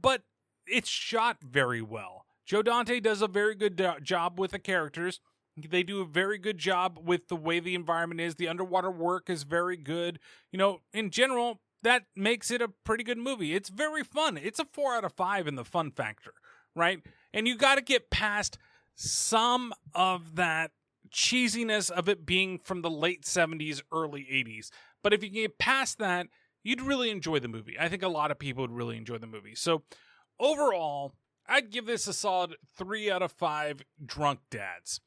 but it's shot very well. Joe Dante does a very good job with the characters. They do a very good job with the way the environment is. The underwater work is very good. In general, that makes it a pretty good movie. It's very fun. It's a 4 out of 5 in the fun factor, right? And you got to get past some of that cheesiness of it being from the late 70s, early 80s. But if you get past that, you'd really enjoy the movie. I think a lot of people would really enjoy the movie. So overall, I'd give this a solid 3 out of 5 drunk dads.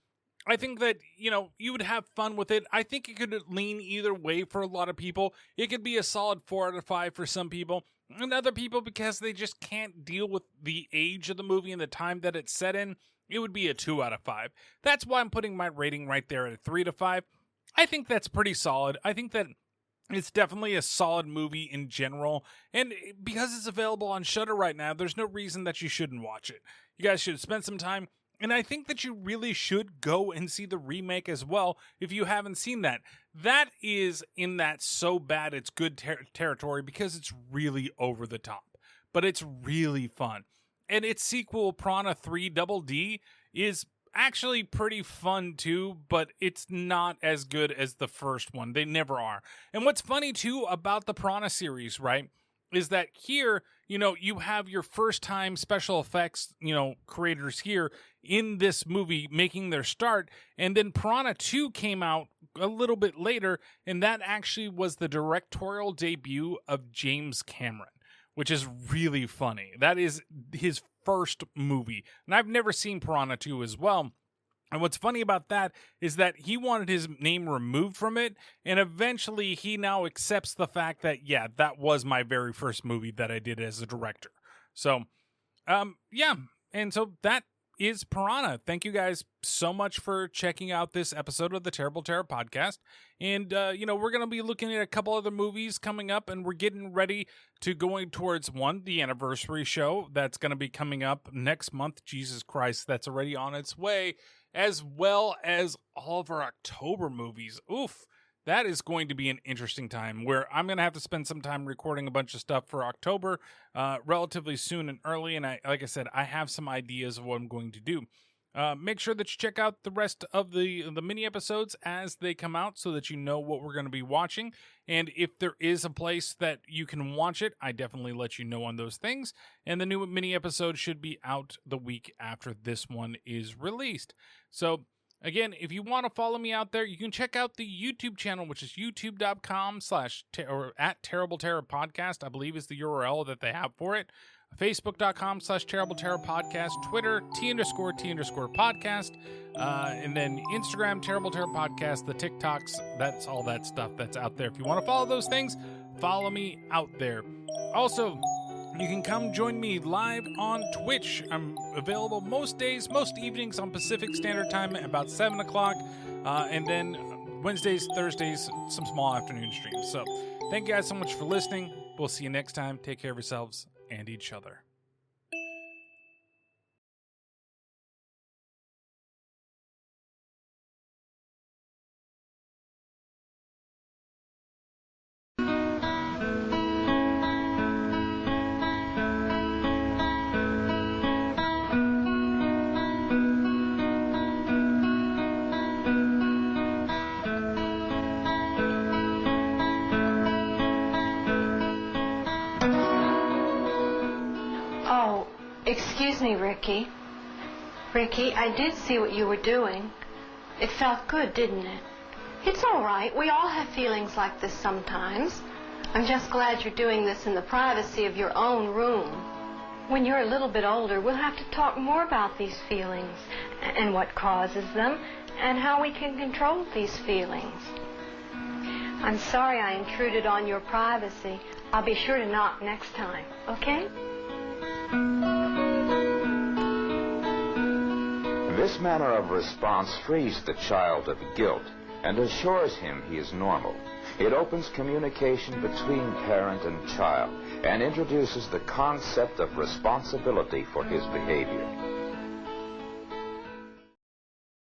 I think that, you would have fun with it. I think it could lean either way for a lot of people. It could be a solid 4 out of 5 for some people. And other people, because they just can't deal with the age of the movie and the time that it's set in, it would be a 2 out of 5. That's why I'm putting my rating right there at a 3 to 5. I think that's pretty solid. I think that it's definitely a solid movie in general. And because it's available on Shudder right now, there's no reason that you shouldn't watch it. You guys should spend some time. And I think that you really should go and see the remake as well if you haven't seen that. That is in that so bad it's good territory because it's really over the top. But it's really fun. And its sequel, Piranha 3 Double D, is actually pretty fun too, but it's not as good as the first one. They never are. And what's funny too about the Piranha series, right, is that here, you have your first time special effects, creators here in this movie making their start. And then Piranha 2 came out a little bit later, and that actually was the directorial debut of James Cameron, which is really funny. That is his first movie. And I've never seen Piranha 2 as well. And what's funny about that is that he wanted his name removed from it, and eventually he now accepts the fact that, yeah, that was my very first movie that I did as a director. So, yeah, and so that is Piranha. Thank you guys so much for checking out this episode of the Terrible Terror Podcast. And, we're going to be looking at a couple other movies coming up, and we're getting ready to going towards the anniversary show that's going to be coming up next month. Jesus Christ, that's already on its way. As well as all of our October movies. Oof, that is going to be an interesting time where I'm going to have to spend some time recording a bunch of stuff for October relatively soon and early. And like I said, I have some ideas of what I'm going to do. Make sure that you check out the rest of the mini episodes as they come out so that you know what we're going to be watching. And if there is a place that you can watch it, I definitely let you know on those things. And the new mini episode should be out the week after this one is released. So again, if you want to follow me out there, you can check out the YouTube channel, which is youtube.com/@Terrible Terror Podcast, I believe is the URL that they have for it. Facebook.com/Terrible Terror Podcast, Twitter, T_T_podcast, and then Instagram, Terrible Terror Podcast, the TikToks, that's all that stuff that's out there. If you want to follow those things, follow me out there. Also, you can come join me live on Twitch. I'm available most days, most evenings on Pacific Standard Time at about 7 o'clock, and then Wednesdays, Thursdays, some small afternoon streams. So thank you guys so much for listening. We'll see you next time. Take care of yourselves and each other. Excuse me, Ricky. Ricky, I did see what you were doing. It felt good, didn't it? It's all right. We all have feelings like this sometimes. I'm just glad you're doing this in the privacy of your own room. When you're a little bit older, we'll have to talk more about these feelings and what causes them and how we can control these feelings. I'm sorry I intruded on your privacy. I'll be sure to knock next time, okay? This manner of response frees the child of guilt and assures him he is normal. It opens communication between parent and child and introduces the concept of responsibility for his behavior.